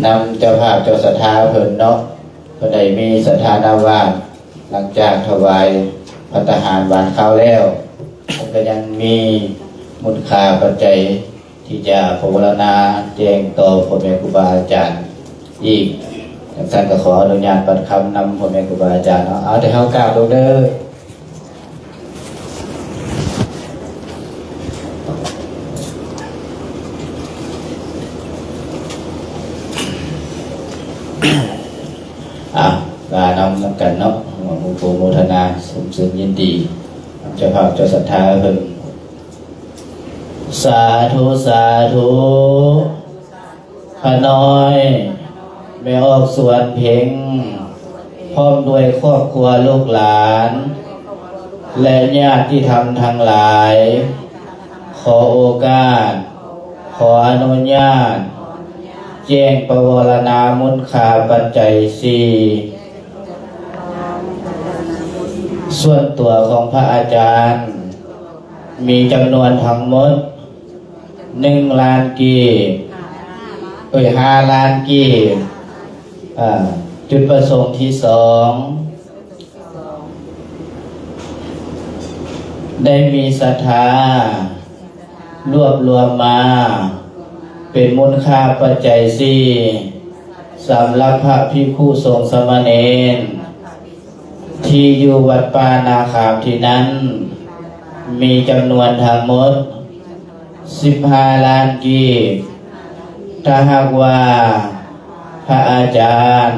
นำเจ้าภาพเจ้าศรัทธาเพิ่นเนาะเพิ่นได้มีศรัทธานาวาหลังจากถวายภัตตาหารหวานข้าวแล้วเพิ่นก็ยังมีมูลค่าปัจจัยที่จะภาวนาแจ้งต่อพ่อแม่ครูบาอาจารย์อีกท่านก็ขออนุญาตปัดคำนำพ่อแม่ครูบาอาจารย์เนาะเอาแต่เฮากราบลงเด้อลานำกันเนาะมุโภโมทนาสมสึกยินดีเจ้าภาพเจ้าศรัทธาเพิ่นสาธุสาธุพระน้อยแม่ออกสวนเพ็งพร้อมด้วยครอบครัวลูกหลานและญาติธรรมทั้งหลายขอโอกาสขออนุญาตแจ้งประวรณามุนค่าปัจจัยสี่ส่วนตัวของพระอาจารย์มีจำนวนทั้งหมด1 ล้านกีบ5 ล้านกีบจุดประสงค์ที่2ได้มีศรัทธารวบรวมมาเป็นมูลค่าปัจจัยสี่สำหรับพระภิกขุสงฆ์สามเณรที่อยู่วัดป่านาคามที่นั้นมีจำนวนทั้งหมด15 ล้านกีบถ้าหากว่าพระอาจารย์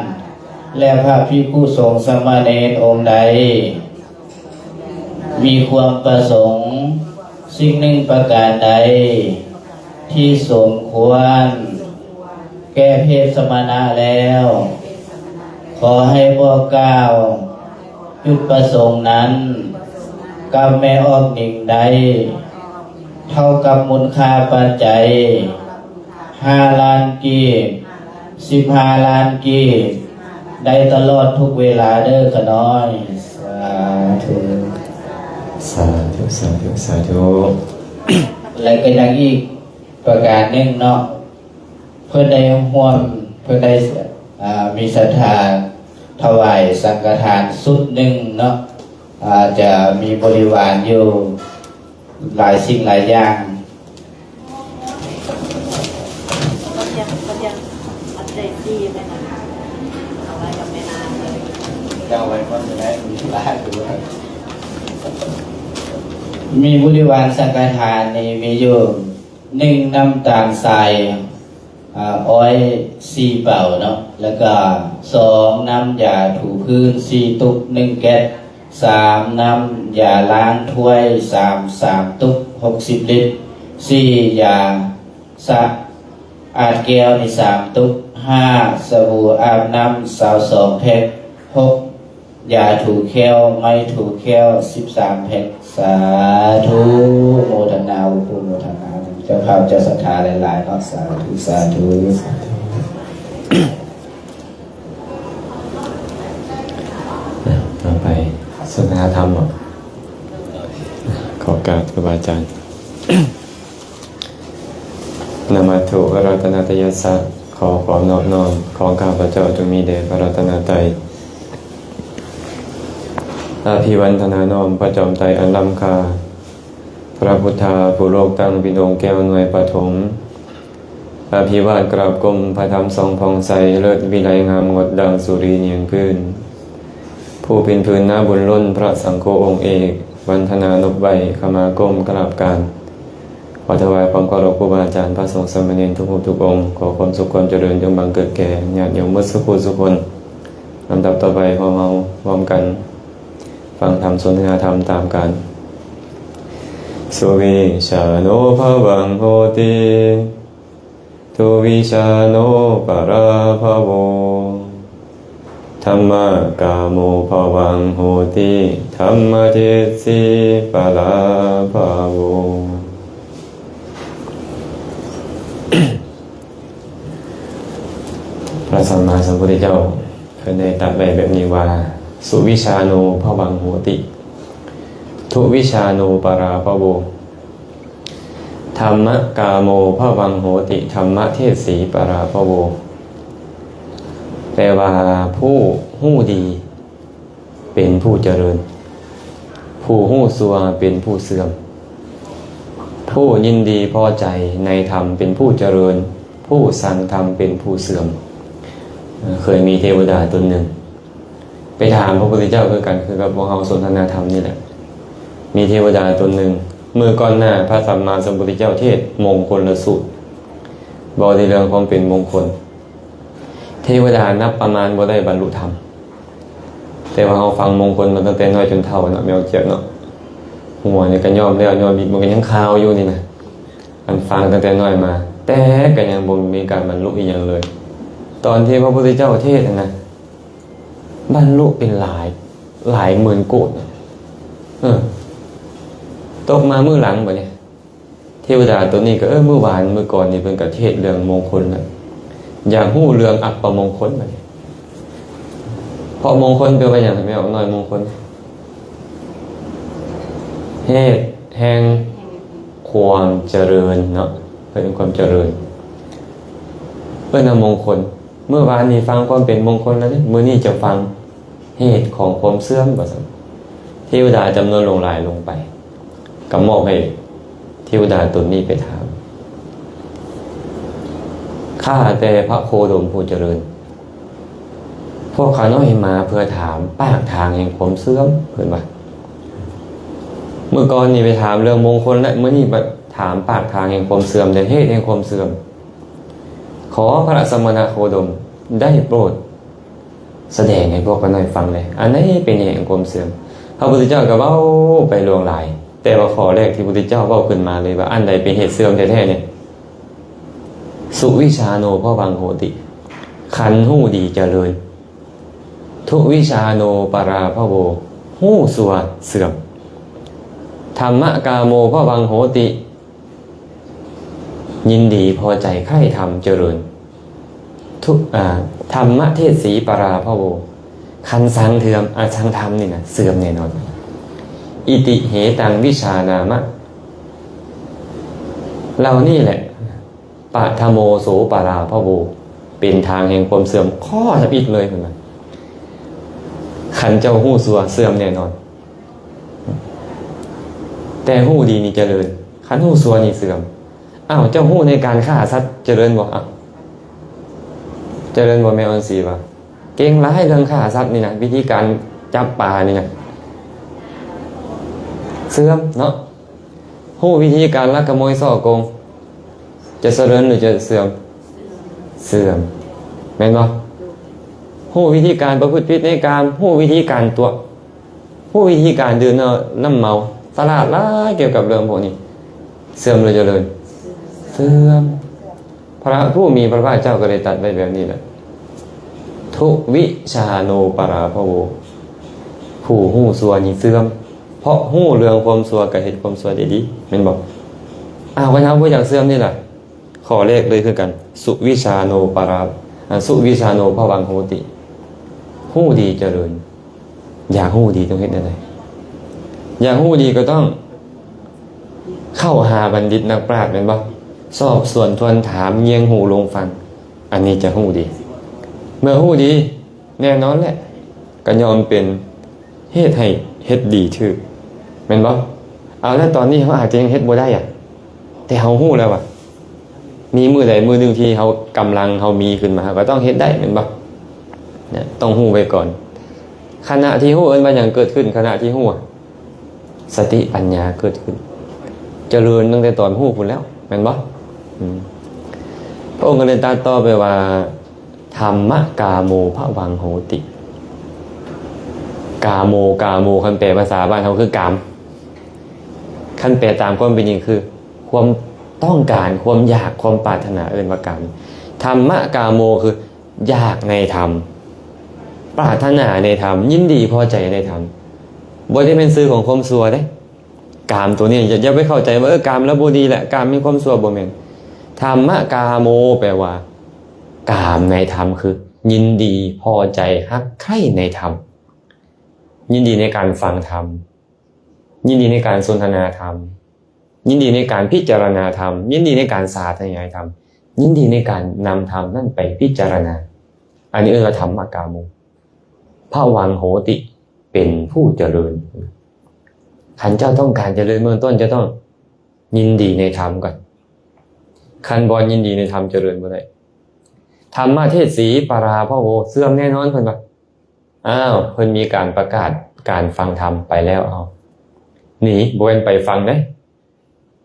และพระภิกขุสงฆ์สามเณรองค์ใดมีความประสงค์สิ่งหนึ่งประการใดที่สมควรแก้เพศสมณะแล้วขอให้บอกกล่าวจุดประสงค์นั้นกับแม่ออกหนิงใดเท่ากับมูลค่าปัจจัย5 ล้านกีบ15 ล้านกีบได้ตลอดทุกเวลาเด้อขน้อยสาธุสาธุสาธุสาธุและก็ยังอีกประการหนึ่งเนาะเพื่อได้ห่วมเพื่อได้มีศรัทธาถวายสังฆทานสุดหนึ่งเนาะจะมีบริวารอยู่หลายสิ่งหลายอย่างปัจจัยดีไหมนะคะเอาไว้กับแม่นางเลยเอาไว้ก็จะได้มีร้านดูมีบริวารสังฆทานนี่มีอยู่1 น้ำตาลทรายอ้อย4 เป่าเนาะแล้วก็2 น้ำยาถูพื้น4 ตุก1 แก๊ส3 น้ำยาล้างถ้วย3 ตุก60 ลิตร4 ยาสะอาดแก้วนี่3 ตุก5 สบู่อาบน้ำ22 แพ็ค6 ยาถูแค้วไม้ถูแค้ว13 แพ็คสาธุโมทนาอุปโมทนาเจ้าภาพเจ้าศรัทธาหลายๆเนาะสาธุสาธุต่อไปสนทนาธรรมขอกราบครูบาอาจารย์นามัตถุพระรัตนตยัสสะขอความนอบน้อมของข้าพเจ้าจงมีแด่พระรัตนตรัยอาภิวันธนาน้อมพระจอมไตรอันล้ำค่าพระพุทธาผู้โลกตั้งเป็นองค์แก้วหน่วยปฐมอาภิวาทกราบก้มพระธรรมทรงผ่องใสเลิศวิไลงามงดดังสุรีเนียงพื้นผู้เป็นพื้นหน้าบุญล้นพระสังฆองค์เอกวันธนานบใบขมาก้มกราบการขอถวายความเคารพครูบาอาจารย์พระสงฆ์สามเณรทุกรูปทุกองค์ขอความสุขความเจริญจงบังเกิดแก่ญาติโยมมุสลิมทุกคนลำดับต่อไปพอเมาพร้อมกันฟังธรรมสนทนาธรรมตามกันสุวิชาโนภวังโหติทุวิชาโนปราภโวธัมมกาโมภวังโหติธัมมเทสิปราภโวพระสัมมาสัมพุทธเจ้าเพิ่นได้ตรัสไว้แบบนี้ว่าสุวิชาโนภวังโหติทุวิชาโนปราภโวธัมมกาโมภวังโหติธัมมเทสีปราภโว แปลว่าผู้หู้ดีเป็นผู้เจริญผู้หู้ชั่วเป็นผู้เสื่อมผู้ยินดีพอใจในธรรมเป็นผู้เจริญผู้สั่งธรรมเป็นผู้เสื่อมเคยมีเทวดาตนหนึ่งไปถามพระพุทธเจ้าคือกันคือกับพวกเราสนทนาธรรมนี่แหละมีเทวดาตนหนึ่งเมื่อก่อนหน้าพระสัมมาสัมพุทธเจ้าเทศมงคลละสูตรบอกในเรื่องความเป็นมงคลเทวดานับประมาณบ่ได้บรรลุธรรมแต่ว่าเราฟังมงคลมาตั้งแต่น้อยจนเฒ่าเนาะแมวเจ็บเนาะหัวเนี่ยก็ยอมแล้วยอมอีกมันก็ยังคาวอยู่นี่นะมันฟังตั้งแต่น้อยมาแต่ก็ยังบ่มีการบรรลุอีกอย่างเลยตอนที่พระพุทธเจ้าเทศนะบรรลุเป็นหลายหมื่นโกฏตกมามื้อหลังบ่เนี่ยเทวดาตัวนี้ก็มื้อวานมื้อก่อนนี่เพิ่นก็เทศเรื่องมงคลน่ะอย่างฮู้เรื่องอัปปมงคลบ่เนี่ยพอมงคลแปลว่าหยังแม่น้อยมงคลเหตุแห่งความเจริญเนาะเป็นความเจริญเพิ่นมงคลเมื่อวานนี้ฟังความเป็นมงคลแล้วเนี่ยมื้อนี้จะฟังเหตุของความเสื่อมว่าซั่นเทวดาจำนวนหลายลงไปก็มอบให้เทวดาตนนี้ไปถามข้าแต่พระโคดมผู้เจริญพวกข้าน้อยมาเพื่อถามปากทางแห่งความเสื่อมเพิ่นว่าเมื่อก่อนนี่ไปถามเรื่องมงคลและเมื่อนี้ไปถามปากทางแห่งความเสื่อมแต่เหตุแห่งความเสื่อมขอพระสมณโคดมได้โปรดแสดงให้พวกข้าน้อยฟังเลยอันนี้เป็นเหตุแห่งความเสื่อมพระพุทธเจ้าก็เว้าไปล่วงหลายแต่ว่าข้อแรกที่พระพุทธเจ้าเว้าขึ้นมาเลยว่าอันใดเป็นเหตุเสื่อมแท้ๆเนี่ยสุวิชาโนภวังโหติขันธ์หู้ดีเจริญทุวิชาโนปราภโวหู้สัวเสื่อมธรรมกาโมภวังโหติยินดีพอใจใคร่ธรรมเจริญธรรมเทศสีปราภโวคันสังเถือมสังธรรมนี่นะเสื่อมแน่นอนอิติเหตังวิชานามะเรานี่แหละปะทโมโสปราภโวเป็นทางแห่งความเสื่อมข้อจะปิดเลยเหมือนกันขันเจ้าหู้สัวเสื่อมแน่นอนแต่หู้ดีนี่เจริญขันหู้สัวนี่เสื่อมเจ้าหู้ในการฆ่าสัตว์เจริญบ่เจริญบ่แม่ออนสีบ่เก่งร้ายเรื่องฆ่าสัตว์นี่นะวิธีการจับปลานี่นะเสื่อมเนาะหู้วิธีการลักขโมยซ่อโกงจะเจริญหรือจะเสื่อมแม่นบ่หู้วิธีการประพฤติผิดในกามหู้วิธีการตัวหู้วิธีการดื่มน้ำเมาสลาดละเกี่ยวกับเรื่องพวกนี้เสื่อมหรือเจริญเสื่อมพระผู้มีพระภาคเจ้าก็เลยตัดไว้แบบนี้แหละทุวิชาโนปราภโวผู้หู้สัวนี่เสื่อมเพราะหู้เรื่องความสัวกับเหตุความสัวได้ดีแม่นบอกวันนี้ผู้อยากเสื่อมนี่แหละข้อแรกเลยคือกันสุวิชาโนปราสุวิชาโนภวังโหติหู้ดีเจริญอยากหู้ดีต้องเฮ็ดอะไรอยากหู้ดีก็ต้องเข้าหาบัณฑิตนักปราชญ์แม่นบ่สอบสวนทวนถามเงียงหูลงฟังอันนี้จะหู้ดีเมื่อหู้ดีแน่นอนแหละก็ยอมเป็นเฮ็ดให้เฮ็ดดีถือแม่นบ่แล้วตอนนี้เขาอาจจะยังเฮ็ดบ่ได้แต่เฮาฮู้แล้วมีมือใดมือหนึ่งที่เขากำลังเขามีขึ้นมาก็ต้องเฮ็ดได้แม่นบ่เนี่ยต้องฮู้ไว้ก่อนขณะที่ฮู้มันอย่างเกิดขึ้นขณะที่ฮู้สติปัญญาเกิดขึ้นเจริญตั้งแต่ตอนฮู้พุ่นแล้วแม่นบ่พระองค์ก็เลยตรัสต่อไปว่าธรรมกาโมภวังโหติกาโมคันแปลภาษาบ้านเขาคือกามคันแปลตามความเป็นจริงคือความต้องการความอยากความปรารถนาว่ากามธรรมกาโมคืออยากในธรรมปรารถนาในธรรมยินดีพอใจในธรรมบ่ได้เป็นซื้อของความชั่วเด้กามตัวนี้อย่าไปเข้าใจว่ากามแล้วบ่ดีแหละกามมีความชั่วบ่แม่นธรรมกาโมแปลว่ากามในธรรมคือยินดีพอใจฮักใคร่ในธรรมยินดีในการฟังธรรมยินดีในการสนทนาธรรมยินดีในการพิจารณาธรรมยินดีในการสาธยายธรรมยินดีในการนำธรรมนั่นไปพิจารณา อันนี้เราธรรมกาโมพระวังโหติเป็นผู้เจริญขันเจ้าต้องการเจริญเบื้องต้นจะต้องยินดีในธรรมก่อนขันบอลยินดีในธรรมเจริญบ่ได้ธรรมะเทศสีปาราพ่อโวเสื่อมแน่นอนเพิ่นว่าเพิ่นมีการประกาศการฟังธรรมไปแล้วหนีบ่เป็นไปฟังได้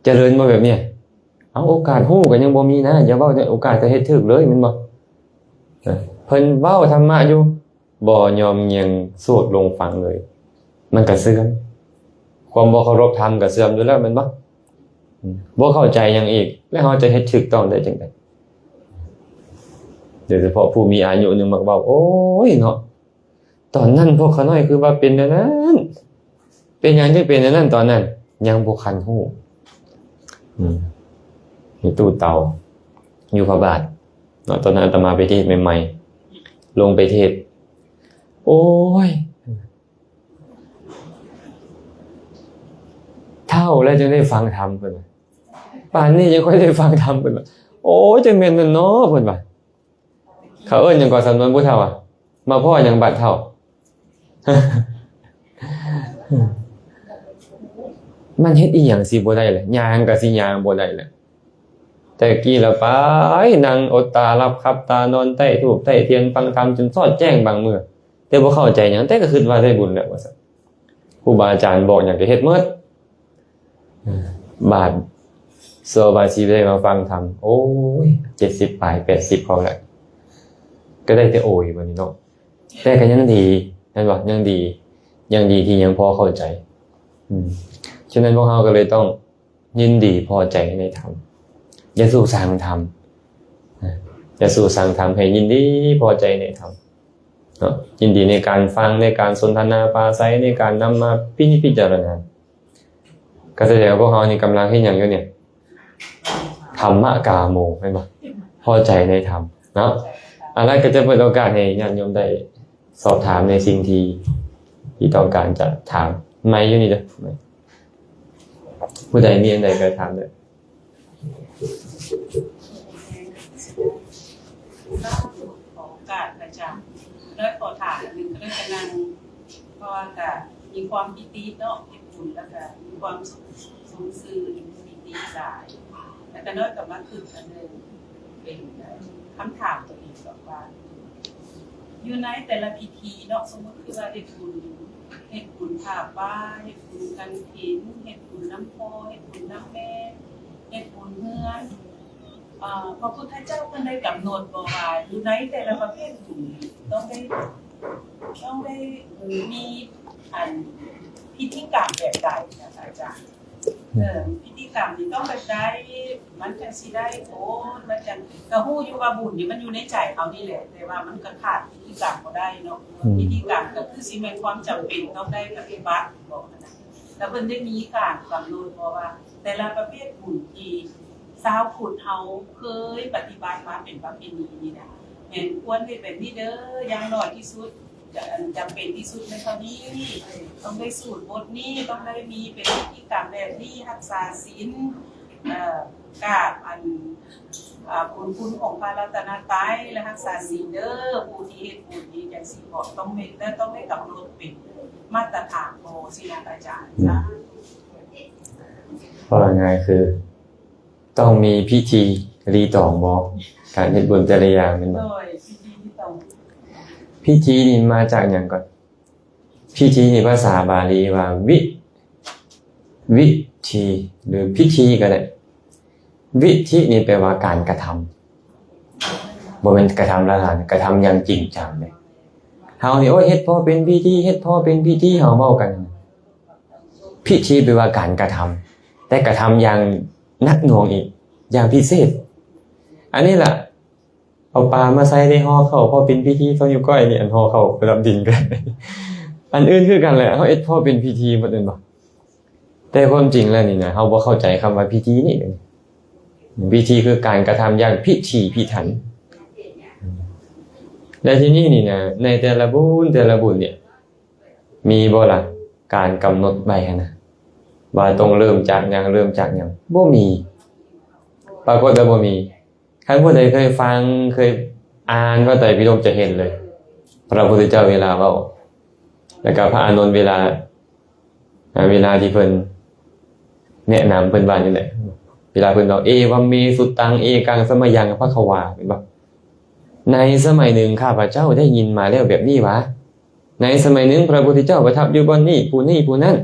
เจริญมาแบบเนี้ยโอกาสฮู้ก็ยังบ่มีนะอย่าเว้าโอกาสจะเฮ็ดถึกเลยแม่นบ่เพิ่นเว้าธรรมะอยู่บ่ยอมเงียงโสดลงฟังเลยมันก็เสื่อมความบ่เคารพธรรมก็เสื่อมอยู่แล้วแม่นบ่บ่เข้าใจหยังอีกแล้วเฮาจะเฮ็ดถูกต้องได้จังได๋โดยเฉพาะผู้มีอายุนึงมักเว้าโอ้ยเนาะตอนนั้นพวกเขาน้อยคือว่าเป็นอย่างนั้นเป็นหยังจะเป็นอย่างนั้นตอนนั้นยังบ่คันฮู้มีตู้เตาอยู่พระบาทเนาะตอนนั้นอาตมาไปเทศน์ใหม่ๆลงไปเทศน์โอ้ยเท่าแล้วจึงได้ฟังธรรมเพิ่นว่าป่านนี้ยังค่อยได้ฟังธรรมเพิ่นว่าโอ้ยจังแม่นนั่นเนาะเพิ่นว่าเขาเอิ้นหยังก่อสำนวนผู้เฒ่ามาพ่อหยังบัดเฒ่า มันเฮ็ดอีหยังสิบ่ได้แหละย่างก็สิย่างบ่ได้แหละแต่กี้ละไปนั่งอดตารับครับตานอนใต้ธูปใต้เทียนฟังธรรมจนสอดแจ้งบางมื้อแต่บ่เข้าใจหยังแต่ก็คิดว่าได้บุญแล้วว่าซั่นครูบาอาจารย์บอกหยังก็เฮ็ดหมดบาดโซบาสิได้มาฟังธรรมโอ้ย70ปลาย80พอแล้วก็ได้แต่โอยบัดนี้เนาะแต่ก็ยังดีนั่นบ่ยังดีที่ยังพอเข้าใจฉะนั้นพวกเราก็เลยต้องยินดีพอใจในธรรมอย่าสู่สร้างธรรมอย่าสู่สร้างธรรมให้ยินดีพอใจในธรรมเนาะยินดีในการฟังในการสนทนาปราศัยในการนำมาพิจารณาก็แสดงว่าพวกเรานี่กำลังเฮ็ดหยังอยู่เนี่ยธรรมกาโมแม่นบ่พอใจในธรรมเนาะอะไรก็จะเปิดโอกาสให้ญาติโยมได้สอบถามในสิ่งที่ต้องการจะถามไม่อยู่นี่เด้อผู้ใดมีอันใดก็ถามได้ขอโอกาสอาจารย์แล้วขอถามหนึ่งก็ได้กำลังเพราะว่าก็มีความปิติเนาะที่บุญแล้วก็มีความสูงซื่อปิติหลายแล้วก็น้อยกับมาคืออันนึงเป็นคำถามตัวเองบอกว่าอยู่ในแต่ละพิธีเนาะสมมติคือว่าเฮ็ดบุญผ้าป่าเฮ็ดบุญกันถินเฮ็ดบุญน้ำพอเฮ็ดบุญน้ำแม่เฮ็ดบุญเฮือนพระพุทธเจ้าเพิ่นได้กำหนดบอกว่าอยู่ในแต่ละประเภทบุญต้องได้มีอันพิธีกรรมแบบใดนะคะอาจารย์พิธีกรรมนี่ต้องแบบใดมันจะสิได้โอ้มันจะก็ฮู้อยู่ว่าบุญนี่มันอยู่ในใจเขานี่แหละแต่ว่ามันก็ขาดพิธีกรรมบ่ได้เนาะพิธีกรรมก็คือสิแม่นความจำเป็นต้องได้ปฏิบัติบอกนะแล้วเพิ่นได้มีการกำหนดบอกว่าแต่ละประเภทบุญที่ชาวพุทธเฮาเคยปฏิบัติมาเป็นประเพณีนี่นะแม่นควรให้เป็นนี่เด้ออย่างน้อยที่สุดจำเป็นที่สุดในคราวนี้ต้องได้สูตรบทนี้ต้องได้มีเป็นพิธีกรรมแบบนี้รักษาศีลกราบคุณของพระรัตนตรัยและรักษาศีลเด้อผู้ที่เฮ็ดบุญนี้จังซี่บอกต้องเม็ดและต้องได้กำหนดเป็นมาตรฐานโมสินะอาจารย์จ้ะเพราะง่ายคือต้องมีพิธีรีตองบ่การเฮ็ดบุญแต่ละอย่างแม่นบ่พิธีนี่มาจากหยังก่อนพิธีนี่ภาษาบาลีว่าวิธีหรือพิธีก็ได้วิธีนี่แปลว่าการกระทำบ่แม่นกระทำละลานกระทำอย่างจริงจังเลยเฮานี่โอ้ยเฮ็ดพอเป็นพิธีเฮ็ดพอเป็นพิธีเฮาเว้ากันพิธีแปลว่าการกระทำแต่กระทำอย่างหนักหน่วงอีกอย่างพิเศษอันนี้ล่ะเอาปลามาใส่ในห่อข้าวพอเป็นพิธีต้องอยู่ก้อยนี่อันห่อข้าวไปรับดินกันอันอื่นคือกันแหละเฮาเอ็ดพอเป็นพิธีหมดนั่นบ่แต่ความจริงแล้วนี่นะเฮาบ่เข้าใจคำว่าพิธีนี่พิธีคือการกระทำอย่างพิถีพิถันและที่นี่นี่นะในแต่ละบุญเนี่ยมีบ่ล่ะการกำหนดไว้นะว่าต้องเริ่มจากหยังบ่มีปรากฏว่าบ่มีคันผู้ใดเคยฟังเคย อ่านพระไตรปิฎกจะเห็นเลยพระพุทธเจ้าเวลาเว้าแล้วก็พระอานนท์เวลาที่เพิ่นแนะนำเพิ่นว่าจังได๋เวลาเพิ่นบอกเอวัมเมสุตังเอกังสมยังภควาเห็นบ่ในสมัยหนึ่งข้าพเจ้าได้ยินมาแล้วแบบนี้วะในสมัยหนึ่งพระพุทธเจ้าประทับอยู่บนนี้ผู้นั้น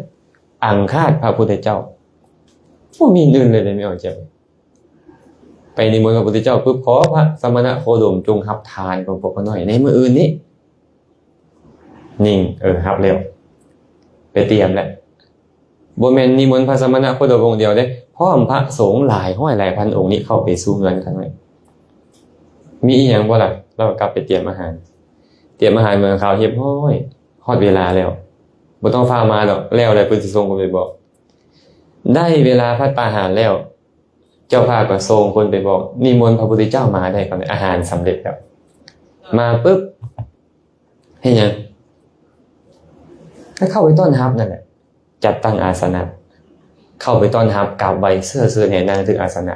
อังคาดพระพุทธเจ้าบ่มีอื่นเลยไม่ออกจากไปนิมนต์พระพุทธเจ้าปุ๊บขอพระสมณะโคดมจงรับทานของพวกเขาหน่อยในมื้ออื่นนี้นิ่งรับแล้วไปเตรียมแล้วบ่แม่นนิมนต์พระสมณะโคดมองค์เดียวเด้พร้อมพระสงฆ์หลายร้อยหลายพันองค์นี้เข้าไปสู่เรือนกันเลยมีอีหยังบ่ล่ะเรากลับไปเตรียมอาหารเมืองข่าวเรียบร้อยฮอดเวลาแล้วบ่ต้องฟ้ามาดอกแล้วได้เพิ่นสิส่งคนไปบอกได้เวลาพัฒนาหารแล้วเจ้าภาพก็ส่งคนไปบอกนิมนต์พระพุทธเจ้ามาได้ก่อนอาหารสำเร็จแล้วมาปุ๊บให้ยังก็เข้าไปต้อนรับนั่นแหละจัดตั้งอาสนะเข้าไปต้อนรับกราบไหว้เสื้อให้นางถึงอาสนะ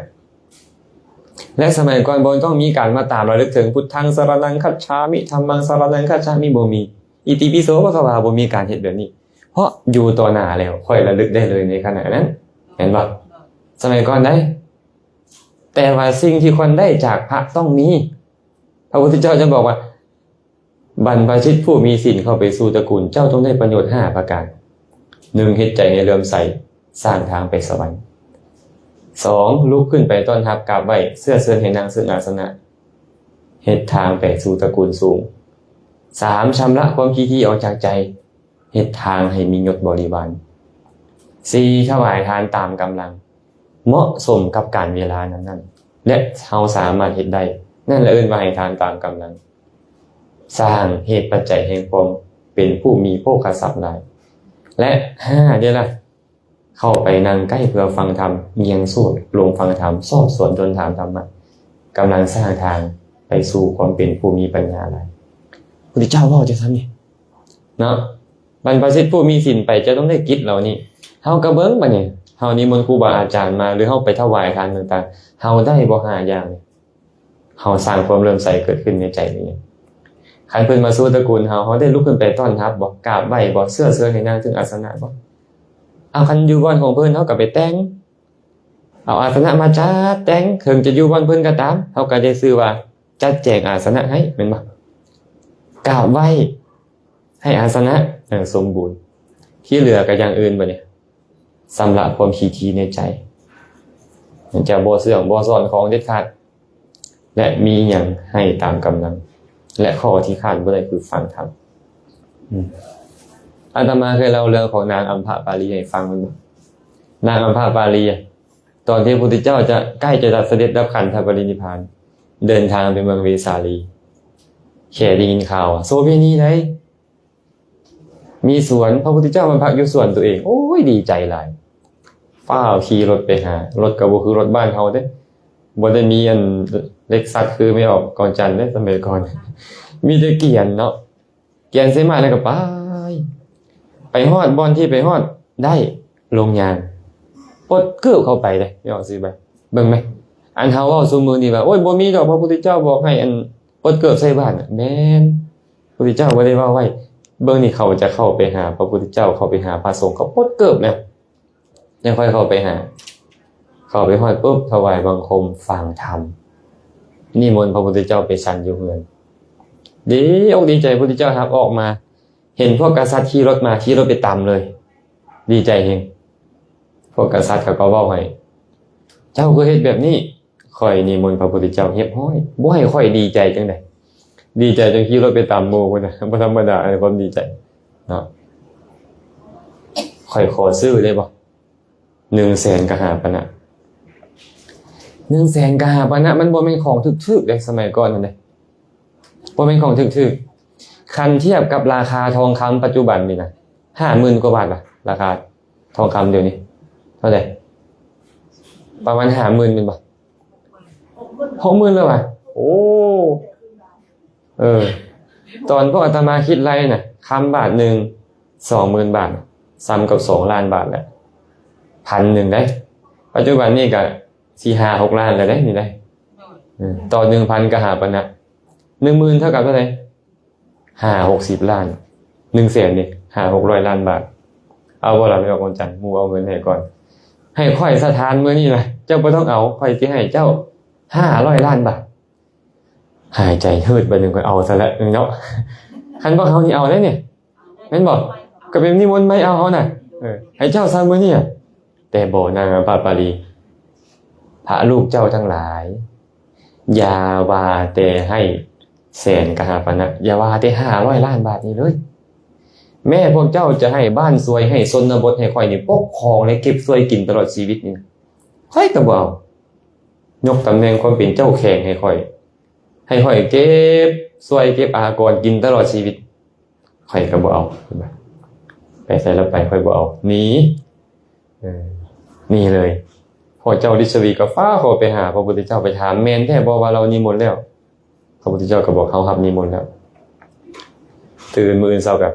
และสมัยก่อนบ่ต้องมีการมาตามระลึกถึงพุทธังสรณังคัจฉามิธัมมังสรณังคัจฉามิบ่มีอิติปิโสภควาบ่มีการเฮ็ดแบบนี้เพราะอยู่ต่อหน้าแล้วค่อยระลึกได้เลยในขณะนั้นเห็นบ่สมัยก่อนได้แต่ว่าสิ่งที่คนได้จากพระต้องมีพระพุทธเจ้าจะบอกว่าบรรพชิตผู้มีศีลเข้าไปสู่ตระกูลเจ้าต้องได้ประโยชน์5ประการ1เฮ็ดใจให้เลื่อมใสสร้างทางไปสวรรค์2ลุกขึ้นไปต้อนรับกราบไหว้เสื้อให้นางซึ่งอาสนะเฮ็ดทางไปสู่ตระกูลสูง3ชำระความขี้ออกจากใจเฮ็ดทางให้มียศบริวาร4ถวายทานตามกำลังเหมาะสมกับการเวลานั้นๆและเฮาสามารถเฮ็ดได้นั่นแหละเอิ้นว่าให้ทานตามกำลังสร้างเหตุปัจจัยแห่งความเป็นผู้มีโภคทรัพย์หลายและ5เด้อล่ะเข้าไปนั่งใกล้เพื่อฟังธรรมเงียงสวดลงฟังธรรมสอบสวนจนถามธรรมะกำลังสร้างทางไปสู่ความเป็นผู้มีปัญญาหลายพุทธเจ้าเว้าจังซั่นนี่เนาะบรรพชิตผู้มีศีลไปจะต้องได้กิจเหล่านี้เฮาก็เบิ่งบัดนี้เฮานิมนต์ครูบาอาจารย์มาหรือเฮาไปถวายทานต่างๆเฮาได้บ่5อย่างเฮาสร้างความเลื่อมใสเกิดขึ้นในใจนี้คันเพิ่นมาสู่ตระกูลเฮาได้ลุกขึ้นไปต้อนรับบ่กราบไหว้บ่เสื้อให้นางถึงอาสนะบ่เอาคันอยู่บ้านของเพิ่นเฮาก็ไปแต่งเอาอาสนะมาจัดแต่งถึงจะอยู่บ้านเพิ่นก็ตามเฮาก็ได้ชื่อว่าจัดแจงอาสนะให้แม่นบ่กราบไหว้ให้อาสนะสมบูรณ์ที่เหลือก็อย่างอื่นบัดนี้สำหรับความขี้ทีในใจมันจะบ่เสื่อมบ่ซ่อนของเด็ดขาดและมีหยังให้ตามกำลังและข้อที่ขาดบ่ได้คือฟังธรรมอาตมาเคยเล่าเรื่องของนางอัมพปาลีให้ฟังนางอัมพปาลีตอนที่พระพุทธเจ้าจะใกล้จะเสด็จรับขันธปรินิพพานเดินทางไปเมืองเวสาลีแค่ได้ยินข่าวโสเภณีได้มีสวนพระพุทธเจ้ามาพักอยู่สวนตัวเองโอ้ยดีใจหลายฟ้าวขี่รถไปหารถก็บ่คือรถบ้านเฮาเด้บ่ได้มีอันเล็กซัสคือไม่ออกก่อนจันทร์ได้สมัยก่อนมีแต่เกียนเนาะเกียนใส่มาแล้วก็ไปฮอดบอนที่ไปฮอดได้ลงยางปดเกือบเข้าไปเลยไม่ออกสิไปเบิ่งไหมอันเฮาเว้าซุมื้อนี้ว่าโอ้ยบ่มีดอกพระพุทธเจ้าบอกให้อันปดเกือบใส่บ้านแม่นพระพุทธเจ้าบ่ได้ว่าไว้เบิ่งนี่เขาจะเข้าไปหาพระพุทธเจ้าเข้าไปหาพระสงฆ์เขาปดเกือบแล้วยังค่อยเข้าไปหาเข้าไปฮอดปุ๊บถวายบังคมฟังธรรมนิมนต์พระพุทธเจ้าไปฉันอยู่เฮือนดีอกดีใจพระพุทธเจ้าครับออกมาเห็นพวกกษัตริย์ขี่รถมาขี่รถไปตามเลยดีใจเฮงพวกกษัตริย์เขาก็เว้าให้เจ้าคือเฮ็ดแบบนี้ค่อยนิมนต์พระพุทธเจ้าเฮ็ดห้อยบ่ให้ค่อยดีใจจังได๋ดีใจจนขี่รถไปตามหมู่พุ่นน่ะบ่ธรรมดาอันความดีใจเนาะค่อยขอซื้อได้บ่100,000กหาปณะ100,000กหาปณะมันบ่แม่นของถูกๆในสมัยก่อนนั่นเด้บ่แม่นของถูกๆคันเทียบกับราคาทองคำปัจจุบันนี่นะ 50,000 กว่าบาทล่ะราคาทองคำเดี๋ยวนี้เท่าไหร่ประมาณ 50,000 เป็นบ่ 60,000 แล้วว่ะโอ้ตอนพวกอาตมาคิดไรน่ะคำบาทนึง 20,000 บาทซ้ำกับ2ล้านบาทแหละ 1,000 ได้ปัจจุบันนี้ก็ 4-5-6 ล้านแล้วได้นี่ได้ต่อ 1,000 กหาปณะ 10,000เท่ากับเท่าไหร่5-60 ล้าน100,000นี่500-600 ล้านบาทเอาบ่ล่ะพี่น้องคนจันทร์หมู่เอาเงินให้ก่อนให้ค่อยสถานมื้อนี้ล่ะเจ้าบ่ต้องเอาค่อยสิให้เจ้า500 ล้านบาทหายใจฮืดไปนึงก็เอาซะแล้วเนาะคันบ่เอานี่เอาได้เนี่ยแม่นบ่ก็เป็นนิมนต์ไม่เอาเฮาน่ะให้เจ้าซะมื้อนี้แต่บ่นางปาปาลีพระลูกเจ้าทั้งหลายอย่าว่าแต่ให้แสนกหาปณะอย่าว่าแต่500 ล้านบาทนี่เลยแม่พวกเจ้าจะให้บ้านสวยให้ชนบทให้ค่อยนี่ปกครองและเก็บสวยกินตลอดชีวิตนี่ค่อยก็บ่เอายกตำแหน่งความเป็นเจ้าแข่งให้ค่อยเก็บสวยเก็บอากรกินตลอดชีวิตค่อยก็บ่เอาไปใส่แล้วไปค่อยบ่เอาหนีนี่เลยพอเจ้าฤชวีก็ฟ้าขอไปหาพระพุทธเจ้าไปถามแม่นแท้บ่ว่าเรานิมนต์แล้วพระพุทธเจ้าก็บอกเขารับนิมนต์แล้วตื่นมื้ออื่นเช้ากับ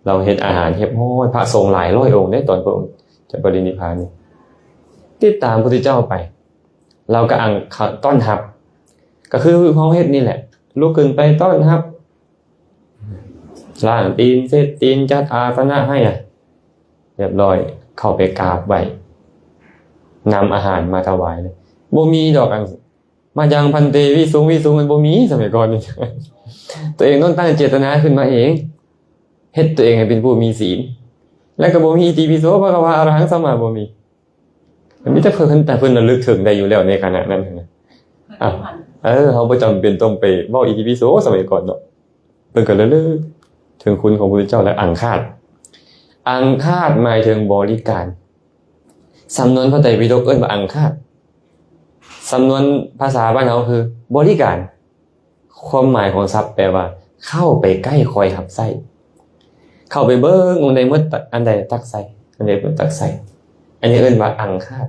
เราเฮ็ดอาหารเฮ็ดพระสงฆ์หลายร้อยองค์ได้ตอนพระองค์จะปรินิพพานนี่ติดตามพระพุทธเจ้าไปเราก็ต้อนรับก็คือเฮาเฮ็ดนี่แหละลุกขึ้นไปต้อนรับล้างตีนเสร็จตีนจัดอาสนะให้เรียบร้อยเข้าไปกราบไหว้นำอาหารมาถวายเลยบ่มีดอกอันมายังพันเตวิสุงมันบ่มีสมัยก่อนนี่ ตัวเองต้องตั้งเจตนาขึ้นมาเองเฮ็ดตัวเองให้เป็นผู้มีศีลและก็บ่มีอิติปิโสภควาอรหังสัมมาบ่มีมันมีแต่เพิ่นระลึกถึงได้อยู่แล้วในขณะนั้นนะเฮาบ่จำเป็นต้องไปเว้าอิติปิโสสมัยก่อนเนาะเพิ่นก็ระลึกถึงคุณของพระพุทธเจ้าและอังคาดหมายถึงบริการสำนวนพระไตรปิฎกเอิ้นว่าอังคาดสำนวนภาษาบ้านเฮาคือบริการความหมายของศัพท์แปลว่าเข้าไปใกล้คอยหับไส้เข้าไปเบิ่งอันใดหมดอันใดตักใส่อันใดบ่ตักใส่อันนี้เอิ้นว่าอังคาด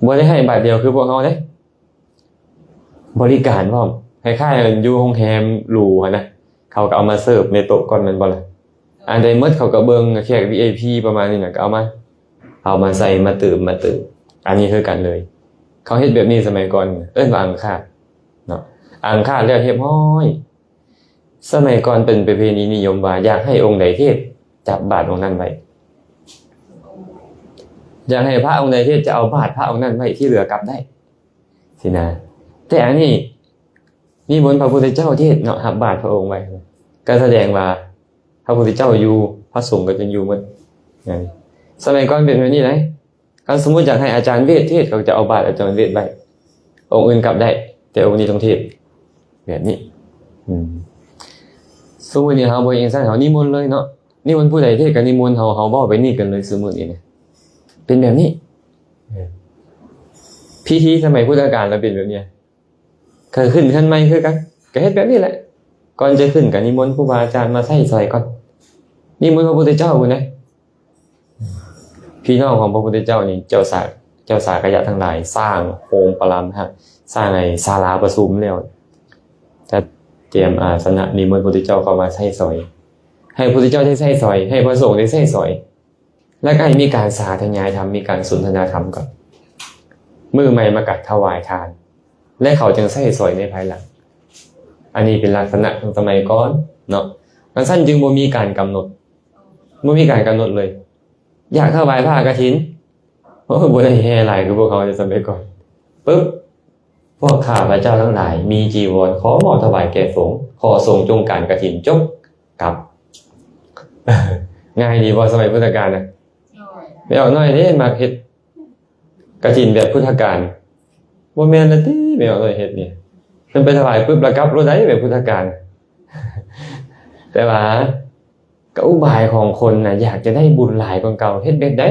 บ่ได้ให้บาทเดียวคือพวกเฮาเด้บริการพร้อมคล้ายๆอยู่โรงแรมหรูนะเขาก็เอามาเสิร์ฟในโต๊ะก่อนแม่นบ่ล่ะอันใดหมดเขาก็เบิ่งแขก VIP ประมาณนี้น่ะก็เอามาใส่มาตื่มอันนี้คือกันเลยเขาเฮ็ดแบบนี้สมัยก่อนเอิ้นว่าอังคาดเนาะอังคาดแล้วเรียบร้อยสมัยก่อนเป็นประเพณีนิยมว่าอยากให้องค์ใดเทศจับบาตรองค์นั้นไว้อยากให้พระองค์ใดเทศจะเอาบาตรพระองค์นั้นไว้ที่เหลือกลับได้สินะแต่อันนี้นิมนต์พระพุทธเจ้าเทศเนาะรับบาตรพระองค์ไว้ก็แสดงว่าพระพุทธเจ้าอยู่พระสงฆ์ก็จะอยู่หมดอย่างนี้สมัยก่อนเป็นแบบนี้เลยการสมมุติอยากให้อาจารย์เวทเทศเขาจะเอาบาตรอาจารย์เวทไว้องค์อื่นกลับได้แต่องค์นี้ต้องเทศแบบนี้สมมุตินี่เฮาบ่เองซั่นเฮานิมนต์เลยเนาะนิมนต์ผู้ใดเทศก็นิมนต์เฮาบ่ไปนี่กันเลยสมมุตินี่นะเป็นแบบนี้พิธีสมัยพุทธกาลแล้วเป็นแบบนี้เคยขึ้นขั้นใหม่คือกันก็เฮ็ดแบบนี้แหละก่อนจะขึ้นก็นิมนต์ครูบาอาจารย์มาใส่ซอยก่อนนิมนต์พระพุทธเจ้าพุ่นนะพี่น้องของพระพุทธเจ้านี่เจ้าสากยะทั้งหลายสร้างโองค์ปรามฮะสร้างไอ้ศาลาประชุมแล้วจะเตรียมอาสนะนิมนต์พระพุทธเจ้าเข้ามาใส่ซอยให้พระพุทธเจ้าได้ใส่ซอยให้พระสงฆ์ได้ใส่ซอยแล้วก็ให้มีการสาธยายธรรมมีการสนทนาธรรมก่อนมื้อใหม่มากัดถวายทานและเขาจึงใส่ซอยในภายหลังอันนี้เป็นลักษณะของสมัยก่อนเนาะมันสั้นจึงบ่มีการกำหนดเลยอยากถวายผ้ากฐินบ่ได้แห่หลายคือพวกเขาจะสมัยก่อนปึ๊บพวกข้าพระเจ้าทั้งหลายมีจีวรขอมอบถวายแก่สงฆ์ขอทรงจงการกฐินจบกลับง่ายดีบ่สมัยพุทธกาลน่ะไม่เอาน้อยเด้มาเฮ็ดกฐินแบบพุทธกาลบ่แม่นละติไม่เอาน้อยเฮ็ดนี่เพิ่นไปถวายปึ๊บแล้วกลับรถได้แบบพุทธกาลแต่ว่าก็อุบายของคนน่ะอยากจะได้บุญหลายกว่าเก่าเฮ็ดแบบใด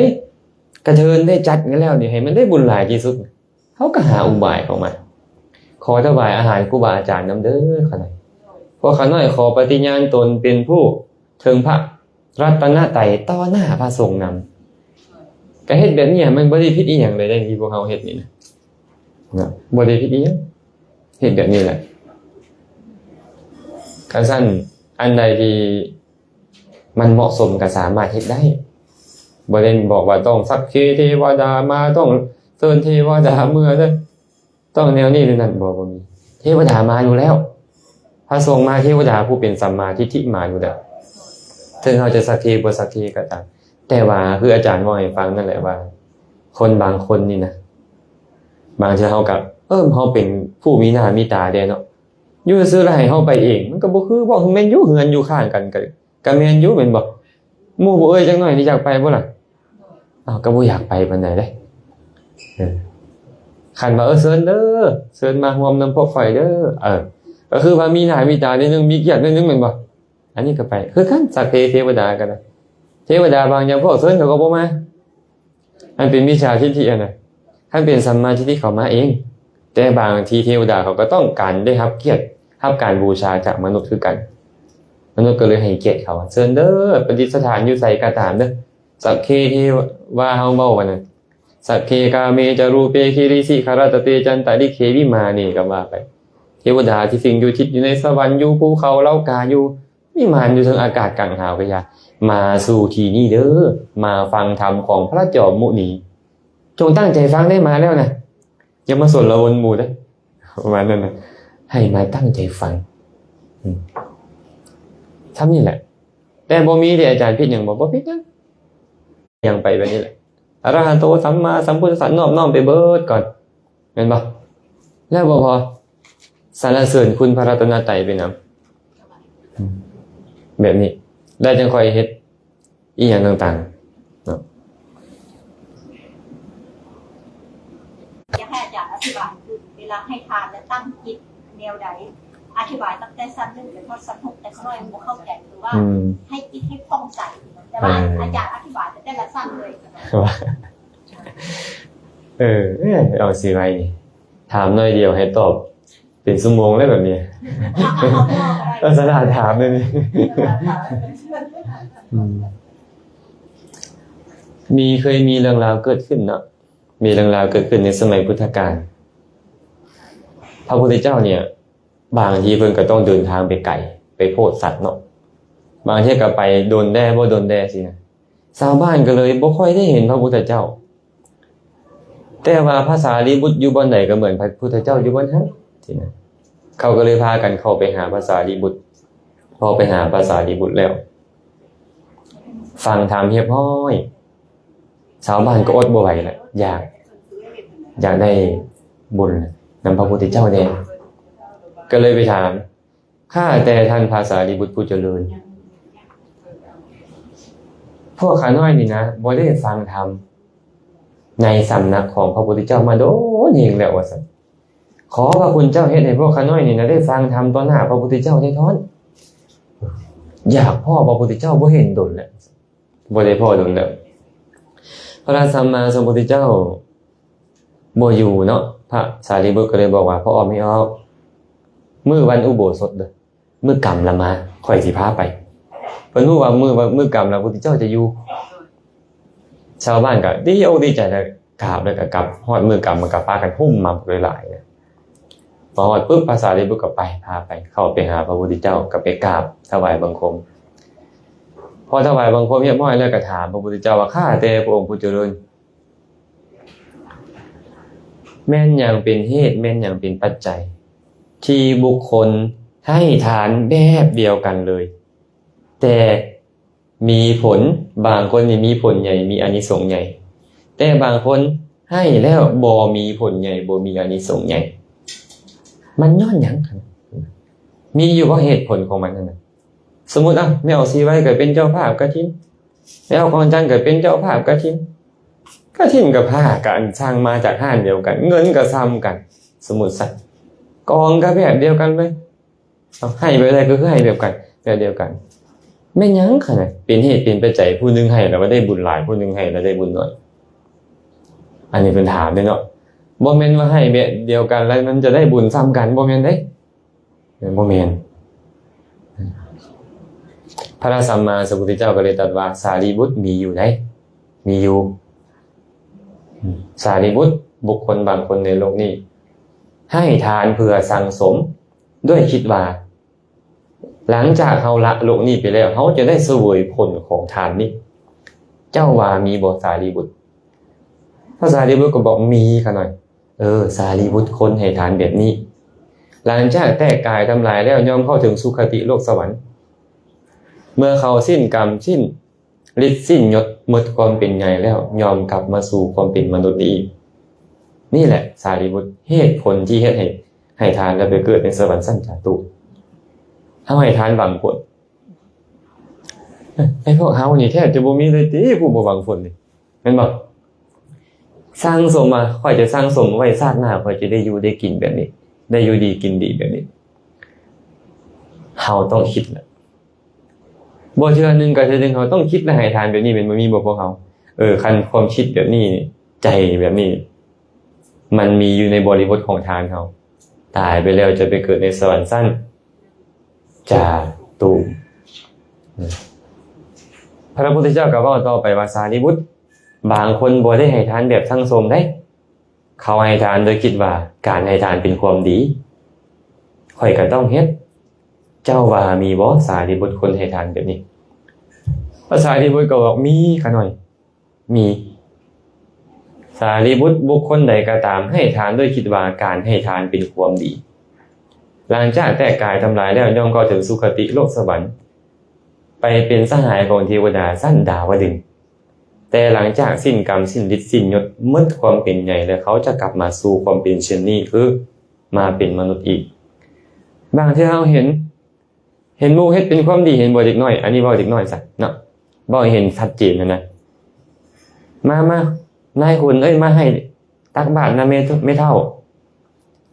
กระเทินได้จัดกันแล้วนี่ให้มันได้บุญหลายที่สุดเขาก็หาอุบายของมันขอถวายอาหารครูบาอาจารย์นำเด้อคั่นน่ะพวกข้าน้อยขอปฏิญาณตนเป็นผู้ถึงพระรัตนตรัยต่อหน้าพระสงฆ์นำก็เฮ็ดแบบนี้มันบ่ได้ผิดอีหยังเลยได้ที่พวกเขาเฮ็ดนี่นะบ่ได้ผิดอีหยังเฮ็ดแบบนี้แหละคันซั่นอันใดที่มันเหมาะสมก็สามารถเฮ็ดได้บ่ได้บอกว่าต้องสักเคเทวดามาต้องเชิญเทวดาเมื่อเด้อต้องแนวนี้หรือนั่นบ่มีเทวดามาอยู่แล้ว พระสงฆ์มาเทวดาผู้เป็นสัมมาทิฏฐิมาอยู่แล้วถึงเขาจะสักทีบ่สักทีก็ตามแต่ว่าคืออาจารย์ว่าให้ฟังนั่นแหละว่าคนบางคนนี่นะบางทีเขากับเขาเป็นผู้มีหน้ามีตาเด้เนาะอยู่ซื่อแล้วให้เฮาไปเองมันก็บ่คือบอกแม่นอยู่เฮือนอยู่ข้างกันก็แม่นอยู่แม่นบ่หมู่บ่จักหน่อยนี่อยากไปบ่ล่ะอ้าวก็บ่อยากไปปานใดเด้คันว่าเชิญเด้อเชิญมาร่วมนำพวกข่อยเด้อก็คือว่ามีหน้ามีตานิดนึงมีเกียรตินิดนึงแม่นบ่อันนี้ก็ไปคือกันสักเทวดากันนะเทวดาบางอย่างพวกเชิญเขาก็บ่มาอันเป็นมิจฉาทิฏฐิน่ะท่านเป็นสัมมาทิฏฐิเขามาเองแต่บางทีเทวดาเขาก็ต้องการได้รับเกียรติรับการบูชาจากมนุษย์คือกันมนุษย์ก็เลยให้เกียรติเขาเชิญเด้อประดิษฐานอยู่ไสก็ตามเด้อสักเทวาเฮาเว้ากันน่ะสักเคกาเมจารูเปคิริสิคารตเตจันตริเควิมานี่ก็ว่าไปเทวดาที่สิงอยู่ทิศอยู่ในสวรรค์อยู่ภูเขาเล้ากาอยู่วิมานอยู่ทางอากาศกลางหาวก็อย่ามาสู่ที่นี่เด้อมาฟังธรรมของพระจอมมุนีจงตั้งใจฟังได้มาแล้วนะอย่ามาสนละวนหมู่เด้อประมาณนั้นนะให้มาตั้งใจฟังทำนี่แหละแต่บ่มีที่อาจารย์ผิดหยังบ่ผิดนะยังไปแบบนี้แหละอรหันโตสัมมาสัมพุทธัสสะน้อมไปเบิดก่อนแม่นบ่แล้วบ่พอสรรเสริญคุณพระรัตนตรัยไปนำแบบนี้แล้วจึงค่อยเฮ็ดอีหยังต่างๆเนาะ อยากให้อาจารย์อธิบายคือเวลาให้ทานและตั้งจิตแนวใดอธิบายตั้งแต่สั้น1จนสั้น6แต่น้อยบ่เข้าใจคือว่าให้จิตให้คล่องใจแต่ว่าอาจารย์อธิบายแต่ละสั้นเลยเอาสิไว้นี่ถามหน่อยเดียวให้ตอบเป็นชั่วโมงเลยแบบนี้ก็สถานถามเลยนี่เคยมีเรื่องราวเกิดขึ้นเนาะมีเรื่องราวเกิดขึ้นในสมัยพุทธกาลพระพุทธเจ้าเนี่ยบางทีเพิ่นก็ต้องเดินทางไปไกลไปโพธิสัตว์เนาะบางทีก็ไปโดนแด่บ่โดนแด่สินะชาวบ้านก็เลยบ่ค่อยได้เห็นพระพุทธเจ้าแต่ว่าภาษาลีบุตรอยู่บนไหนก็เหมือนพระพุทธเจ้าอยู่บนนั้นสินะเขาก็เลยพากันเข้าไปหาภาษาลีบุตรพอไปหาภาษาลีบุตรแล้วฟังธรรมเรียบร้อยชาวบ้านก็อดบ่ไหวแล้วอยากได้บุญนำพระพุทธเจ้าแดงก็เลยไปถามข้าแต่ท่านภาษาลีบุตรผู้เจริญพวกข้าน้อยนี่นะบ่ได้ฟังธรรมในสำนักของพระพุทธเจ้ามาโดนเองแล้วว่าซั่นขอพระคุณเจ้าเฮ็ดให้พวกข้าน้อยนี่นะได้ฟังธรรมต่อหน้าพระพุทธเจ้าได้ท้อนอยากพ่อพระพุทธเจ้าบ่เห็นดลแล้วบ่ได้พ่อดลแล้วพระสัมมาสัมพุทธเจ้าบ่อยู่เนาะพระสารีบุตรก็เลยบอกว่าพ่อไม่เอามื้อวันอุโบสถเด้อมื้อกรรมละมาค่อยสิพาไปเพิ่นรู้ว่ามื้อกรรมแล้วพระพุทธเจ้าจะอยู่ชาวบ้านก็ดีอกดีใจแล้วกราบแล้วก็กลับฮอดมื้อกรรมมันก็พากันหุ่มมาหลายๆพอฮอดปุ๊บพระสารีบุตรก็ไปพาไปเข้าไปหาพระพุทธเจ้าก็ไปกราบถวายบังคมพอถวายบังคมเรียบร้อยแล้วก็ถามพระพุทธเจ้าว่าข้าแต่พระองค์ผู้เจริญแม่นหยังเป็นเหตุแม่นหยังเป็นปัจจัยที่บุคคลให้ทานแบบเดียวกันเลยแต่มีผลบางคนนี่มีผลใหญ่มีอานิสงส์ใหญ่แต่บางคนให้แล้วบ่มีผลใหญ่บ่มีอานิสงส์ใหญ่มันย้อนหยังมีอยู่ว่าเหตุผลของมันนั่นน่ะสมมุติแม่เอาซีไว้เกิดเป็นเจ้าภาพกฐินแม่เอาของจันเกิดเป็นเจ้าภาพกฐินกับผ้ากันสร้างมาจากห้านเดียวกันเงินก็ซ้ำกันสมมุติสัตว์กองก็แบบเดียวกันเลยให้ไปได้ก็คือให้แบบกันแบบเดียวกันแม่นยังขนาดเป็นเหตุเป็นปัจจัยผู้นึงให้แล้วได้บุญหลายผู้นึงให้แล้วได้บุญน้อยอันนี้เป็นถามเด้เนาะบ่แม่นว่าให้แบบเดียวกันแล้วมันจะได้บุญซ้ำกันบ่แม่นเด้บ่แม่นพระสัมมาสัมพุทธเจ้าก็เลยตรัสว่าสารีบุตรมีอยู่ได้มีอยู่สารีบุตรบุคคลบางคนในโลกนี้ให้ทานเพื่อสั่งสมด้วยคิดว่าหลังจากเฮาละโลกนี้ไปแล้วเฮาจะได้เสวยผลของทานนี้เจ้าว่ามีบ่สารีบุตรพระสารีบุตรก็บอกมีค่ะหน่อยสารีบุตรคนให้ทานแบบนี้ หลังจากแตกกายทำลายแล้วย่อมเข้าถึงสุคติโลกสวรรค์เมื่อเขาสิ้นกรรมสิ้นฤทธิ์สิ้นยศหมดความเป็นใหญ่แล้วยอมกลับมาสู่ความเป็นมนุษย์อีกนี่แหละสารีบุตรเหตุผลที่เฮ็ดให้ทานแล้วไปเกิดในสวรรค์สั้นจาตุถ้าให้ทานหวังผลไอ้พวกเฮานี่แทบจะบ่มีเลยติผู้บ่หวังผลนี่แม่นบ่สร้างสมมาค่อยจะสร้างสมไว้ชาติหน้าค่อยจะได้อยู่ได้กินแบบนี้ได้อยู่ดีกินดีแบบนี้เฮาต้องคิดแหละบ่เทื่อนึงก็เทื่อนึงเฮาต้องคิดและให้ทานแบบนี้เป็นบ่มีบ่พวกเฮาคันความคิดแบบนี้ใจแบบนี้มันมีอยู่ในบริบทของทานเฮาตายไปแล้วจะไปเกิดในสวรรค์สั้นจาตุพระพุทธเจ้าก็เว้าต่อไปว่าสารีบุตรบางคนบ่ได้ให้ทานแบบทั้งสมได้เขาให้ทานโดยคิดว่าการให้ทานเป็นความดีข่อยก็ต้องเฮ็ดเจ้าว่ามีบ่สารีบุตรคนให้ทานแบบนี้พระสารีบุตรก็บอกมีค่ะหน่อยมีสารีบุตรบุคคลใดก็ตามให้ทานด้วยคิดว่าการให้ทานเป็นความดีหลังจากแตกกายทำลายแล้วย่อมเข้าถึงสุคติโลกสวรรค์ไปเป็นสหายของเทวดาสั้นดาวดึงส์แต่หลังจากสิ้นกรรมสิ้นฤทธิ์สิ้นยศหมดความเป็นใหญ่แล้วเขาจะกลับมาสู่ความเป็นเช่นนี้คือมาเป็นมนุษย์อีกบางทีเราเห็นหมู่เฮ็ดเป็นความดีเห็นบ่เด็กน้อยอันนี้บ่เด็กน้อยซะเนาะบ่เห็นชัดเจนนะมานายคุณมาให้ตักบาตรนะแม่เฒ่า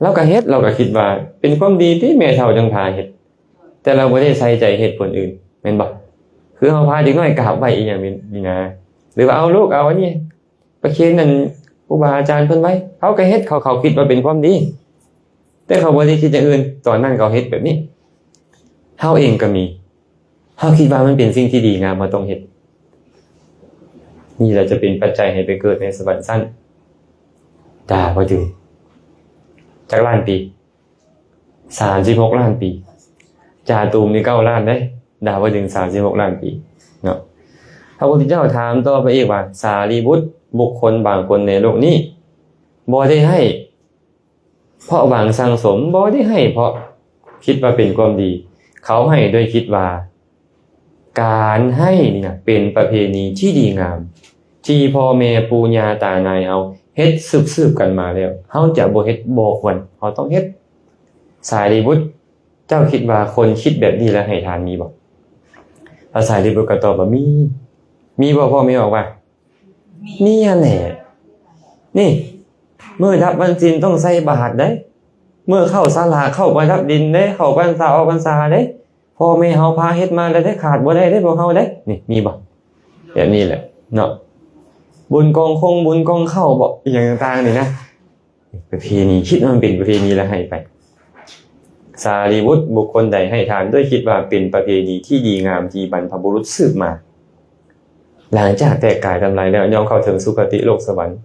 เราก็เฮ็ดเราก็คิดว่าเป็นความดีที่แม่เฒ่าจังพาเฮ็ดแต่เราบ่ได้ใส่ใจเหตุผลอื่นแม่นบ่คือเฮาพาเด็กน้อยกราบไหว้อีหยังนี่นะหรือว่าเอาลูกเอาอันนี้ประเคนนั่นครูบาอาจารย์เพิ่นไว้เขาก็เฮ็ดเขาคิดว่าเป็นความดีแต่เขาบ่ได้คิดอย่างอื่นตอนนั้นเขาเฮ็ดแบบนี้เฮาเองก็มีเฮาคิดว่ามันเป็นสิ่งที่ดีงามเราต้องเฮ็ดนี่แหละจะเป็นปัจจัยให้ไปเกิดในสวรรค์สั้นดาบ่ถึงจักล้านปี36ล้านปีจาตูมนี่9ล้านได้ดาบ่ถึง36ล้านปีเนาะพระพุทธเจ้าถามต่อไปอีกว่าสารีบุตรบุคคลบางคนในโลกนี้บ่ได้ให้เพราะหวังสั่งสมบ่ได้ให้เพราะคิดว่าเป็นความดีเขาให้ด้วยคิดว่าการให้นี่นะเป็นประเพณีที่ดีงามที่พ่อแม่ปู่ย่าตายายเฮาเฮ็ดสืบกันมาแล้วเฮาจะบ่เฮ็ดบ่ควรเฮาต้องเฮ็ดสารีบุตรเจ้าคิดว่าคนคิดแบบนี้แล้วให้ทานมีบ่พระสารีบุตรก็ตอบว่ามีบ่พ่อแม่บอกว่ามีอันแหละนี่เมื่อรับวันศีลต้องใส่บาตรได้เมื่อเข้าศาลาเข้าประทับดินได้เข้าพรรษาออกพรรษาได้พ่อแม่เฮาพาเฮ็ดมาแล้วได้ขาดบ่ได้พวกเฮาได้นี่มีบ่แบบนี้แหละเนาะบุญกองคงบุญกองเข้าบ่อย่างต่างๆนี่นะประเพณีคิดว่ามันเป็นประเพณีแล้วให้ไปสารีบุตรบุคคลใดให้ทานด้วยคิดว่าเป็นประเพณีที่ดีงามที่บรรพบุรุษสืบมาหลังจากแตกกายทำลายแล้วย่อมเข้าถึงสุคติโลกสวรรค์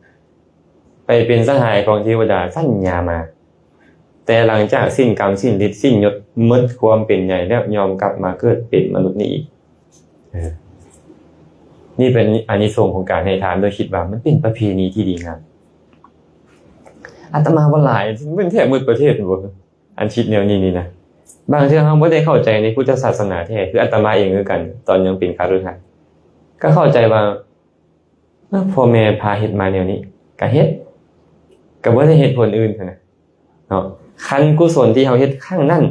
ไปเป็นสหายของเทวดาสั้นยามาแต่หลังจากสิ้นกรรมสิ้นฤทธิ์สิ้นยศหมดความเป็นใหญ่แล้วยอมกลับมาเกิดเป็นมนุษย์นี้อีกนี่เป็นอานิสงส์ของการให้ทานโดยคิดว่ามันเป็นประเพณีที่ดีงามอาตมาว่าหลายเป็นแทบหมดประเทศบ่อันคิดแนวนี้นี่นะบางทีเราบ่ได้เข้าใจในพุทธศาสนาแท้คืออาตมาเองคือกันตอนยังเป็นคฤหัสถ์ก็เข้าใจว่าพ่อแม่พาเฮ็ดมาแนวนี้ก็เฮ็ดก็บ่ได้เหตุผลอื่นนะเนาะคันกุศลที่เฮาเฮ็ดข้างนั้น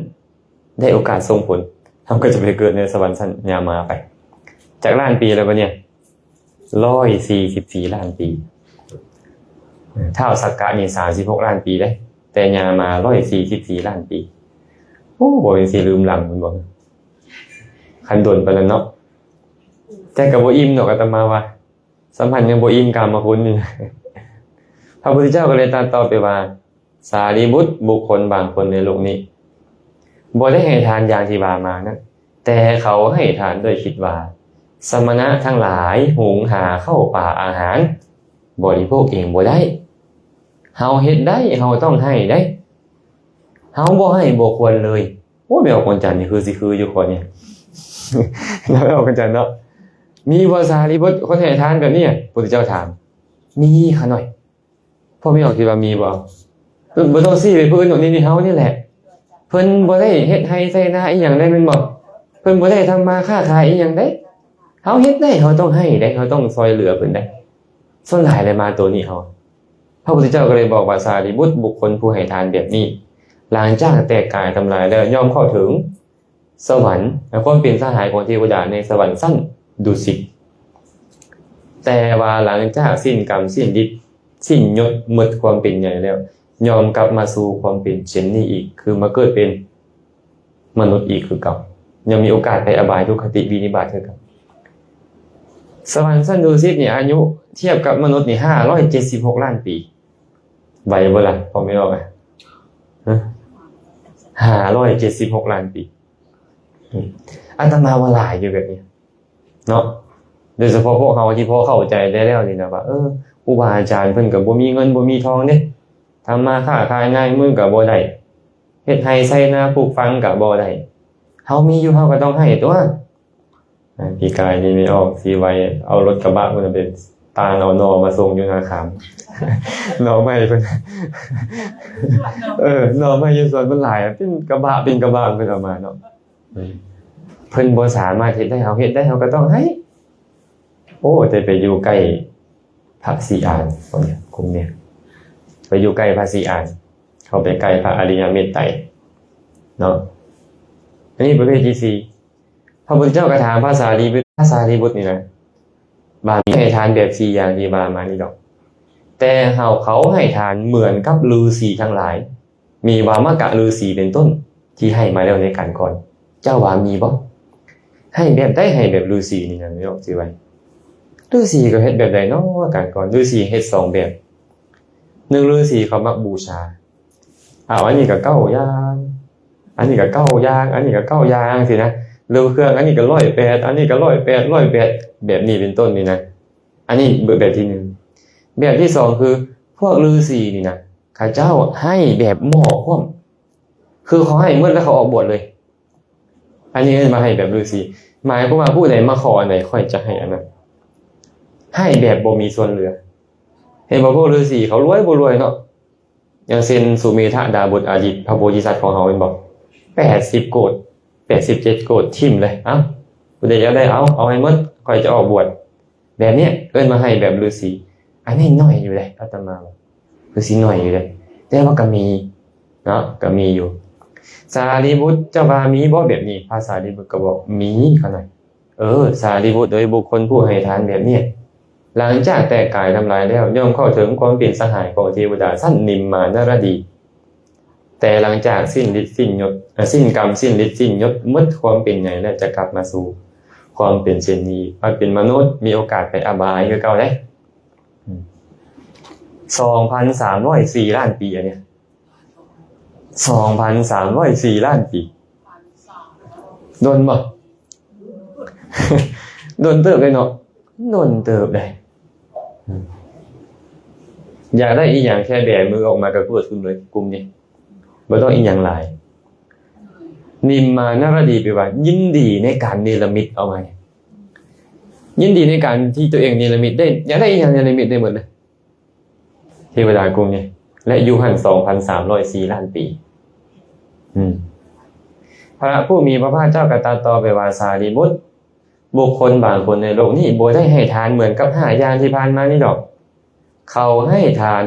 ได้โอกาสส่งผลเฮาก็จะไปเกิดในสวรรค์ชั้นยามาไปจากล้านปีแล้วบ่เนี่ย144ล้านปีท้าวสักกะนี่36ล้านปีได้แต่ยามา144ล้านปีโอ้บ่เป็นสิลืมหลังมันบ่คันโดนไปแล้วเนาะแต่ก็บ่อิ่มดอกอาตมาว่าสัมพันธ์ยังบ่อิ่มกามคุณนี่พระพุทธเจ้าก็เลยตรัสตอบไปว่าสารีบุตรบุคคลบางคนในโลกนี้บ่ได้ให้ทานอย่างที่ว่ามานั้นแต่เขาให้ทานด้วยคิดว่าสมณะทั้งหลายหุงหาเข้าป่าอาหารบริโภคเองบ่ได้เฮาเฮ็ดได้เฮาต้องให้ได้เฮาบ่ให้บ่ควรเลยโอ้แม่ออกวันจันทร์นี่คือสิคืออยู่คนเนี่ยแล้วออกวันจันทร์เนาะมีบ่สารีบุตรคนให้ทานแบบนี้พุทธเจ้าถามมีค่ะหน่อยพ่อแม่ออกคิดว่ามีบ่ต้องซี้ไปพื้นตรงนี้นี่เฮานี่แหละ เพิ่นบ่ได้เฮ็ดให้ใส่หน้าอีหยังได้แม่นบ่เพิ่นบ่ได้ทำมาค้าขายอีหยังได้เฮาเฮ็ดได้เฮาต้องให้ได้เฮาต้องซอยเหลือเพิ่นได้ส่วนหลายเลยมาตัวนี้เฮาพระพุทธเจ้าก็เลยบอกว่าสารีบุตรบุคคลผู้ให้ทานแบบนี้หลังจากแตกกายทำลายแล้วย่อมเข้าถึงสวรรค์และความเป็นสหายของเทวดาในสวรรค์สั้นดุสิตแต่ว่าหลังจากสิ้นกรรมสิ้นฤทธิ์สิ้นยศหมดความเป็นใหญ่แล้วยอมกลับมาสู่ความเป็นเช่นนี้อีกคือมาเกิดเป็นมนุษย์อีกคือเก่ายังมีโอกาสไปอบายทุกขติวินิบาตคือเก่าสวรรค์สั้นดุสิตเนี่ยอายุเทียบกับมนุษย์นี่576ล้านปีไหวบ่ล่ะพอไม่ออกอ่ะ576ล้านปีอาตมาว่าหลายอยู่แบบนี้เนาะโดยเฉพาะพวกเฮาที่พอเข้าใจได้แล้วนี่นะว่าครูบาอาจารย์เพิ่นก็บ่มีเงินบ่มีทองเด้ทำมาค้าขายง่ายมือก็บ่ได้เฮ็ดให้ใส่นาปลูกฟังก็บ่ได้เฮามีอยู่เฮาก็ต้องให้ตัวพี่กายนี่ไม่ออกสิไว้เอารถกระบะเพิ่นไปตางเอาหน่อมาส่งอยู่นาขามหน่อไม้เพิ่นหน่อไม้อยู่สวนมันหลายเป็นกระบะเพิ่นเอามาเนาะเพิ่นบ่สามารถเฮ็ดได้เฮาเฮ็ดได้เฮาก็ต้องให้โอ้แต่ไปอยู่ใกล้พระศรีอานตรงเนี้ยกลุ่มเนี้ยไปอยู่ใกล้พระศรีอานเข้าไปใกล้พระอริยเมตไตรเนาะอันนี้ประเภทที่4พระพุทธเจ้าก็ถามพระสารีบุตรนี่นะบามีให้ทานแบบ4อย่างที่บามานี่ดอกแต่เขาให้ทานเหมือนกับฤาษีทั้งหลายมีวามกะฤาษีเป็นต้นที่ให้มาแล้วในการก่อนเจ้าว่ามีบ่ให้แบบได้ให้แบบฤาษีนี่นะไม่ออกสิไว้ฤาษีก็เฮ็ดแบบใดเนาะการก่อนฤาษีเฮ็ด2แบบ1ฤาษีเขามักบูชาอันนี้ก็9อย่างอันนี้ก็9อย่างอันนี้ก็9อย่างสินะเรือเครื่องอันนี้ก็108อันนี้ก็108แบบนี้เป็นต้นนี่นะอันนี้แบบที่1แบบที่2คือพวกฤาษีนี่นะข้าเจ้าให้แบบหม้อพร้อมคือเขาให้เมื่อแล้วเขาออกบวชเลยอันนี้มาให้แบบฤาษีหมายความว่าผู้ใดมาขออันไหนค่อยจะให้อันนั้นให้แบบบ่มีส่วนเหลือเห็นบ่พวกฤาษีเขารวยบ่รวยเนาะอย่างเช่นสุเมธะดาบทอดีตพระโพธิสัตว์ของเฮาเป็นบ่80โกฏ87โกฏทิ่มเลยผู้ใดอยากได้เอาให้หมดค่อยจะออกบวชแบบเนี้ยเอิ้นมาให้แบบฤาษีอันนี้น้อยอยู่เลยอาตมาฤาษีน้อยอยู่เลยแต่ว่าก็มีเนาะก็มีอยู่สารีบุตรเจ้าว่ามีบ่แบบนี้พระสารีบุตรก็บอกมีเขาหน่อยสารีบุตรโดยบุคคลผู้ให้ทานแบบนี้หลังจากแตกกายทำลายแล้วย่อมเข้าถึงความเป็นสหายของเทวดาสั้นนิมมานรดีแต่หลังจากสิ้นฤทธิ์สิ้นยศสิ้นกรรมสิ้นฤทธิ์สิ้นยศหมดความเป็นใหญ่แล้วจะกลับมาสู่ความเป็นเช่นนี้มาเป็นมนุษย์มีโอกาสไปอบายคือเก่าได้2,304 ล้านปีอันเนี้ย2,304 ล้านปีโดนบ่ โดนเติบเลยเนาะโดนเติบได้อยากได้อีหยังแค่แบมือออกมากับกดขึ้นเลยกลุ่มนี้บ่ต้องอีหยังหลายนิมมานรดีไปว่ายินดีในการเนรมิตเอาไว้ยินดีในการที่ตัวเองเนรมิตได้อยากได้อีหยังเนรมิตได้หมดเลยเทวดากลุ่มนี้และอยู่หัน 2,304 ล้านปีพระผู้มีพระภาคเจ้ากตรัสต่อไปว่าสารีบุตรบุคคลบางคนในโลกนี้บ่ได้ให้ทานเหมือนกับ5อย่างที่ผ่านมานี่ดอกเขาให้ทาน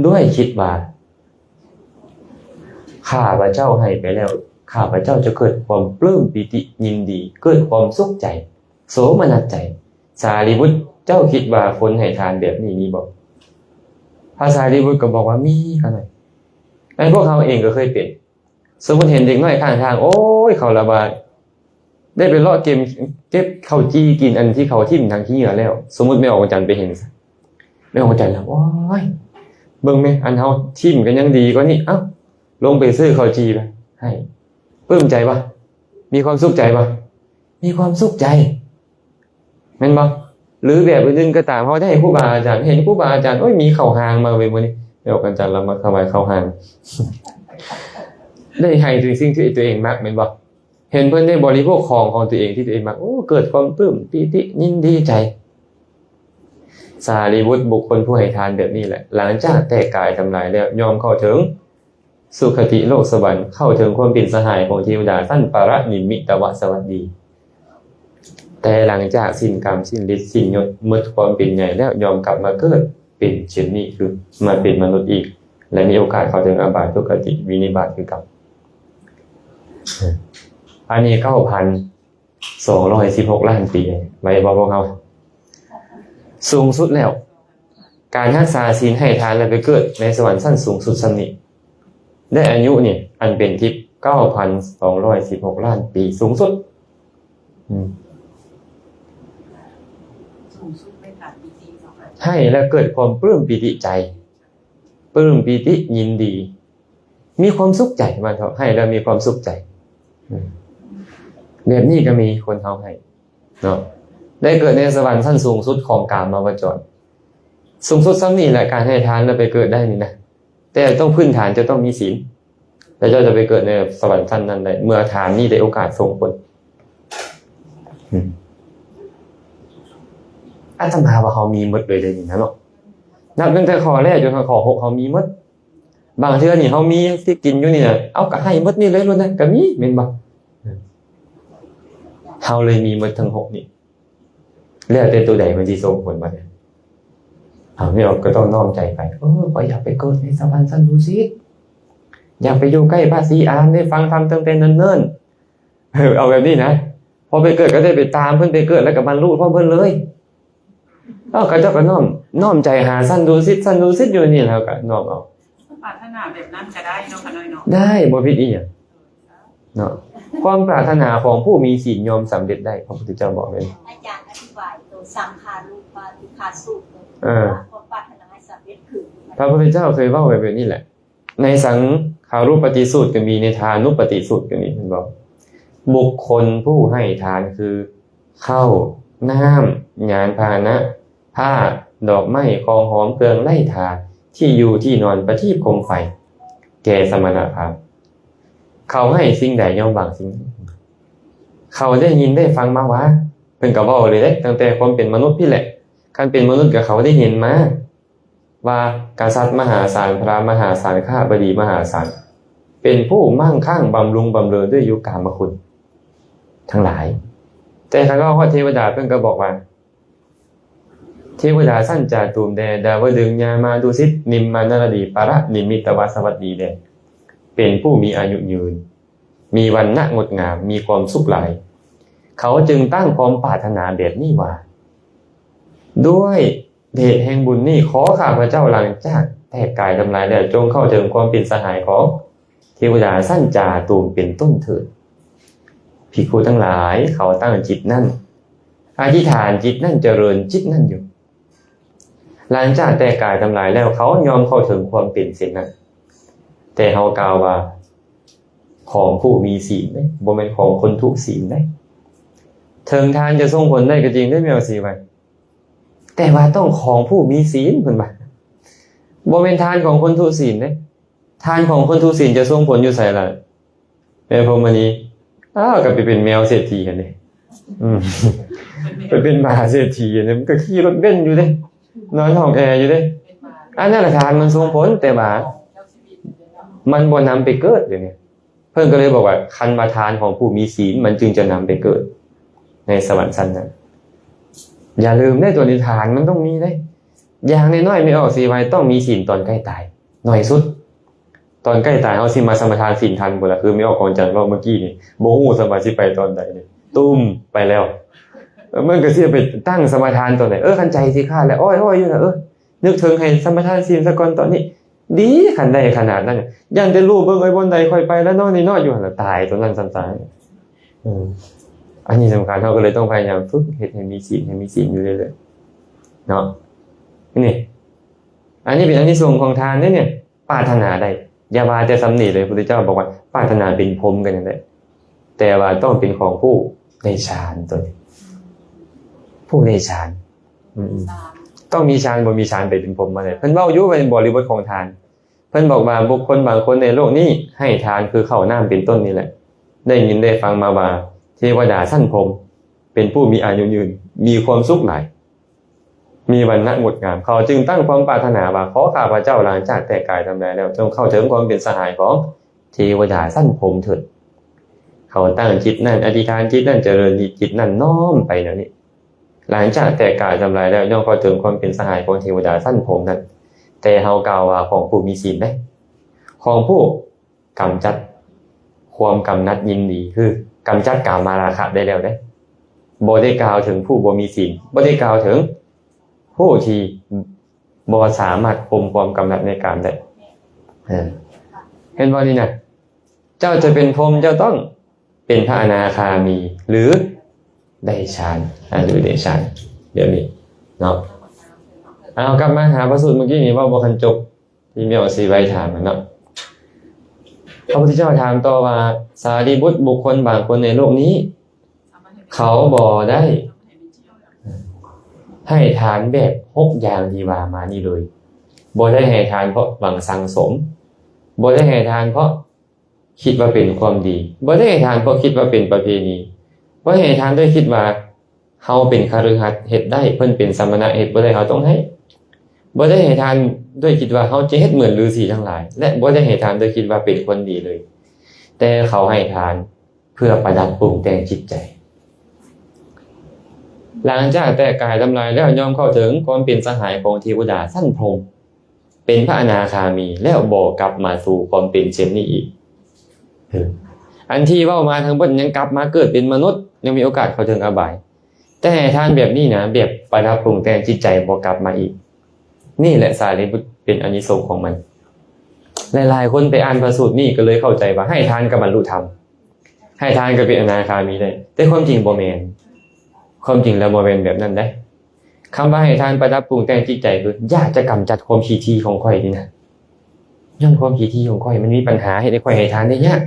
ด้วยคิดว่าข้าพเจ้าให้ไปแล้วข้าพเจ้าจะเกิดความปลื้มปิติยินดีเกิดความสุขใจโสมนัสใจสารีบุตรเจ้าคิดว่าคนให้ทานแบบนี้มีบ่พระสารีบุตรก็บอกว่ามีค่ะหน่อยไอ้พวกเขาเองก็เคยเป็นสมมติเห็นเด็กน้อยข้างทางโอ้ยเขาระบายได้ไปเลาะเก็บข้าวจี้กินอันที่เขาทิ่มทางขี้เหงื่อแล้วสมมุติไม่ออกอาจารย์ไปเห็นไม่ออกอาจารย์แล้วว้ายเบิ่งไหมอันเขาทิ่มกันยังดีกว่านี่ลงไปซื้อข้าวจี้ไปให้ปลื้มใจปะมีความสุขใจปะมีความสุขใจแม่นปะหรือแบบอื่นก็ตามเขาได้ครูบาอาจารย์เห็นครูบาอาจารย์โอ้ยมีข้าวหางมาเว้ยมื้อนี้ไม่ออกอาจารย์เรามาถวายข้าวหางได้ให้ถึงสิ่งที่ตัวเองมักแม่นปะเห็นเพื่อนได้บริโภคของตัวเองที่ตัวเองมักโอ้เกิดความปลื้มปิติยินดีใจสารีบุตรบุคคลผู้ให้ทานแบบนี้แหละหลังจากแตกกายทำลายแล้วยอมเข้าถึง สุขติโลกสวรรค์เข้าถึงความเป็นสหายของเทวดาท่านปรนิมมิตวสวัสดีแต่หลังจากสิ้นกรรมสิ้นฤทธิ์สิ้นยศหมดความเป็นใหญ่แล้วยอมกลับมาเกิดเป็นเช่นนี้คือมาเป็นมนุษย์อีกและมีโอกาสเข้าถึงอบายทุกขติวินิบาตคือกับอันนี้ 9,216 ล้านปีไว้บอกพวกเขาสูงสุดแล้วการรักษาศีลให้ทานและไปเกิดในสวรรค์ชั้นสูงสุดสำนิได้อายุเนี่ยอันเป็นทิพย์ 9,216 ล้านปีสูงสุดสูงสุดไม่ขาดปีติเนาะ ให้และเกิดความปลื้มปิติใจปลื้มปิติยินดีมีความสุขใจมันเถาะให้แล้วมีความสุขใจแบบนี้ก็มีคนเขาให้เนาะได้เกิดในสวรรค์ชั้นสูงสุดของกามาวจรสูงสุดซ้ำนี่แหละการให้ทานแล้วไปเกิดได้นี่นะแต่ต้องพื้นฐานจะต้องมีศีลแล้วจะไปเกิดในสวรรค์ชั้นนั้นได้เมื่อทานนี่ได้โอกาสส่งผลอาตมาว่าเขามีหมดเลยนี่นะเนาะนับตั้งแต่ข้อแรกจนข้อ6เขามีหมดบางเทื่อนี่เขามีที่กินอยู่นี่น่ะเอาก็ให้หมดนี่เลยluônนะก็มีแม่นบ่เฮาเลยมีหมดทั้ง6นี่แล้วแต่ตัวใดมันสิส่งผลมาเนี่ยเอาไม่ออกก็ต้องน้อมใจไปก็อยากไปเกิดในสวรรค์ชั้นดุสิตอยากไปอยู่ใกล้พระศรีอานได้ฟังธรรมตั้งแต่เนิ่นๆเอาแบบนี้นะพอไปเกิดก็ได้ไปตามเพิ่นไปเกิดแล้วก็บรรลุพร้อมเพิ่นเลยก็เจ้าก็น้อมใจหาสั้นดูซิดอยู่นี่แล้วก็น้อมเอาปรารถนาแบบนั้นจะได้เนาะค่ะน้อยเนาะได้บ่ผิดอีหยังเนาะความปรารถนาของผู้มีศีลยอมสำเร็จได้พระพุทธเจ้าบอกเลยอาจารย์อธิบายตัวสังขารูปาติคาสูตรความปรารถนาให้สำเร็จคือพระพุทธเจ้าเคยเว้าไว้แบบนี้แหละในสังขารูปปฏิสูตรก็มีในทานุปฏิสูตรก็มีเพิ่นบอกบุคคลผู้ให้ทานคือข้าวน้ำยานพาหนะผ้าดอกไม้ของหอมเครื่องไล่ทาที่อยู่ที่นอนประทีปโคมไฟแก่สมณพราหมณ์เขาให้สิ่งใดย่อมหวังสิ่งนั้นเขาได้ยินได้ฟังมาว่าเพิ่นก็เว้าเลยเด้ตั้งแต่ความเป็นมนุษย์พี่แหละการเป็นมนุษย์ก็เขาได้เห็นมาว่ากษัตริย์มหาศาลพระมหาศาลข้าบดีมหาศาลเป็นผู้มั่งคั่งบำรุงบำเรอด้วยยุกามคุณทั้งหลายแต่ถ้าว่าเทวดาเพิ่นก็บอกว่าเทวดาสั้นจาตูมแดดาวดึงยามาดุสิตนิมมานรดีปรนิมิตวสวัสดีแดเป็นผู้มีอายุยืนมีวรรณะงดงามมีความสุขหลายเขาจึงตั้งความปรารถนาแบบนี้ว่าด้วยเดชแห่งบุญนี้ขอข้าพเจ้าหลังจากแตกกายทำลายแล้วจงเข้าถึงความเป็นสหายของเทวดาสั้นจาตูมเป็นต้นเถิดภิกษุทั้งหลายเขาตั้งจิตนั่นอธิษฐานจิตนั่นเจริญจิตนั่นอยู่หลังจากแตกกายทำลายแล้วเขายอมเข้าถึงความเป็นเช่นนั้นแต่เฮากล่าวว่าของผู้มีศีลได้บ่แม่นของคนทุศีลได้ถึงทานจะส่งผลได้ก็จริงได้แม่ว่าสิไว้แต่ว่าต้องของผู้มีศีลเพิ่นว่าบ่แม่นทานของคนทุศีลเด้ทานของคนทุศีลจะส่งผลอยู่ไสล่ะแม่พรหมณีก็ไปเป็นแมวเศรษฐีกันเด้ไปเป็นมหาเศรษฐีเนี่ยมันก็ขี่รถเบนซ์อยู่เด้นอนห้องแอร์อยู่เด้อันนั้นทานมันส่งผลแต่ว่ามันบ่นำไปเกิดเดี๋ยวนี้เพิ่นก็เลยบอกว่าคันมาทานของผู้มีศีลมันจึงจะนำไปเกิดในสวรรค์ชั้นนั้นอย่าลืมได้ตัวนิทานมันต้องมีได้อย่างน้อยๆไม่ออกสิไว้ต้องมีศีลตอนใกล้ตายหน่อยสุดตอนใกล้ตายเอาสิมาสมาทานศีลทันบ่ล่ะคือไม่ออกของจันทร์ว่าเมื่อกี้นี่บ่ฮู้สมาสิไปตอนใดนี่ตุ้มไปแล้วมันก็สิไปตั้งสมาทานตอนไหนคันใจสิขาดแล้วอ้อยๆอยู่น่ะนึกถึงให้สมาทานศีลซะก่อนตอนนี้ดีคันใดขนาดนั้นยันแต่รู้เบิ่งไอ้บนใดค่อยไปแล้วนอนนี่นอนอยู่หั่นล่ะตายตอนนั้นซ้ำๆอันนี้สำคัญเฮาก็เลยต้องพยายามฝึกเฮ็ดให้มีศีลอยู่เรื่อยๆเนาะนี่อันนี้เป็นอานิสงส์ของทานเนี่ยปรารถนาได้อย่าว่าแต่สำนีเลยพระพุทธเจ้าบอกว่าปรารถนาเป็นพรหมกันนั่นแหละแต่ว่าต้องเป็นของผู้ในฌานตัวนี้ผู้ในฌานต้องมีฌานบ่มีฌานไปเป็นพรหมมาได้เพิ่นเว้าอยู่ว่าเป็นบริบทของทานเพิ่นบอกว่าบุคคลบางคนในโลกนี้ให้ทานคือข้าวน้ำเป็นต้นนี่แหละได้ยินได้ฟังมาว่าเทวดาชั้นพรหมเป็นผู้มีอายุยืนมีความสุขหลาย มีวรรณะงดงามเขาจึงตั้งความปรารถนาว่าขอข้าพเจ้าหลังจากแต่กายทำลายแล้วจงเข้าถึงความเป็นสหายของเทวดาสั้นผมเถิดเขาตั้งจิตนั่นอธิษฐานจิตนั่นเจริญจิตนั่นน้อมไปแล้วนี่หลังจากแต่กายทำลายแล้วย่อมเข้าถึงความเป็นสหายของเทวดาสั้นผมนั้นแต่เฮากล่าวว่าของผู้มีศีลได้ของผู้กำจัดความกำนัดยินดีคือกำจัดกามมาราคะได้แล้วได้บ่ได้กล่าวถึงผู้บ่มีศีลบ่ได้กล่าวถึงผู้ที่บ่สามารถคุมความกำหนัดในกามได้เห็นว่านี่นะเจ้าจะเป็นพรหมเจ้าต้องเป็นพระอนาคามีหรือได้ฌานหรือได้ฌานเดี๋ยวนี้เนาะเอากลับมาหาพระสูตรเมื่อกี้นี้ว่าบ่คันจบที่มีเอาสีไว้ถามเนาะพระพุทธเจ้าถามต่อว่าสารีบุตรบุคคลบางคนในโลกนี้เขาบ่ได้ให้ทานแบบ6อย่างที่ว่ามานี่เลยบ่ได้ให้ทานเพราะหวังสังสมบ่ได้ให้ทานเพราะคิดว่าเป็นความดีบ่ได้ให้ทานเพราะคิดว่าเป็นประเพณีบ่ให้ทานด้วยคิดว่าเฮาเป็นคฤหัสถ์เฮ็ดได้เพิ่นเป็นสมณะเฮ็ดบ่ได้เฮาต้องให้บ่ได้ให้ทานด้วยคิดว่าเฮาจะเฮ็ดเหมือนฤาษีทั้งหลายและบ่ได้ให้ทานด้วยคิดว่าเป็นคนดีเลยแต่เขาให้ทานเพื่อประดับปรุงแต่งจิตใจหลังจากแต่กายทำลายแล้วยอมเข้าถึงความเป็นสหายของเทวดาสั้นพรหมเป็นพระอนาคามีแล้วบ่กลับมาสู่ความเป็นเช่นนี้อีกอันที่เว้ามาทั้งหมดยังกลับมาเกิดเป็นมนุษย์ยังมีโอกาสเข้าถึงอบายแต่ท่านแบบนี้นะแบบประดับปรุงแต่งจิตใจบ่กลับมาอีกนี่แหละสารีบุตรเป็นอานิสงส์ของมันหลายๆคนไปอ่านพระสูตรนี่ก็เลยเข้าใจว่าให้ทานกับบรรลุธรรมให้ทานก็เป็นอนาคามีได้แต่ความจริงบ่แม่นความจริงแล้วบ่แม่นแบบนั้นได้คำว่าให้ทานประดับปรุงแต่งจิตใจคืออยากจะกำจัดความขี้ที่ของข่อยนี่นะย้อนความขี้ที่ของข่อยมันมีปัญหาให้ได้ข่อยให้ทานได้ยาก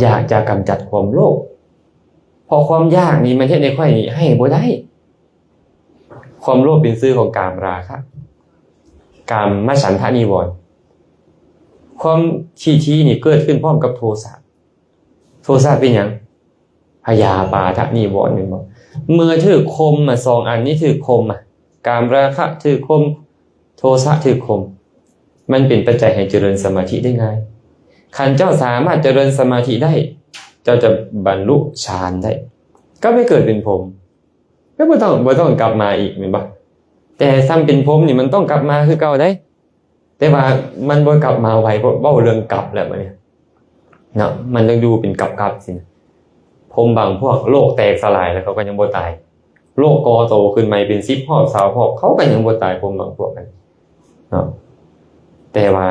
อยากจะกำจัดความโลภพอความยากนี่มันเฮ็ดให้ข่อยนี่ให้บ่ได้ความโลภเป็นชื่อของกามราคะกามฉันทะนิวรณ์ความขี้ที่นี่เกิดขึ้นพร้อมกับโทสะโทสะเป็นหยังพยาปาทะนิวรณ์แม่นบ่เมื่อถือคม2อันนี้ถือคมกามราคะถือคมโทสะถือคมมันเป็นปัจจัยให้เจริญสมาธิได้ง่ายคันเจ้าสามารถเจริญสมาธิได้เจ้าจะบรรลุฌานได้ก็ไม่เกิดเป็นพรหมก็บ่ต้องกลับมาอีกแม่นบ่แต่ซ้ำเป็นพรหมนี่มันต้องกลับมาคือเก่าได้แต่ว่ามันบ่กลับมาไวเพราะเว้าเรื่องกลับแล้วบัดนี้เนาะมันยังอยู่เป็นกลับๆสิพรหมบางพวกโลกแตกสลายแล้วเขาก็ยังบ่ตายโลกกอโตขึ้นใหม่เป็น10รอบ20รอบเขาก็ยังบ่ตายพรหมบางพวกกันเนาะแต่ว่า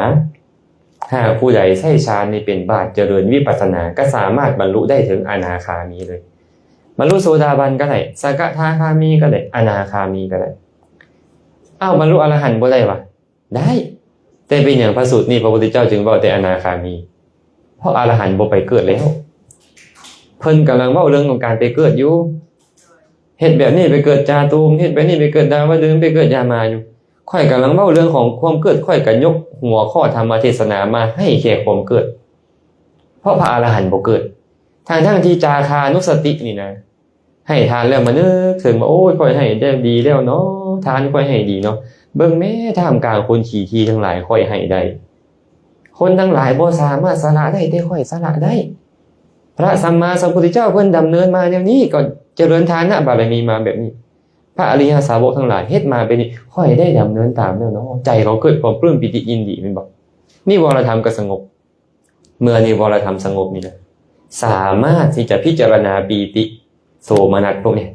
ถ้าผู้ใดใช้ฌานนี่เป็นบาตเจริญวิปัสสนาก็สามารถบรรลุได้ถึงอนาคามีเลยบรรลุโสดาบันก็ได้สกทาคามีก็ได้อนาคามีก็ได้บรรลุอรหันต์บ่ได้วะได้แต่เป็นอย่างพระสูตรนี่พระพุทธเจ้าจึงเว้าแต่อนาคามีเพราะอรหันต์บ่ไปเกิดแล้วเพิ่นกำลังเว้าเรื่องของการไปเกิดอยู่เฮ็ดแบบนี้ไปเกิดจาตูมเฮ็ดแบบนี้ไปเกิดดาวดึงไปเกิดยามาอยู่ค่อยกำลังเว้าเรื่องของความเกิดค่อยก็ยกหัวข้อธรรมเทศนามาให้แก่ความเกิดเพราะพระอรหันต์บ่เกิดทั้งที่จาคานุสตินี่นะให้ทานแล้วมานึกถึงว่าโอ้ยค่อยให้ได้ดีแล้วเนาะทานค่อยให้ดีเนาะเบิ่งแม้ท่ามกลางคนขี้ที่ทั้งหลายค่อยให้ได้คนทั้งหลายบ่สามารถสละได้แต่ค่อยสละได้พระสัมมาสัมพุทธเจ้าเพิ่นดำเนินมาแนวนี้ก็เจริญทานบารมีมาแบบนี้พระอริยสาวกทั้งหลายเฮ็ดมาเป็นนี่ค่อยได้ดำเนินตามแล้วเนาะใจเขาเกิดความปลื้มปิติยินดีแม่นบ่นิวรธรรมก็สงบเมื่อนิวรธรรมสงบนี่นะสามารถที่จะพิจารณาปีติโสมนัสพวกนี้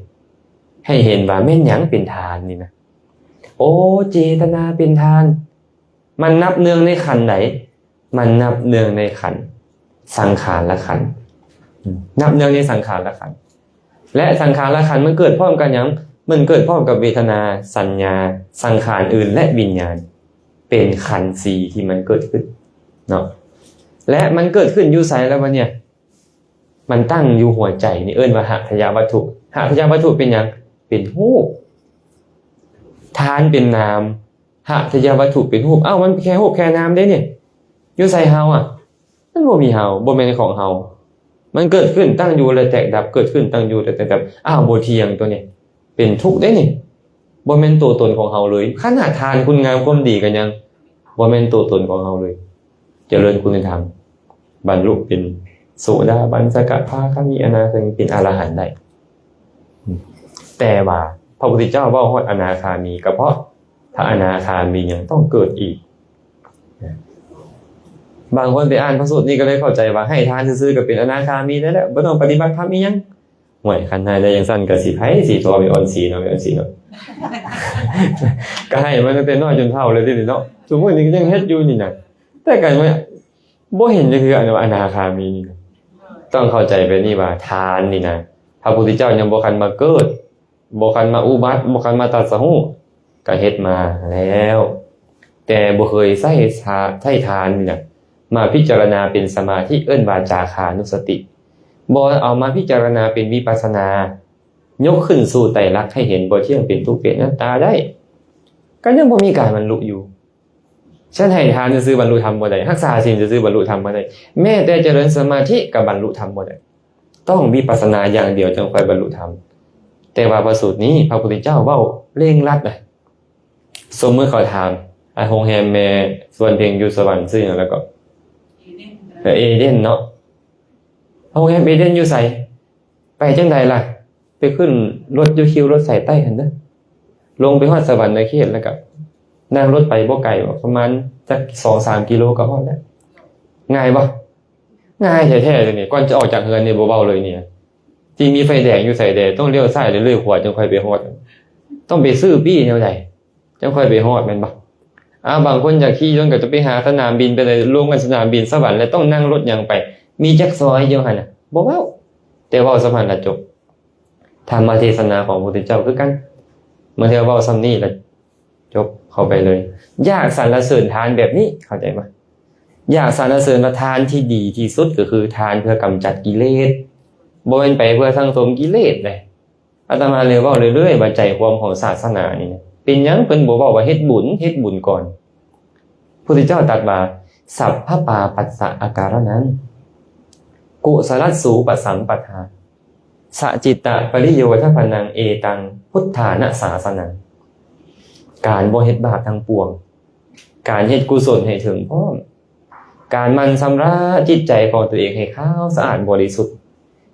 ให้เห็นว่าแม่นหยังเป็นทานนี่นะโอ้เจตนาเป็นทานมันนับเนืองในขันธ์ไหนมันนับเนืองในขันธ์สังขารละขันธ์นับเนืองในสังขารละขันธ์และสังขารละขันธ์มันเกิดพร้อมกันหยังมันเกิดพร้อมกับเวทนาสัญญาสังขารอื่นและวิญญาณเป็นขันธ์4ที่มันเกิดขึ้นเนาะและมันเกิดขึ้นอยู่ไสแล้ววะเนี่ยมันตั้งอยู่หัวใจนี่เอิ้นว่าหัตถยวัตถุหัตถยวัตถุเป็นหยังเป็นรูปทานเป็นนามหัตถยวัตถุเป็นรูปมันแค่รูปแค่นามได้เนี่ยอยู่ไสเฮามันบ่มีเฮาบ่แม่นของเฮามันเกิดขึ้นตั้งอยู่แล้วแตกดับเกิดขึ้นตั้งอยู่แล้วแตกดับบ่เที่ยงตัวนี้เป็นทุกข์ได้นี่ บ่แม่นตัวตนของเฮาเลยขนาดทานคุณงามความดีกันยังบ่แม่นตัวตนของเฮาเลยเจริญคุณธรรมบรรลุเป็นโสดาบันสกทาคามีอนาคามีเป็นอรหันต์ได้แต่ว่าพระพุทธเจ้าเว้าฮอดอนาคามีก็เพราะถ้าอนาคามียังต้องเกิดอีกบางคนไปอ่านพระสูตรนี้ก็เลยเข้าใจว่าให้ทานซื่อๆก็เป็นอนาคามีได้แล้วบ่ต้องปฏิบัติธรรมอีหยังห่วยคันให้ได้จังซั่นก็สิไผสิตัวเป็นออนสีเนาะเป็นออนสีเนาะ ก็ให้มันตั้งแต่น้อยจนเฒ่าเลยเด้เนาะสมมุตินี่ก็ยังเฮ็ดอยู่นี่น่ะแต่ก็บ่เห็นจะคืออนาคามีนี่ต้องเข้าใจไปนี่ว่าทานนี่นะพระพุทธเจ้ายังบ่คันมาเกิดบ่คันมาอุบัติบ่คันมาตรัสรู้ก็เฮ็ดมาแล้วแต่บ่เคยใช้ทานนี่น่ะมาพิจารณาเป็นสมาธิเอิ้นว่าจาคานุสติบ่เอามาพิจารณาเป็นวิปัสสนายกขึ้นสู่ไตรลักษณ์ให้เห็นบ่เที่ยงเป็นทุกข์เป็นอนัตตาได้ก็ยังบ่มีการบรรลุอยู่ฉันให้ทานซื่อบรรลุธรรมบ่ได้รักษาศีลซื่อบรรลุธรรมบ่ได้แม้แต่เจริญสมาธิก็บรรลุธรรมบ่ได้ต้องวิปัสสนาอย่างเดียวจึงค่อยบรรลุธรรมแต่ว่าพระสูตรนี้พระพุทธเจ้าเว้าเร่งรัดน่ะสมมุติเขาถามโรงแรมแม่ส่วนเพ็งอยู่สวรรค์ซื่อหยังแล้วก็เอเดนเนาะโรงแรมเอเดนอยู่ไสไปจังไดล่ะไปขึ้นรถอยู่คิวรถสายใต้หั่นเด้อลงไปฮอดสวรรค์ในเขตแล้วก็นั่งรถไปบ่ไกลประมาณจัก 2-3 กิโลก็ฮอดแล้วง่ายบ่ง่ายแท้ๆเลยนี่ก่อนจะออกจากเฮือนนี่บ่เว้าเลยเนี่ยจริงมีไฟแดงอยู่ไสแดงต้องเลี้ยวซ้ายเรื่อยๆขวาจึงค่อยไปฮอดต้องไปซื้อปี้แนวใดจึงค่อยไปฮอดแม่นบ่บางคนอยากขี่รถก็จะไปหาสนามบินไปเลยลงกันสนามบินสวรรค์แล้วต้องนั่งรถหยังไปมีจักซอยอยู่หั่นน่ะบ่เว้าแต่เว้าสะพานละจบธรรมเทศนาของพระพุทธเจ้าคือกันเมื่อเธอเว้าซ้ำนี้แล้วจบเข้าไปเลยอยากสรรเสริญทานแบบนี้เข้าใจมั้ยอยากสรรเสริญทานที่ดีที่สุดก็คือทานเพื่อกำจัดกิเลสบ่แม่นไปเพื่อสั่งสมกิเลสเลยอาตมาเลยเว้าเรื่อยๆว่าใจความของศาสนานี่เป็นหยังเพิ่นบ่เว้าว่าเฮ็ดบุญก่อนพระพุทธเจ้าตรัสว่าสัพพปาปัสสะอาการนั้นกุศลสูปสัมปทาสจิตตปริโยทพนังเอตังพุทธานะศาสนังการบ่เฮ็ดบาปทั้งปวงการเฮ็ดกุศลให้ถึงพร้อมการมันชำระจิตใจของตัวเองให้ขาวสะอาดบริสุทธิ์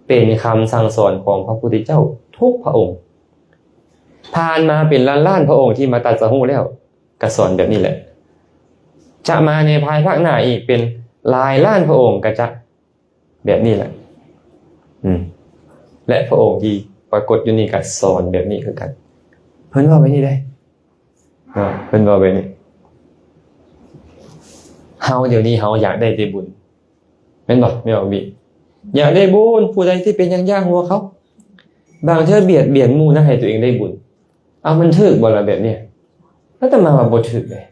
เป็นคำสั่งสอนของพระพุทธเจ้าทุกพระองค์ผ่านมาเป็นล้านๆพระองค์ที่มาตรัสรู้แล้วก็สอนแบบนี้แหละจะมาในภายภาคหน้าอีกเป็นหลายล้านพระองค์ก็จะแบบนี้แหละและพระองค์ที่ปรากฏอยู่นี่ก็สอนแบบนี้คือกันเพิ่นว่าไว้นี่ได้เพิ่นว่าไว้นี่เฮาเดี๋ยวนี้เฮาอยากได้แต่บุญแม่นบ่แม่นบ่บิอยากได้บุญผู้ใดที่เป็นย่างหัวเขาบางเทื่อเบียดเบียนหมู่นะให้ตัวเองได้บุญมันถูกบ่ล่ะแบบนี้แล้วแต่มาว่าบ่ถูกเลย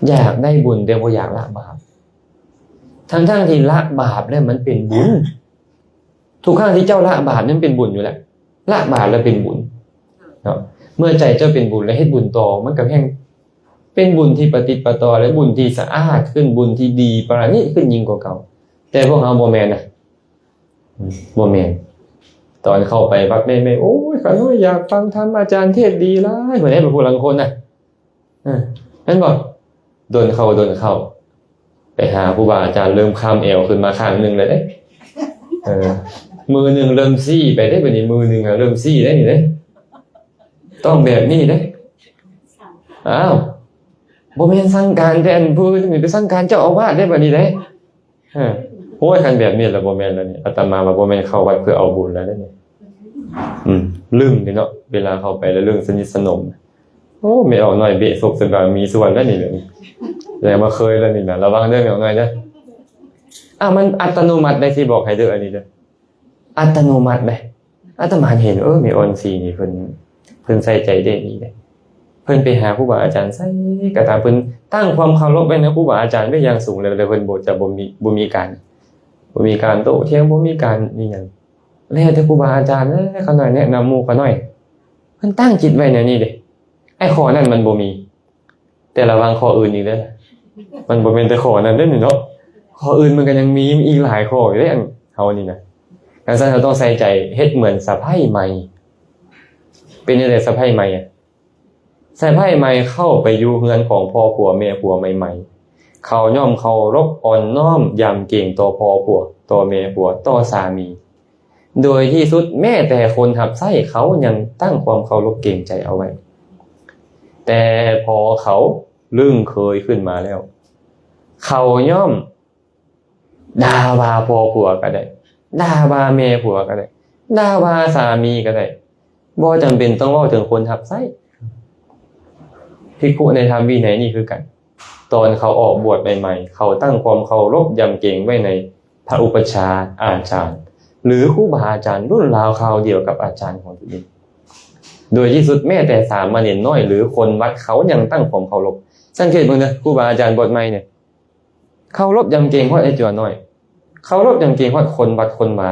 อยากได้บุญแต่บ่อยากละบาปทั้งที่ละบาปแล้วมันเป็นบุญทุกครั้งที่เจ้าละบาปนั้นเป็นบุญอยู่แล้วละบาปแล้วเป็นบุญเนาะเมื่อใจเจ้าเป็นบุญแล้วเฮ็ดบุญต่อมันก็แห่งเป็นบุญที่ปฏิปต่อและบุญที่สะอาดขึ้นบุญที่ดีประณีตขึ้นยิ่งกว่าเก่าแต่พวกเฮาบ่แม่นนะบ่แม่นตอนเข้าไปบักได้โอ้ยข้าน้อยอยากฟังธรรมอาจารย์เทศดีหลายเหมือนได้เป็นผู้ลังคนน่ะนั่นบ่โดนเข้าไปหาครูบาอาจารย์เริ่มค้ำเอวขึ้นมาข้างนึงเลยเด้มือนึงเริ่มซี่ไปได้บัดนี้มือนึงเริ่มซี่ได้นี่เด้ต้องแบบนี้เด้บ่แม่นสั่งการแต่อันผู้นี่ไปสั่งการเจ้าอาวาสได้บัดนี้เด้โอ้ยคันแบบนี้แล้วบ่แม่นแล้วนี่อาตมาว่าบ่แม่นเข้าวัดเพื่อเอาบุญแล้วเด้นี่ลืมเนาะเวลาเข้าไปแล้วเรื่องสนิทสนมโอ้ไม่ออกหน่อยเบะศกสบายมีส่วนแล้วนี่เลยแล้วมาเคยแล้วนี่นะระวังเด้อแม่น้อยเด้อมันอัตโนมัติได้สิบอกให้เด้ออันนี้เด้ออัตโนมัติได้อาตมาเห็นแม่ออนซีนี่เพิ่นใส่ใจได้นี่เด้เพิ่นไปหาครูบาอาจารย์ใส่กระทำเพิ่นตั้งความเคารพไว้ในครูบาอาจารย์ไว้อย่างสูงเลยเพิ่นบ่จะบ่มีการโต้เถียงบ่มีการนี่หยังแล้วแต่ครูบาอาจารย์เขาหน่อยแนะนำหมู่เขาหน่อยเพิ่นตั้งจิตไว้แนวนี้เด้ไอ้ข้อนั้นมันบ่มีแต่ระวังข้ออื่นอีกเด้อมันบ่แม่นแต่ข้อนั้นเด้อนี่เนาะข้ออื่นมันก็ยังมีอีกหลายข้ออยู่เด้เฮานี่นะดังนั้นเราต้องใส่ใจเฮ็ดเหมือนสะใภ้ใหม่เป็นจังได๋สะใภ้ใหม่ สายไพ่ใหม่เข้าไปอยู่เฮือนของพ่อผัวแม่ผัวใหม่ๆเขาย่อมเคารพอ่อนน้อมยำเก่งต่อพ่อผัวต่อแม่ผัวต่อสามีโดยที่สุดแม้แต่คนหับไส้เขายังตั้งความเคารพเกรงใจเอาไว้แต่พอเขาลึ่งเคยขึ้นมาแล้วเขาย่อมด่าว่าพ่อผัวก็ได้ด่าว่าแม่ผัวก็ได้ด่าว่าสามีก็ได้บ่จำเป็นต้องเว้าถึงคนหับไส้ภิกขุในธรรมวินัยนี่คือกันตอนเขาออกบวชใหม่ๆเขาตั้งความเคารพยำเกรงไว้ในพระอุปัชฌาย์อาจารย์หรือครูบาอาจารย์รุ่นราวคราวเดียวกับอาจารย์ของตัวเองโดยที่สุดแม้แต่สามเณรน้อยหรือคนวัดเขายังตั้งความเคารพสังเกตเบิ่งนะครูบาอาจารย์บวชใหม่เนี่ยเคารพยำเกรงเพราะไอ้จั่วน้อยเคารพยำเกรงเพราะคนวัดคนมา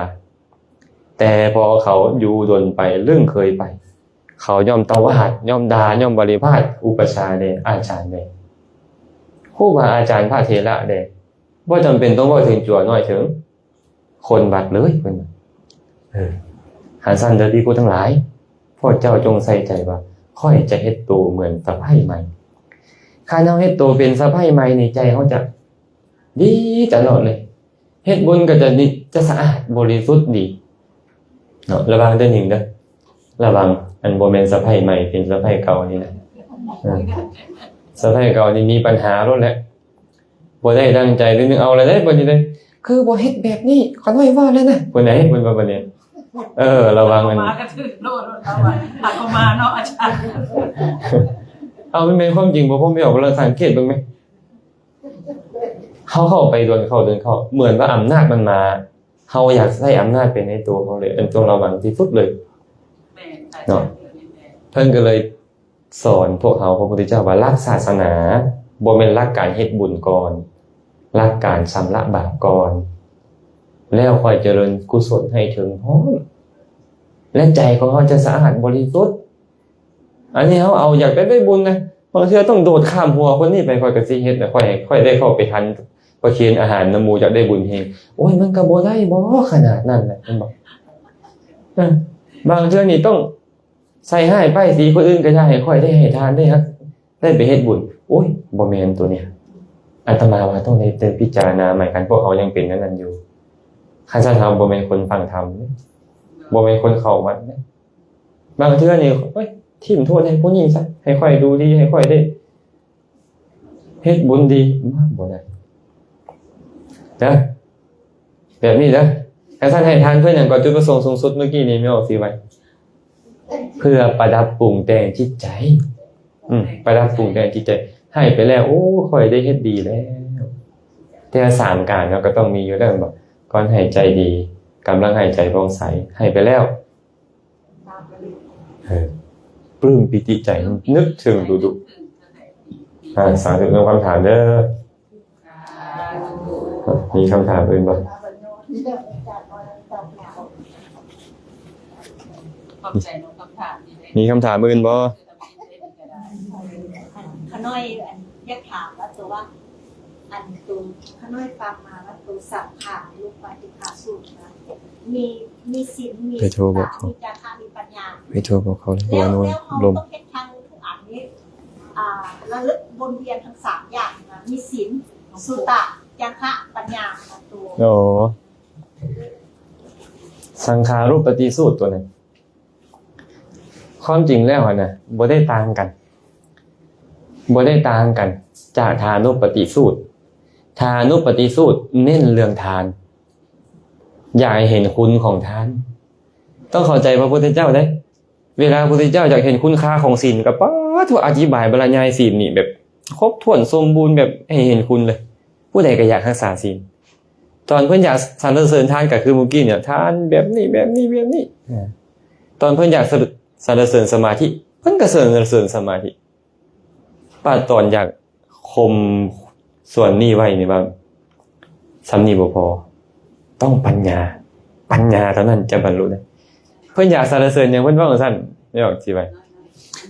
แต่พอเขาอยู่ดนไปเรื่องเคยไปเขาย่อมตวาดย่อมด่าย่อมบริพาทอุปชฌาย์เดอาจารย์เดครูบาอาจารย์พระเถระเดบ่จำเป็นต้องเว้าถึงจั่วน้อยถึงคนวัดเลยเพิ่นหันสั้นเด้อพี่ผู้ทั้งหลายพวกเจ้าจงใส่ใจว่าค่อยจะเฮ็ดโตเหมือนสะใภ้ใหม่ถ้าเฮาเฮ็ดโตเป็นสะใภ้ใหม่ในใจเฮาจะดีตลอดเลยเฮ็ดบุญก็จะสะอาดบริสุทธิ์ดีเนาะระวังเด้อหนิงเด้อระวังอันบ่แม่นสะใภ้ใหม่เป็นสะใภ้เก่านี่นะสะใภ้เก่านี่มีปัญหาโลดแหละบ่ได้ตั้งใจหรือนึกเอาอะไรได้บ่นี่เลยคือบ่เฮ็ดแบบนี้ขอน้อยว่าแล้วนะเพิ่นได้เฮ็ดเพิ่นบ่บัดนี้ระวังมัน มากระทืบโลดเอาไว้หักออกมาเนาะอาจารย์ เอาไม่เป็นความจริงบ่ผมไม่ออกเราสังเกตเบิ่งมั้ยเข้าไปโดนเข้าเหมือนว่าอำนาจมันมาเฮาอยากใช้อำนาจเป็นในตัวเขาเลยอันต้องระวังที่สุดเลยเนาะเพิ่นก็เลยสอนพวกเฮาพระพุทธเจ้าว่าหลักศาสนาบ่แม่นหลักการเฮ็ดบุญก่อนหลักการชำระบาปก่อนแล้วค่อยเจริญกุศลให้ถึงพร้อมและใจของเฮาจะสะอาดบริสุทธิ์อันนี้เฮาเอาอยากได้บุญนะบางเทื่อต้องโดดข้ามหัวคนนี้ไปค่อยก็สิเฮ็ดน่ะค่อยได้เข้าไปทันประเคนอาหารน้ำหมู่อยากได้บุญเฮงโอ้ยมันก็บ่ได้บ่ขนาดนั้นแหละเพิ่นบอกบางเทื่อนี่ต้องใส่ให้ป้ายสีคนอื่นก็ได้ค่อยได้ให้ทานได้ครับได้ไปเฮ็ดบุญโอ้ยบ่แม่นตัวเนี้ยอาตมาว่าต้องได้พิจารณาใหม่กันพวกเขายังเป็นนั้นอยู่คันซะทำบ่แม่นคนฟังธรรมบ่แม่นคนเข้าวัดนะบางเทื่อนี่เอ้ยทิ่มโทษให้ผู้นี้ซะให้ค่อยดูดีให้ค่อยได้เฮ็ดบุญดีบ่ได้นะแบบนี้นะถ้าท่านให้ทานเพื่ออย่างก่อนจุดประสงค์สูงสุดเมื่อกี้นี้ไม่ออกสิไว้เพื่อประดับปรุงแต่งจิตใจประดับปรุงแต่งจิตใจให้ไปแล้วโอ้ค่อยได้เฮ็ดดีแล้วแต่3การเราก็ต้องมีอยู่แล้วบ่ก่อนให้ใจดีกำลังให้ใจโปร่งใสให้ไปแล้วปลื้มปิติใจนึกถึงดุสาธุเรื่องคำถามเด้อมีคำถามอื่นบ่มีคำถามอื่นบ่ขน้อยอยากถามว่าตัวว่าอันตัวขน้อยฟังมาว่าตัวสัมผัสลูกปฏิภาสูตรนะมีศีลมีจาระมีปัญญาไปโทรบอกเขาเลยว่าลมต้องเฮ็ดทางอันนี้ระลึกวนเวียนทั้ง3อย่างนะมีศีลสุตะจาระปัญญาตัวสังขารูปปฏิสูตรตัวนั้นความจริงแล้วนะบ่ได้ต่างกันจากทานุปฏิสูตรทานุปฏิสูตรเน้นเรื่องทานอยากให้เห็นคุณของทานต้องเข้าใจพระพุทธเจ้าได้เวลาพระพุทธเจ้าอยากเห็นคุณค่าของศีลก็ทั่วอธิบายบรรยายศีลนี่แบบครบถ้วนสมบูรณ์แบบให้เห็นคุณเลยผู้ใดก็อยากรักษาศีลตอนเพิ่นอยากสรรเสริญทานก็คือเมื่อกี้เนี่ยทานแบบนี้ตอนเพิ่นอยากสรรเสริญสมาธิเพิ่นก็สรรเสริญสมาธิป้าตอนอยากคมส่วนนี้ไว้นี่ว่าสำนีบ่พอต้องปัญญาเท่านั้นจะบรรลุได้เพิ่นอยากสรรเสริญอย่างเพิ่นว่าซั่นไม่ออกสิไว้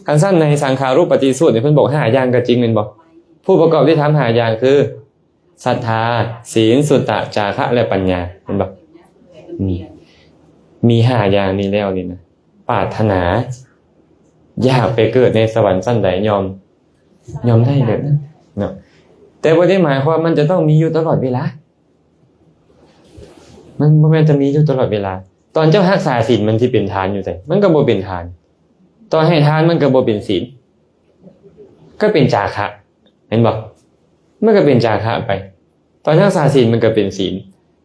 คันซั่นในสังขารูปปฏิสูตรนี่เพิ่นบอก5อย่างก็จริงแม่นบ่ผู้ประกอบด้วยธรรม5อย่างคือศรัทธาศีลสุตตะจาระและปัญญาเห็นบ่มี5อย่างนี้แล้วนี่นะปรารถนา อยากไปเกิดในสวรรค์ชั้นใดยอมได้แบบนั้นเนาะแต่บ่ได้หมายความมันจะต้องมีอยู่ตลอดเวลามันบ่แม่นจะมีอยู่ตลอดเวลาตอนเจ้ารักษาศีลมันสิเป็นทานอยู่แต่มันก็บ่เป็นทานตอนให้ทานมันก็บ่เป็นศีลก็เป็นจาคะเห็นบ่มันก็เป็นจาคะไปตอนรักษาศีลมันก็เป็นศีล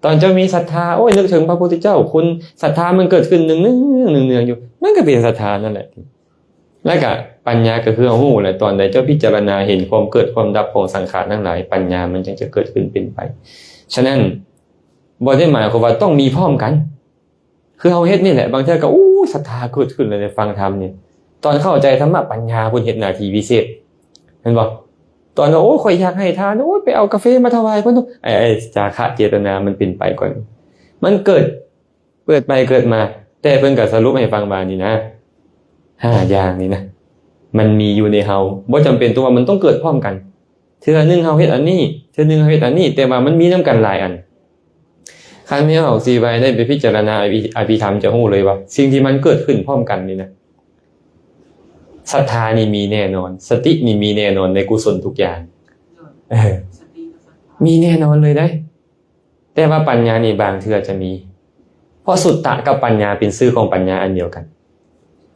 ตอนเจ้ามีศรัทธาโอ้ยนึกถึงพระพุทธเจ้าคุณศรัทธามันเกิดขึ้นเนืองๆอยู่มันก็เป็นศรัทธานั่นแหละแล้วก็ปัญญาก็คือฮู้แหละตอนใดเจ้าพิจารณาเห็นความเกิดความดับของสังขารทั้งหลายปัญญามันจึงจะเกิดขึ้นเป็นไปฉะนั้นบ่ได้หมายความว่าต้องมีพร้อมกันคือเฮาเฮ็ดนี่แหละบางเทื่อก็ศรัทธาเกิดขึ้นเลยในฟังธรรมนี่ตอนเข้าใจธรรมะปัญญาเพิ่นเฮ็ดหน้าที่พิเศษเห็นบ่ตอนว่าข่อยอยากให้ทานไปเอากาแฟมาถวายเพิ่นไอ้จาคะเจตนามันเป็นไปก่อนมันเกิดไปเกิดมาแต่เพิ่นก็สรุปให้ฟังว่านี่นะ5อย่างนี้นะมันมีอยู่ในเฮาบ่จำเป็นตัวว่ามันต้องเกิดพร้อมกันเทื่อนึงเฮาเฮ็ดอันนี้เทื่อนึงเฮาเฮ็ดอันนี้แต่ว่ามันมีนำกันหลายอันคันแม่เฮาสิไปได้ไปพิจารณาอภิธรรมจะฮู้เลยว่าสิ่งที่มันเกิดขึ้นพร้อมกันนี่นะศรัทธานี่มีแน่นอนสตินี่มีแน่นอนในกุศลทุกอย่างมีแน่นอนเลยได้แต่ว่าปัญญานี่บางเทื่อจะมีเพราะสุตตะกับปัญญาเป็นชื่อของปัญญาอันเดียวกัน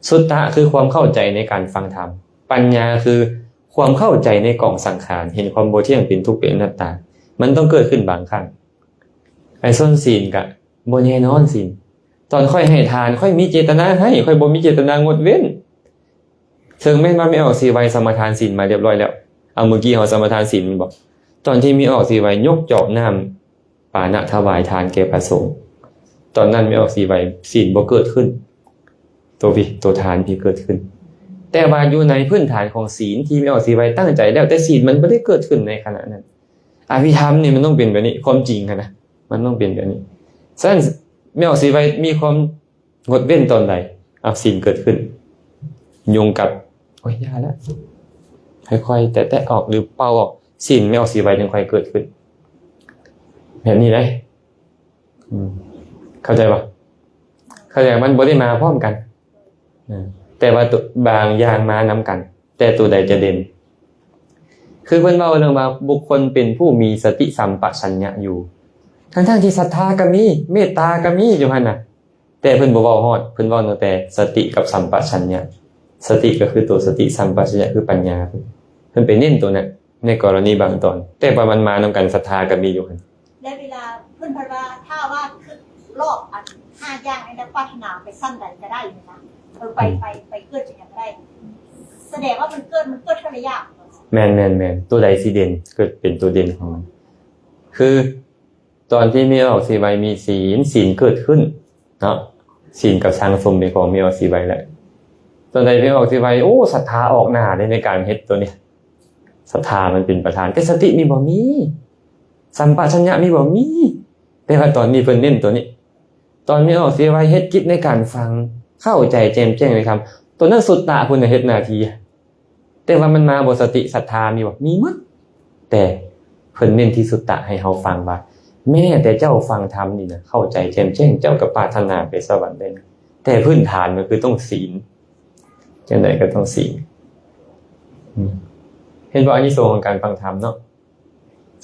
สุตตะคือความเข้าใจในการฟังธรรมปัญญาคือความเข้าใจในกองสังขารเห็นความบ่เที่ยงเป็นทุกข์เป็นอนัตตามันต้องเกิดขึ้นบางครั้งไอ้ส่วนศีลก็บ่แน่นอนศีลตอนค่อยให้ทานค่อยมีเจตนาให้ค่อยบ่มีเจตนางดเว้นถึงแม้ว่าไม่ออกสีไว้สมทานศีลมาเรียบร้อยแล้วเอาเมื่อกี้เฮาสมทานศีลมันบอกตอนที่มีออกสีไว้ยกจอกน้ำปานะถวายทานแก่พระสงฆ์ตอนนั้นไม่ออกสีไว้ศีลบ่เกิดขึ้นตัวทานที่เกิดขึ้นแต่ว่าอยู่ในพื้นฐานของศีลที่ไม่ออกสีไว้ตั้งใจแล้วแต่ศีลมันบ่ได้เกิดขึ้นในขณะนั้นอภิธรรมนี่มันต้องเป็นแบบนี้ความจริงนะมันต้องเป็นแบบนี้ฉะนั้นไม่ออกสีไว้มีความงดเว้นตอนใดศีลเกิดขึ้นยงกับโอ้ยยาแล้วค่อยๆแตะออกหรือเป่าออกศีลไม่ออกสีไว้จึงค่อยเกิดขึ้นแบบนี้เลยเข้าใจป่ะเข้าใจมันบ่ได้มาพร้อมกันแต่ว่าตัวบางอย่างมานำกันแต่ตัวใดจะเด่นคือเพิ่นเว้าเรื่องว่าบุคคลเป็นผู้มีสติสัมปชัญญะอยู่ทั้งที่ศรัทธาก็มีเมตตาก็มีอยู่หั่นน่ะแต่เพิ่นบ่เว้าฮอดเพิ่นเว้าแต่สติกับสัมปชัญญะสติก็คือตัวสติสัมปชัญญะคือปัญญาเพิ่นไปเน้นตัวนั้นในกรณีบางตอนแต่ว่ามันมานำกันศรัทธาก็มีอยู่หั่นและเวลาเพิ่นพว่าถ้าว่าคือรอบอัน5อย่างในปรารถนาไปสั้นใดก็ได้อยู่นะไปเกิดอย่างไรแสดงว่ามันเกิดเท่าไหร่อย่างแม่นตัวใดสิเด่นเกิดเป็นตัวเด่นของมันคือตอนที่มีออกสีใบมีศีลเกิดขึ้นเนาะศีลกับทางสมเป็นของมีออกสีใบแหละตอนใดมีออกสีใบศรัทธาออกหน้าในการเฮ็ดตัวนี้ศรัทธามันเป็นประธานแต่สติมีบ่มีสัมปชัญญะมีบ่มีแต่ว่าตอนนี้เพิ่นเน้นตัวนี้ตอนมีออกสีใบเฮ็ดกิจในการฟังเข้าใจแจ่มแจ้งในธรรมตัวนั้นสุตตะพุ่นเฮ็ดหน้าที่แต่ว่ามันมาบ่สติศรัทธามีบ่มีหมดแต่เพิ่นเน้นที่สุตตะให้เฮาฟังว่าแม้แต่เจ้าฟังธรรมนี่นะเข้าใจแจ่มแจ้งเจ้าก็ปรารถนาไปสวรรค์ได้นะแต่พื้นฐานมันคือต้องศีลจังได๋ก็ต้องศีลเห็นบ่อานิสงส์ของการฟังธรรมเนาะ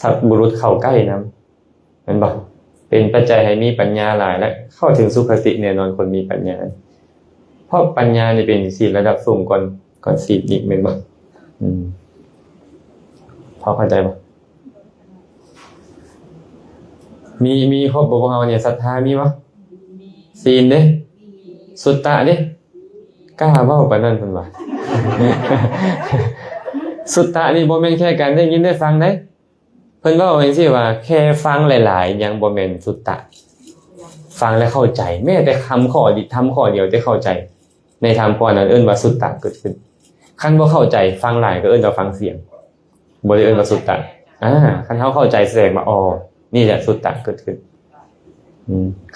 สัตว์บุรุษเข้าใกล้นำแม่นบ่เป็นปัจจัยให้มีปัญญาหลายและเข้าถึงสุคติแน่นอนคนมีปัญญาเพราะปัญญานี่เป็นศีลระดับสูงก่อนศีลอีกแม่นบ่พอเข้าใจบ่มีครบบ่พวกเฮาเนี่ยศรัทธามีบ่ศีลเด้สุตตะเด้กล้าเว้าปานนั้นเพิ่นว่า สุตตะนี่บ่แม่นแค่การได้ยินได้ฟังได้เพิ่นเว้าจังซี่ว่าแค่ฟังหลายๆยังบ่แม่นสุตตะฟังแล้วเข้าใจแม้แต่คำข้อเดียวแต่เข้าใจในธรรมข้อนั้นเอิ้นว่าสุตตะเกิดขึ้นคันบ่เข้าใจฟังหลายก็เอิ้นว่าฟังเสียงบ่ได้เอิ้นว่าสุตตะคันเฮาเข้าใจแสดงว่านี่แหละสุตตะเกิดขึ้น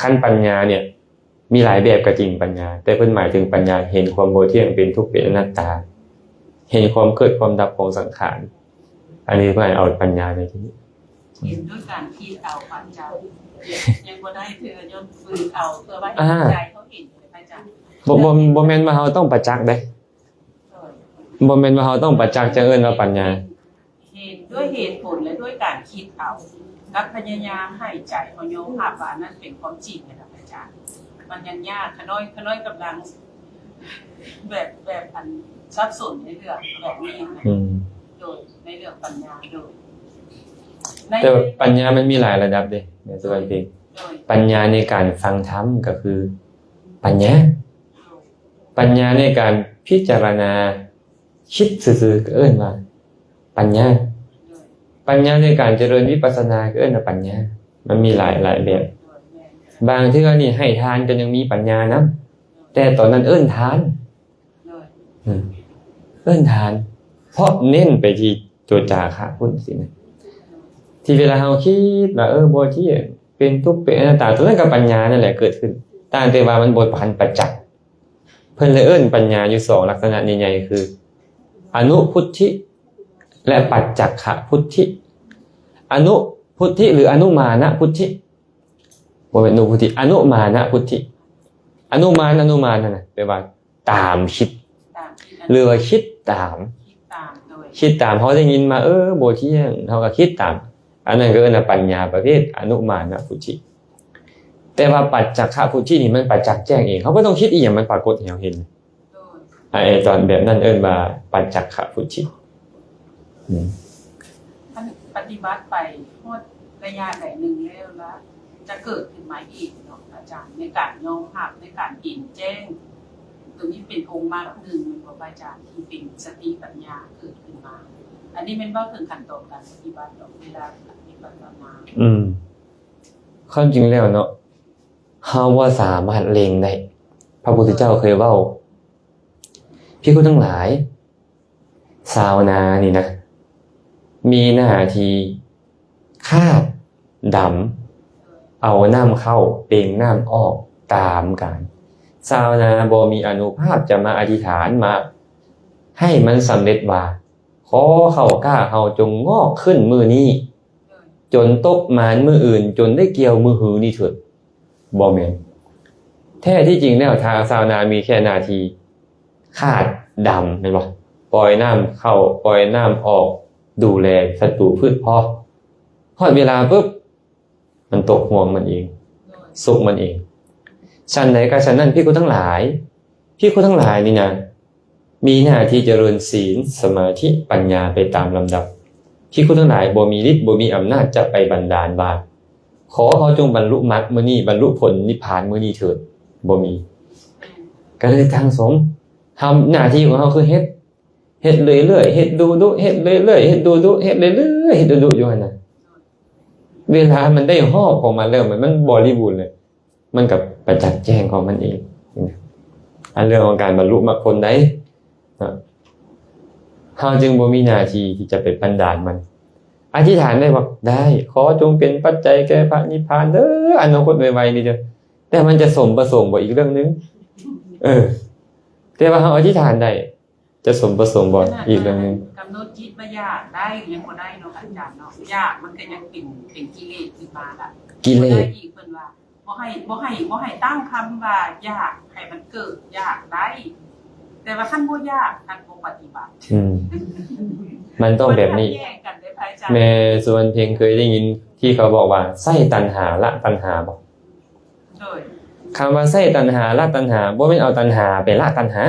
ขั้นปัญญาเนี่ยมีหลายแบบก็จริงปัญญาแต่เพิ่นหมายถึงปัญญาเห็นความบ่เที่ยงเป็นทุกข์เป็นอนัตตาเห็นความเกิดความดับของสังขารอันนี้เพิ่นเอาปัญญาในที่นี้เห็นด้วยการคิดเอาปัญญายังบ่ได้เธอยนฝืนเอาเพื่อว่าใจเขาเห็นเลยพระอาจารย์บ่แม่นว่าเฮาต้องประจักษ์เด้ บ่แม่นว่าเราต้องประจักษ์จังเอิ้นว่าปัญญาเหตุด้วยเหตุผลและด้วยการคิดเอากับพยายามให้ใจเขาโยมภาพว่านั่นเป็นความจริงนะครับอาจารย์มันยังยากขน้อยกำลังแบบอันซับซ้อนในเรื่องแบบนี้นะโดยในเรื่องปัญญาโดยแต่ปัญญามันมีหลายระดับเด้ในส่วนเพลงปัญญาในการฟังธรรมก็คือปัญญาในการพิจารณาคิดซื่อๆก็เอิ้นว่าปัญญาในการเจริญวิปัสสนาก็เอิ้นว่าปัญญามันมีหลายแบบบางเทื่อนี่ให้ทานก็ยังมีปัญญานะแต่ตอนนั้นเอิ้นทานเพราะเน้นไปที่ตัวจาคะพุทธสินะที่เวลาเราคิดว่าบ่ที่เป็นทุกข์เป็นอนัตตาตัวนั้นก็ปัญญานั่นแหละเกิดขึ้นต่างแต่ว่ามันบ่พันประจักษ์เพิ่นเลยเอิ้นปัญญาอยู่2ลักษณะใหญ่ๆคืออนุพุทธิและปัจจักขพุทธิอนุพุทธิหรืออนุมานะพุทธิบ่เป็นอนุพุทธิอนุมานะพุทธิอนุมานนั่นน่ะแปลว่าตามคิดหรือว่าคิดตามเฮาได้ยินมาบ่เที่ยงเฮาก็คิดตามอันนั้นก็เอิ้นว่าปัญญาประเภทอนุมานะพุทธิแต่ว่าปัจจักขพุทธินี่มันประจักษ์แจ้งเองเขาบ่ต้องคิดอีหยังมันปรากฏให้เราเห็นตอนแบบนั้นเอิ้นว่าปัจจักขพุทธิปฏิบัติไปฮอดระยะไหนนึงแล้วละจะเกิดขึ้นมาอีกเนาะอาจารย์ในการยอมรับในการเห็นแจ้งตัวนี้เป็นองค์มรรคหนึ่งของอาจารย์ที่เป็นสติปัญญาเกิดขึ้นมาอันนี้เป็นว่าถึงขั้นตอนการปฏิบัติเวลาปฏิบัติมาความจริงแล้วเนาะเฮาว่าสามารถเล็งได้พระพุทธเจ้าเคยเว้าภิกษุทั้งหลายชาวนานี่นะมีหน้าที่คาบดำเอาน้ำเข้าเปล่งน้ำออกตามกันชาวนาบ่มีอานุภาพจะมาอธิษฐานมาให้มันสำเร็จว่าขอเข้ากล้าเฮาจงงอกขึ้นมื้อนี้จนตกหมานมื้ออื่นจนได้เกี่ยวมื้อหือนี่เถิดบ่แม่นแท้ที่จริงแล้วทางชาวนามีแค่หน้าที่คาดดำแม่นบ่ปล่อยน้ำเข้าปล่อยน้ำออกดูแลศัตรูพืชพอฮอดเวลาปุ๊บมันตกห่วงมันเองสุกมันเองฉันใดก็ฉันนั้นภิกษุทั้งหลายนี่นะมีหน้าที่เจริญศีลสมาธิปัญญาไปตามลำดับภิกษุทั้งหลายบ่มีฤทธิ์บ่มีอำนาจจะไปบันดาลว่าขอเขาจงบรรลุมรรคมื้อนี้บรรลุผลนิพพานมื้อนี้เถิดบ่มีก็เลยทางสงฆ์ทำหน้าที่ของเฮาคือเฮ็ดเรื่อยๆเฮ็ดดูๆเฮ็ดเรื่อยๆเฮ็ดดูๆเฮ็ดเรื่อยๆเฮ็ดดูๆอยู่หั่นน่ะเวลามันได้หอบของมันแล้วมันบริบูรณ์เลยมันกับประจักษ์แจ้งของมันเองอันเรื่องของการบรรลุมรรคผลได้เฮาจึงบ่มีหน้าที่ที่จะไปบันดาลมันอธิษฐานได้ว่าได้ขอจงเป็นปัจจัยแก่พระนิพพานเด้ออนาคตไวๆนี่เด้อแต่มันจะสมประสงค์บ่อีกเรื่องนึงแต่ว่าเฮาอธิษฐานได้จะสมประสงค์บ่อีกเรื่องนึงกำหนดจิตว่ายากได้ยังบ่ได้เนาะอาจารย์เนาะยากมันก็ยังเป็นกิเลสขึ้นมาล่ะกิเลสอีกเพิ่นว่าบ่ให้ตั้งคำว่ายากให้มันเกิดยากได้แต่ว่าขั้นบ่ยากขั้นบ่ปฏิบัติมันต้องแบบนี้แม่ส่วนเพลงเคยได้ยินที่เขาบอกว่าไส้ตัณหาละตัณหาบ่คำว่าไส้ตัณหาละตัณหาบ่แม่นเอาตัณหาไปละตัณหา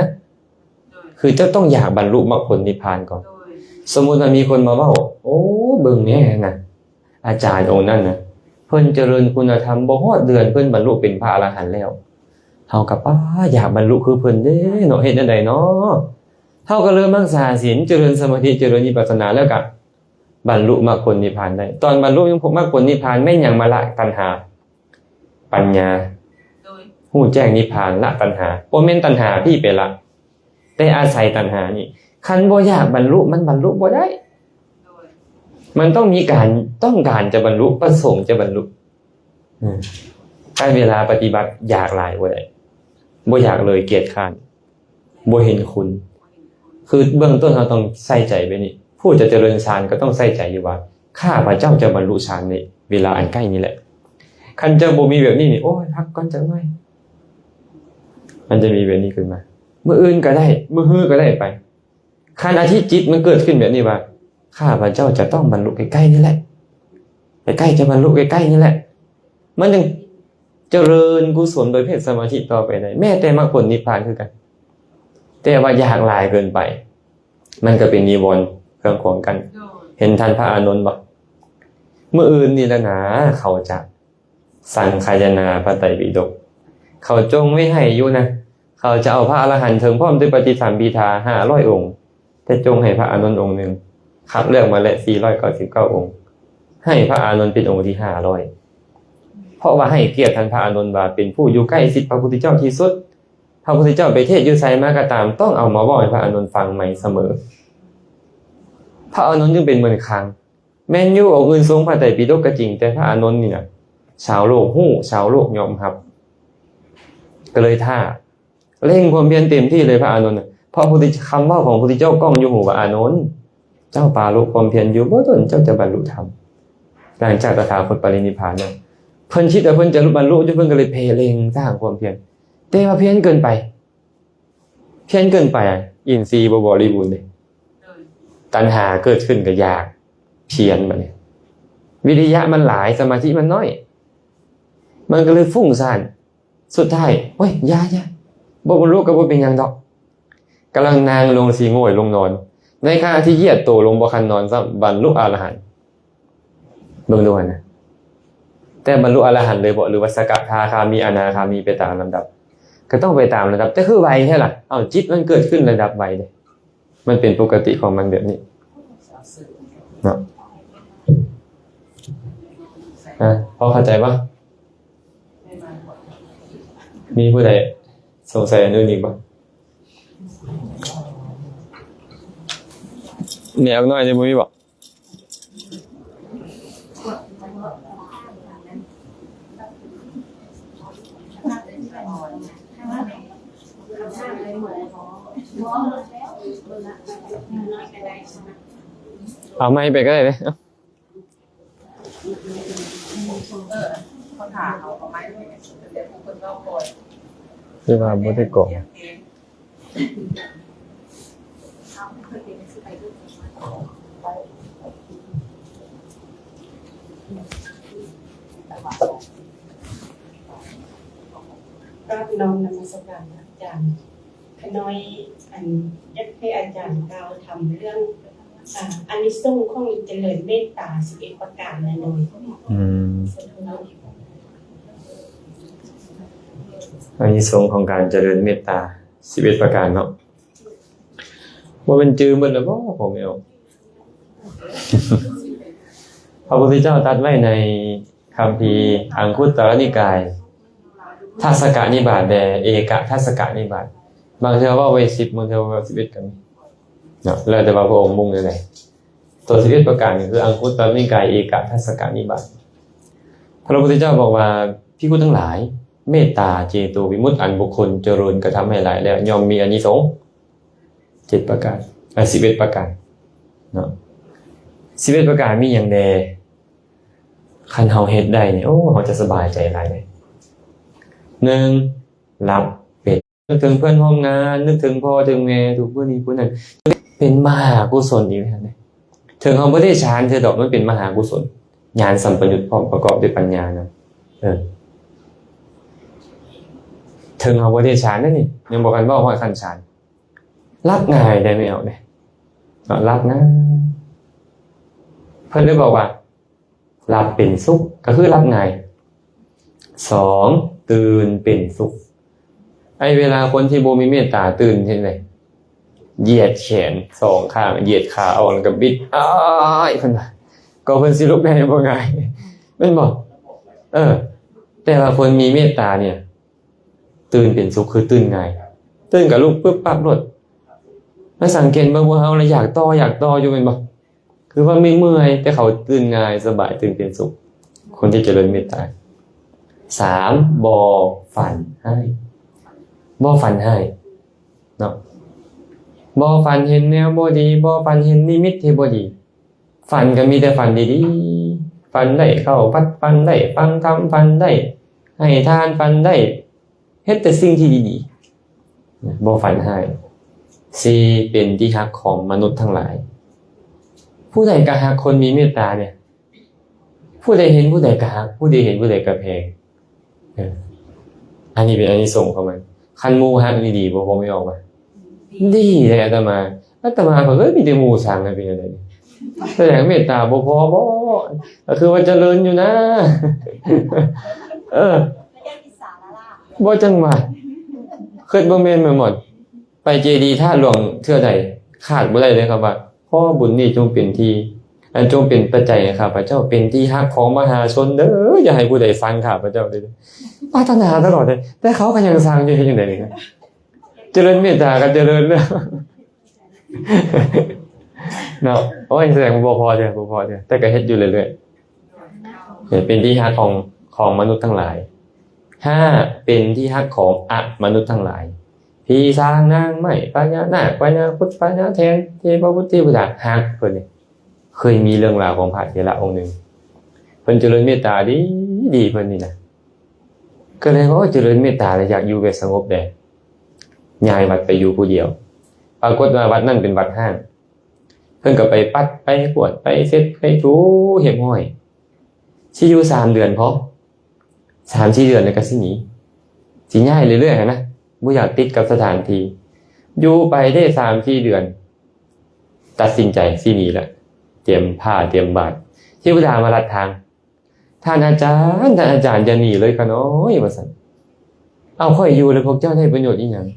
คือเจ้าต้องอยากบรรลุมรรคผลนิพพานก่อนสมมุติว่ามีคนมาเว้าโอ้เบิ่งแน่น่ะอาจารย์องค์นั้นน่ะเพิ่นเจริญคุณธรรมบ่ฮอดเดือนเพิ่นบรรลุเป็นพระอรหันต์แล้วเฮาก็อยากบรรลุคือเพิ่นเด้เนาะเฮ็ดจังได๋เนาะเฮาก็เริ่มรักษาศีลเจริญสมาธิเจริญวิปัสสนาแล้วก็บรรลุมรรคผลนิพพานได้ตอนบรรลุมรรคผลนิพพานไม่หยังมาละตัณหาปัญญาฮู้แจ้งนิพพานละตัณหาบ่แม่นตัณหาพี่ไปละแต่อาศัยตัณหานี่คันบ่อยากบรรลุมันบรรลุบ่ได้มันต้องมีการต้องการจะบรรลุประสงค์จะบรรลุใช้เวลาปฏิบัติอยากหลายบ่ได้บ่อยากเลยเกียจคร้านบ่เห็นคุณคือเบื้องต้นเราต้องใส่ใจไปนี่ผู้จะเจริญฌานก็ต้องใส่ใจอยู่ว่าข้าพเจ้าจะบรรลุฌานในเวลาอันใกล้นี้แหละคันจะบ่มีแบบนี้นี่โอ้ยพักก่อนจังหน่อยมันจะมีแบบนี้ขึ้นมามื้ออื่นก็ได้มื้อฮื้อก็ได้ไป ขณะที่จิตมันเกิดขึ้นแบบนี้ว่าข้าพเจ้าจะต้องบรรลุใกล้ๆนี่แหละใกล้ๆจะบรรลุใกล้ๆนี่แหละมันจึงเจริญกุศลโดยเพศสมาธิต่อไปได้แม้แต่มรรคผลนิพพานคือกันแต่ว่าอยากหลายเกินไปมันก็เป็นนิวรณ์เครื่องขวางกันเห็นท่านพระอานนท์บอกเมื่ออื่นนี่แล้วนะเขาจะสังคายนาพระไตรปิฎกเขาจงไม่ให้อยู่นะเขาจะเอาพระอรหันต์ถึงพร้อมด้วยปฏิสัมภิทา500 องค์แต่จงให้พระอานนท์องค์หนึ่งคัดเลือกมาและ499 องค์ให้พระอานนท์เป็นองค์ที่500เพราะว่าให้เกียรติท่านพระอานนท์ว่าเป็นผู้อยู่ใกล้ชิดพระพุทธเจ้าที่สุดพระพุทธเจ้าไปเทศน์อยู่ไสมาก็ตามต้องเอามาบอกให้พระอานนท์ฟังใหม่เสมอพระอานนท์จึงเป็นเหมือนครั้งแม่นอยู่องค์อื่นทรงพระไตรปิฎกก็จริงแต่พระอานนท์นี่นะชาวโลกฮู้ชาวโลกยอมรับก็เลยท่าเร่งความเพียรเต็มที่เลยพระอานนท์เพราะคำว่าของพระพุทธเจ้าก้องอยู่หูว่าอานนท์เจ้าปาลุความเพียรอยู่บ่ต้นเจ้าจะบรรลุธรรมหลังจากตถาคตปรินิพพานแล้วเพิ่นคิดว่าเพิ่นจะบรรลุเพิ่นก็เลยเพลเร่งสร้างความเพียรแต่ว่าเพียรเกินไปอินทรีย์บ่บริบูรณ์เลยตัณหาเกิดขึ้นก็ยากเพียรบัดนี้วิริยะมันหลายสมาธิมันน้อยมันก็เลยฟุ้งซ่านสุดท้ายโอ้ยยาบ่บรรลุก็บ่เป็นหยังดอกกำลังนางลงสีโง่ยลงนอนในขณะที่เหยียดตัวลงบ่คันนอนซะบรรลุอรหันต์เบิ่งดูนะแต่บรรลุอรหันต์เลยบ่หรือว่าสกทาคามีอนาคามีไปตามลำดับก็ต้องไปตามระดับแต่คือไวแท้ล่ะจิตมันเกิดขึ้นระดับไวเลยมันเป็นปกติของมันแบบนี้เนาะพอเข้าใจป่ะมีผู้ใดสงสัยอันอื่นอีกป่ะเนี่ยเอาหน่อยจะมุ้ยบอกเอาไม้ไปก็ได้เลยเขาถามเอาไม้ไปเดี๋ยวคนก็โกรธคือว่าบ่ได้โกงรับน้อมนมัสการอาจารย์ขน้อยอยากให้อาจารย์กล่าวทำเรื่องอานิสงส์ของเจริญเมตตา11 ประการนะหน่อยอานิสงส์ของการเจริญเมตตา11 ประการเนาะว่าเป็นจื่อหมดแล้วบ่ผมเอาพระพุทธเจ้าตรัสไว้ในคัมภีร์อังคุตตรนิกายทัศกนิบาตแด่เอกทัศกนิบาตบางเทื่อว่าไว้10บางเทื่อว่า11กันเนาะแล้วแต่ว่าพระองค์มุ่งในไหนตัว11 ประการนี่คืออังคุตตรนิกายเอกทัศกนิบาตพระพุทธเจ้าบอกว่าภิกษุทั้งหลายเมตตาเจโตวิมุตติอันบุคคลเจริญกระทำให้หลายแล้วย่อมมีอานิสงส์7 ประการ11 ประการเนาะ11 ประการมีอย่างใดคันเฮาเฮ็ดได้นี่โอ้เฮาจะสบายใจหลายเลย1รับเป็ดนึกถึงเพื่อนร่วมงานนึกถึงพ่อถึงแม่ทุกผู้นี้ผู้นั้นเป็นมหากุศลอีกแล้วเนี่ยถึงเฮาบ่ได้ฌานเธอดอกมันเป็นมหากุศลญาณสัมปยุตพร้อมประกอบด้วยปัญญานะถึงเฮาบ่ได้ฌานนั่นนี่ยังบ่กันว่าฮอดขั้นฌานรับง่ายได้ไม่เอาเด้รับนะเพิ่นเลยบอกว่ารับเป็นสุขก็คือรับง่าย2ตื่นเป็นสุขเวลาคนที่บ่มีเมตตาตื่นเห็นไหมเหยียดแขน2ข้างเหยียดขาเอาแล้วก็บิดอ้ายเพิ่นว่าก็เพิ่นสิลุกได้บ่ง่ายแม่นบ่แต่ว่าคนมีเมตตาเนี่ยตื่นเป็นสุขคือตื่นง่ายตื่นก็ลุกปึ๊บปั๊บรถมาสังเกตเบิ่งว่าเฮาอยากต่ออยู่แม่นบ่คือว่าไม่เมื่อยแต่เขาตื่นง่ายสบายตื่นเป็นสุขคนที่เจริญเมตตา3บ่ฝันให้เนาะบ่ฝันเห็นแนวบ่ดีบ่ฝันเห็นนิมิตที่บ่ดีฝันก็มีแต่ฝันดีๆฝันได้เข้าวัดฝันได้ฟังธรรมฝันได้ให้ทานฝันได้เฮ็ดแต่สิ่งที่ดีๆบ่ฝันให้ 4เป็นที่ฮักของมนุษย์ทั้งหลายผู้ใดก็ฮักคนมีเมตตาเนี่ยผู้ใดเห็นผู้ใดก็ฮักผู้ใดเห็นผู้ใดก็แพงอันนี้เป็นอานิสงส์ของมันคันหมู่ฮักนี่ดีบ่ผมไม่ออกมาดีเลยอาตมาก็มีแต่หมู่สั่งกันเป็นจังได๋แสดงเมตตาบ่พอบ่ก็คือว่าเจริญอยู่นะไม่ได้มีสาระล่ะ บ่จังว่าคิดบ่แม่นไปหมดไปเจดีย์ธาตุหลวงเทื่อใดขาดบ่ได้เลยครับว่าขอบุญนี้จงเป็นที่จงเป็นปัจจัยให้ข้าพเจ้าเป็นที่ฮักของมหาชนเด้ออย่าให้ผู้ใดฟังข้าพเจ้าเลยปรารถนาตลอดเลยแต่เขาก็ยังสั่งอยู่เฮ็ดจังได๋นี่เจริญเมตตาก็เจริญแล้วเนาะโอ้ยแสดงว่าบ่พอเด้อแต่ก็เฮ็ดอยู่เรื่อยๆเป็นที่ฮักของมนุษย์ทั้งหลาย5เป็นที่ฮักของอมนุษย์ทั้งหลายพี่สร้างนางไม้ปัญญานาคปัญญาพุทธปัญญาแทนเทพบุตรเทพดาฮักเพิ่นนี่เคยมีเรื่องราวของพระเถระองค์หนึ่งเพิ่นเจริญเมตตาดีเพิ่นนี่นะก็เลยว่าเจริญเมตตาแล้วอยากอยู่แบบสงบแดย้ายวัดไปอยู่ผู้เดียวปรากฏว่าวัดนั้นเป็นวัดห้างเพิ่นก็ไปปัดไปกวดไปเช็ดไปถูเหี่ยมห้อยสิอยู่3เดือนพอ 3-4 เดือนแล้วก็สิหนีสิย้ายเรื่อยๆนะบ่อยากติดกับสถานที่อยู่ไปได้ 3-4 เดือนตัดสินใจสิหนีแล้วเตรียมผ้าเตรียมบาตรเทวดามาลัดทางท่านอาจารย์จะหนีเลยก็น้อยว่าซั่นเอาค่อยอยู่แล้วพวกเจ้าได้ประโยชน์อีหยัง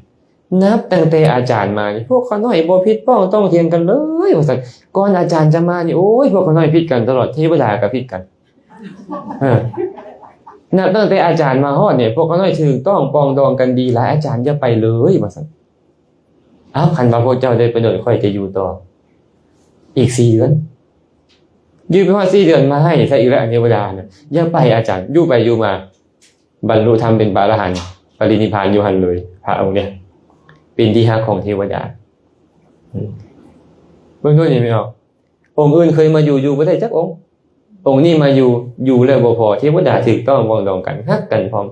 นับตั้งแต่อาจารย์มานี่พวกเขาน้อยบ่ผิดป้องต้องเถียงกันเลยว่าซั่นก่อนอาจารย์จะมานี่โอ้ยพวกเขาน้อยผิดกันตลอดเทวดาก็ผิดกันนับตั้งแต่อาจารย์มาฮอดเนี่ยพวกเขาน้อยถูกต้องปองดองกันดีหลายอาจารย์อย่าไปเลยว่าซั่นอ้าวคันว่าพวกเจ้าได้ประโยชน์ค่อยจะอยู่ต่ออีก4 เดือนอยู่ไปว่า4 เดือนมาให้ซะอีกแล้วเทวดาเนี่ยอย่าไปอาจารย์อยู่ไปอยู่มาบรรลุธรรมเป็นพระอรหันต์ปรินิพพานอยู่หั่นเลยพระองค์เนี่ยเป็นที่ฮักของเทวดาเบิ่งด้วยนี่ไม่ออกองค์อื่นเคยมาอยู่บ่ได้จักองค์นี้มาอยู่แล้วบ่พอเทวดาถูกต้องปองดองกันฮักกันพร้อม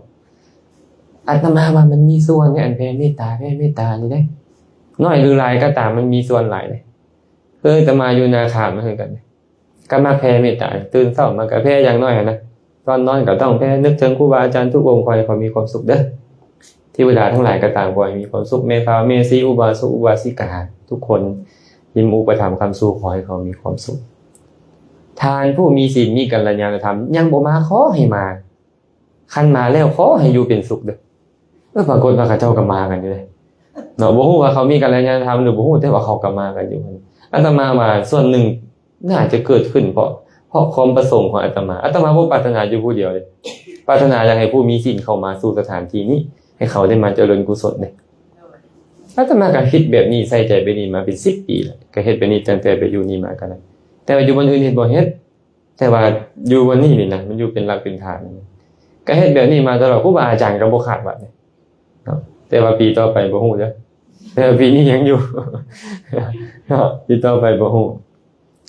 อาตมาว่ามันมีส่วนในอันแผ่เมตตานี่ได้น้อยหรือหลายก็ตามมันมีส่วนหลายเลยอาตมาอยู่นาคามาเหมือนกันก็มาแผ่เมตตาตื่นเช้ามาก็แผ่อย่างน้อยนะตอนนอนก็ต้องแผ่นึกถึงครูบาอาจารย์ทุกองค์ขอให้เขามีความสุขเด้อเทวดาทั้งหลายก็ต่างขอให้มีความสุขเมตตาเมสีอุบาสกอุบาสิกาทุกคนยิ้มอุปถัมภ์คำสู่ขอให้เขามีความสุขทานผู้มีศีลมีกัลยาณธรรมยังบ่มาขอให้มาคันมาแล้วขอให้อยู่เป็นสุขเด้อปรากฏว่าเขาเจ้าก็มากันอยู่เลยเนาะบ่ฮู้ว่าเขามีกัลยาณธรรมหรือบ่ฮู้แต่ว่าเขาก็มากันอยู่อาตมาว่าส่วนหนึ่งน่าจะเกิดขึ้นเพราะความประสงค์ของอาตมาบ่ปรารถนาอยู่ผู้เดียวเลยปรารถนาอยากให้ผู้มีศีลเข้ามาสู่สถานที่นี้ให้เขาได้มาเจริญกุศลเนี่ยอาตมาก็คิดแบบนี้ใส่ใจแบบนี้มาเป็น10 ปีแล้วก็เฮ็ดแบบนี้ตั้งแต่ไปอยู่นี่มาก็ได้แต่ว่าอยู่บนอื่นเฮ็ดบ่เฮ็ดแต่ว่าอยู่บนนี้นี่นะมันอยู่เป็นหลักเป็นฐานก็เฮ็ดแบบนี้มาตลอดครูบาอาจารย์ก็บ่ขาดว่าเนาะแต่ว่าปีต่อไปบ่ฮู้เด้อแต่ปีนี้ยังอยู่เนาะปีต่อไปบ่ฮู้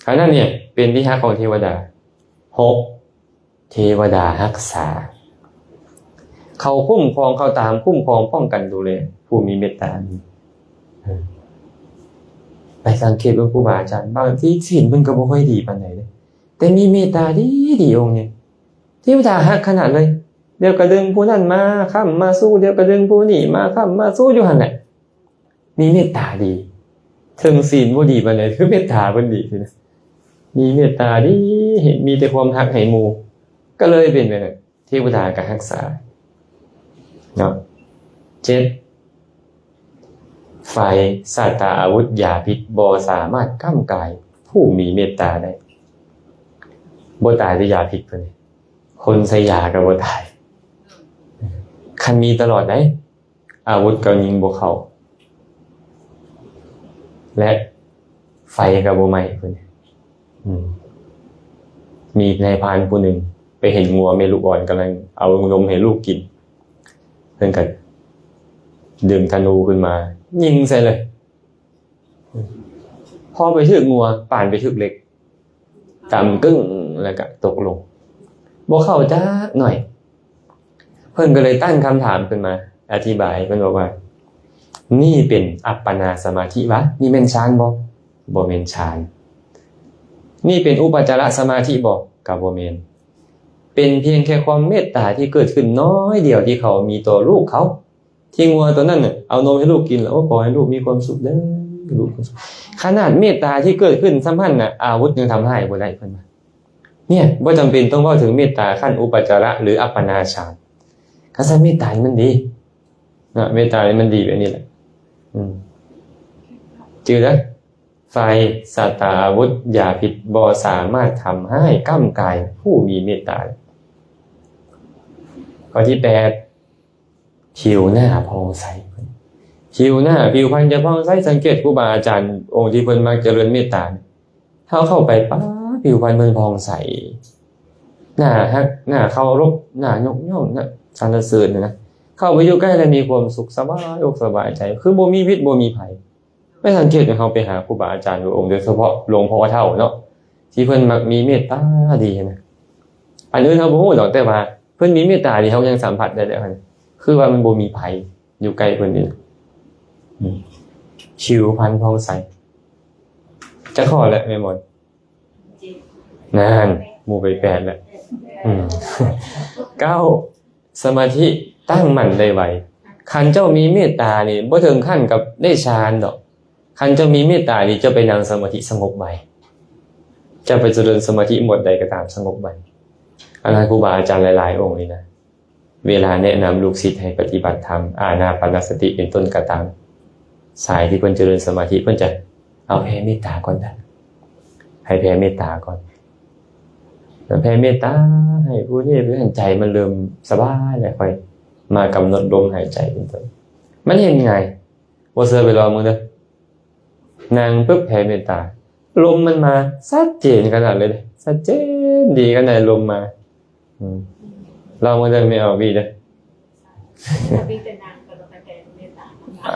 อันนั้นเนี่ยเป็นที่ฮักของเทวดา6เทวดารักษาเขาคุ้มครองเขาตามคุ้มครองป้องกันดูแลผู้มีเมตตาไปสังเกตเบิ่งครูบาอาจารย์บางทีศีลเพิ่นก็บ่ค่อยดีปานใดเด้แต่มีเมตตาดีองค์นี้เทวดาฮักขนาดเลยเดี๋ยวก็ดึงผู้นั้นมาค้ำมาสู้เดี๋ยวก็ดึงผู้นี้มาค้ำมาสู้อยู่หั่นแหละมีเมตตาดีถึงศีลบ่ดีปานใดคือเมตตาเพิ่นดีนะมีเมตตาดีเห็นมีแต่ความรักให้หมู่ก็เลยเป็นแบบนั้นเทวดาก็รักษาเนาะ7ไฟสัตตาอาวุธยาพิษบ่สามารถก้ำกายผู้มีเมตตาได้บ่ตายด้วยยาพิษเพิ่นคนใส่ยาก็บ่ตายคันมีตลอดได้อาวุธก็ยิงบ่เข้าและไฟก็บ่ไหม้เพิ่นมีนายพรานผู้หนึ่งไปเห็นงัวแม่ลูกอ่อนกำลังเอานมให้ลูกกินเพิ่นก็ดึงธนูขึ้นมายิงใส่เลยพอไปถึงงัวป่านไปถึงเหล็กกำกึ้งแล้วก็ตกลงบ่เข้าจักหน่อยเพิ่นก็เลยตั้งคำถามขึ้นมาอธิบายเพิ่นบอกว่า นี่เป็นอัปปนาสมาธิวะนี่เป็นฌานบ่เป็นฌานนี่เป็นอุปจารสมาธิบ่กับบ่แม่นเป็นเพียงแค่ความเมตตาที่เกิดขึ้นน้อยเดียวที่เขามีต่อลูกเขาที่งัวตัวนั้นน่ะเอานมให้ลูกกินแล้วขอให้ลูกมีความสุขเด้อลูกขนาดเมตตาที่เกิดขึ้นสัมพันธ์น่ะอาวุธยังทำให้บ่ได้เพิ่นว่าเนี่ยบ่จำเป็นต้องเว้าถึงเมตตาขั้นอุปจาระหรืออัปปนาฌานถ้าเมตตามันดีนะเมตตามันดีแบบนี้แหละจือนะไฟสัตตาอาวุธยาพิษบ่สามารถทำให้ก้ำกายผู้มีเมตตาข้อที่8ผิวหน้าผ่องใสผิวหน้าผิวพรรณจะผ่องใสสังเกตครูบาอาจารย์องค์ที่เพิ่นมักเจริญเมตตาเข้าไปป๊าผิวพรรณเพิ่นผ่องใสหน้าฮักหน้าเคารพหน้ายกย่องหน้าสรรเสริญนะเข้าไปอยู่ใกล้แล้วมีความสุขสบายอกสบายใจคือบ่มีพิษบ่มีภัยไม่สังเกตว่าเขาไปหาครูบาอาจารย์องค์โดยเฉพาะหลวงพ่อเฒ่าเนาะที่เพิ่นมักมีเมตตาดีนะอันอื่นเฮาบ่ฮู้ดอกแต่ว่าเพิ่นมีเมตตาที่เฮายังสัมผัสได้แล้วคือว่ามันบ่มีภัยอยู่ใกล้เพิ่นนี่ผิวพรรณผ่องใสจะขอแล้วแม่หมดนั่นหมู่ไป8แล้ว9สมาธิตั้งมั่นได้ไวคันเจ้ามีเมตตานี่บ่ถึงขั้นกับได้ฌานดอกคันเจ้ามีเมตตานี่จะไปนั่งสมาธิสงบไวจะไปเจริญสมาธิหมดใดก็ตามสงบไวอันนั้นครูบาอาจารย์หลายๆองค์นี่นะเวลาแนะนำลูกศิษย์ให้ปฏิบัติธรรมอานาปานสติเป็นต้นก็ตามสายที่เพิ่นเจริญสมาธิเพิ่นจะเอาแผ่เมตตาก่อนนะให้แผ่เมตตาก่อนแล้วแผ่เมตตาให้ผู้ที่เพิ่นใจมันเริ่มสบายแล้วค่อยมากำหนดลมหายใจเป็นต้นมันเห็นไงบ่เชื่อไปลองมึงเด้อนั่งปึ๊บแผ่เมตตาลมมันมาชัดเจนขนาดเลยชัดเจนดีขนาดลมมาเรามันจะไม่ออกบีเด้อ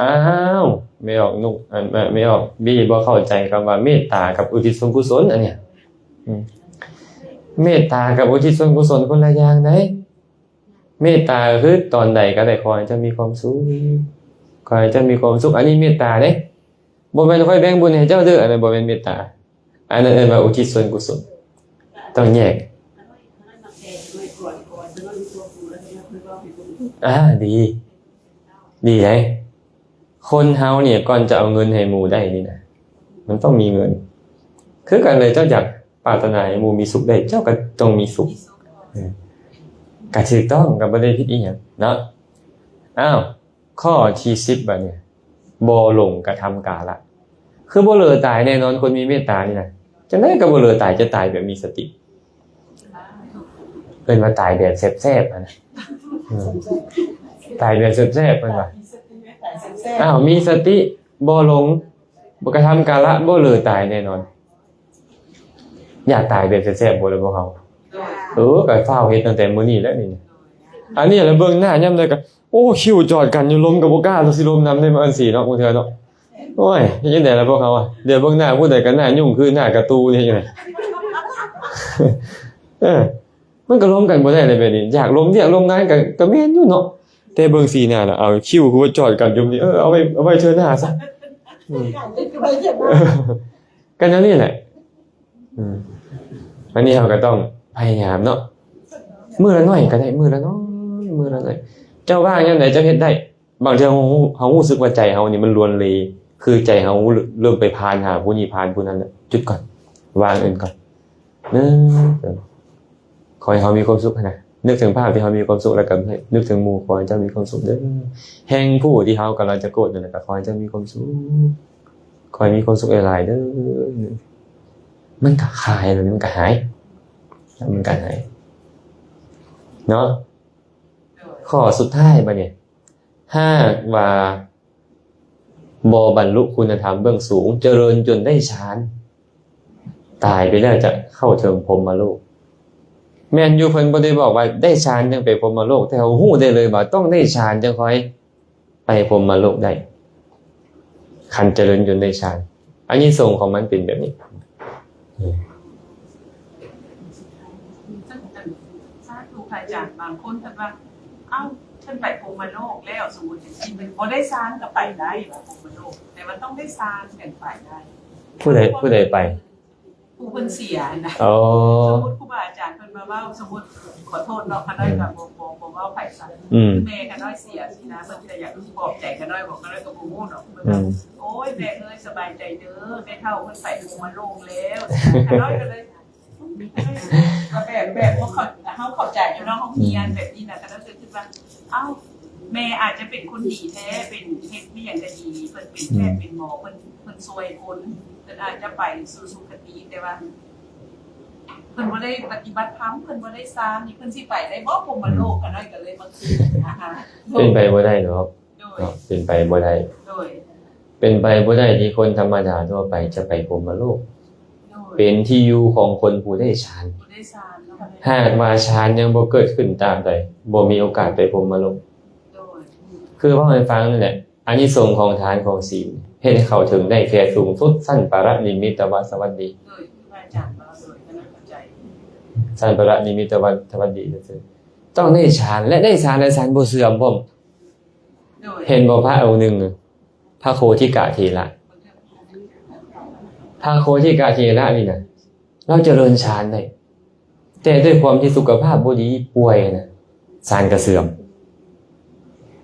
อ้าวไม่ออกนุกไม่ออกบีบ่เข้าใจคำว่าเมตตากับอุทิศส่วนกุศลอันเนี้ยเมตตากับอุทิศส่วนกุศลคนละอย่างเด้เมตตาคือตอนใดก็ได้ขอให้เจ้ามีความสุขขอให้เจ้ามีความสุขอันนี้เมตตาเด้บ่แม่นค่อยแบ่งบุญให้เจ้าเด้ออันนั้นบ่แม่นเมตตาอันนั้นเอิ้นว่าอุทิศส่วนกุศลต้องแยกดีเลยคนเฮาเนี่ยก่อนจะเอาเงินให้หมู่ได้นี่นะมันต้องมีเงินคือกันเลยเจ้าอยากปรารถนาให้หมู่มีสุขได้เจ้าก็ต้องมีสุขก็ถูกต้องก็บ่ได้ผิดอีหยังเนาะข้อที่10บัดเนี่ยบ่หลงกระทำกาละคือบ่เลอตายแน่นอนคนมีเมตตานี่นะจังได๋ก็บ่เลอตายจะตายแบบมีสติเอิ้นว่าตายแบบแซ่บๆนะตายแบบแซ่บๆเพิ่นว่ามีสติบ่หลงบ่กระทำกาละบ่เลอตายแน่นอนอยากตายแบบแซ่บๆบ่เลยบ่เฮาก็ฟ้าวเฮ็ดตั้งแต่มื้อนี้แล้วนี่อันนี้แล้วเบิ่งหน้ายามใดก็โอ้คิวจอดกันอยู่ลมก็บ่กล้าสิลมนำได้มาอัน4เนาะมื้อเทื่อเนาะโอ้ยเฮ็ดจังได๋ล่ะพวกเขาเดี๋ยวเบิ่งหน้าผู้ใดก็หน้ายุ่งคือหน้ากระตูนี่จังได๋มันก็ล้มกันบ่ได้เลยแบบนี้อยากล้มเรียกล้มงานก็แม่นอยู่เนาะแต่เบิ่งสีหน้าล่ะเอาคิวคือว่าจอดกันอยู่นี่เอาไว้เชิญหน้าซะกันนั่นนี่แหละอันนี้เราก็ต้องพยายามเนาะมื้อละน้อยก็ได้มื้อละน้อยเจ้าว่างยามใดเจ้าเฮ็ดได้บางเทื่อเฮารู้สึกว่าใจเฮานี่มันลวนเลคือใจเฮาเริ่มไปพานหาผู้นี้พานผู้นั้นแล้วจุดก่อนวางอื่นก่อนขอให้เขามีความสุขนะนึกถึงภาพที่เขามีความสุขแล้วก็นึกถึงหมู่ขอให้เจ้ามีความสุขเด้อแห่งผู้ที่เขากำลังจะโกรธนั่นแหละก็ขอให้เจ้ามีความสุขขอให้มีความสุขหลายๆเด้อมันก็คลายแล้วมันก็หายเนาะข้อสุดท้ายบัดเนี่ยหากว่าบ่บรรลุคุณธรรมเบื้องสูงเจริญจนได้ฌานตายไปแล้วจะเข้าถึงพรหมโลกแม่นอยู่เพิ่นบ่ได้บอกว่าได้ฌานจึงไปพรหมโลกแต่เฮาฮู้ได้เลยว่าต้องได้ฌานจึงค่อยไปพรหมโลกได้คันเจริญจนได้ฌานอันนี้ทรงของมันเป็นแบบนี้สาธุอาจารย์บางคนเพิ่นว่า ขึ้นไปภูมิโลกแล้วสมมุติสิเป็นบ่ได้สร้างก็ไปได้ว่าภูมิโลกแต่มันต้องได้สร้างกันไปได้ ผู้ใดไป ผู้เพิ่นเสียนะ อ๋อ สมมุติครูบาอาจารย์เพิ่นมาเว้าสมมุติขอโทษเนาะคันได้กับบ่เว้าไผซะแม่กันน้อยเสียสินะเพิ่นจะอยากปลอบใจกันน้อยบอกกันน้อยก็บ่ฮู้เนาะเพิ่นว่าโอ้ยแม่เอ้ยสบายใจเด้อได้เท่าเพิ่นไปภูมิโลกแล้วกันน้อยก็เลยก็แบบพวกเขาเข้าใจอยู่เนาะเขาเฮียนแบบนี้นะก็ต้องคิดว่าเอ้าแม่อาจจะเป็นคนดีแท้เป็นเฮ็ดไม่อย่างจะดีเพิ่นเป็นแพทย์เป็นหมอเพิ่นช่วยคนเพิ่นอาจจะไปสู่สุคติแต่ว่าเพิ่นบ่ได้ปฏิบัติธรรมเพิ่นบ่ได้สร้างนี่เพิ่นสิไปได้บ่พรหมโลกกันน้อยก็เลยมาคือนะคะ เป็นไปบ่ได้เนาะ โดย เป็นไปบ่ได้ โดย เป็นไปบ่ได้ที่คนธรรมดาทั่วไปจะไปพรหมโลก โดย เป็นที่อยู่ของคนผู้ได้ฌาน บ่ได้สร้างเนาะ หากว่าฌานยังบ่เกิดขึ้นตามใดบ่มีโอกาสไปพรหมโลก โดย คือว่าให้ฟังนั่นแหละอานิสงส์ของทานของศีลเฮ็ดให้เข้าถึงได้แค่สูงสุดสั้นปรนิมิตวสวัสดี โดยครูบาอาจารย์เราโดยก็น่าเข้าใจ สั้นปรนิมิตวสวัสดีซื่อๆต้องได้ฌานและได้ฌานและฌานบ่เสื่อมพร้อม โดย เห็นบ่พระองค์หนึงพระโคทิกะเถระพระโคทิกะเถระนี่น่ะเราเจริญฌานได้แต่ด้วยความที่สุขภาพบ่ดีป่วยน่ะฌานก็เสื่อม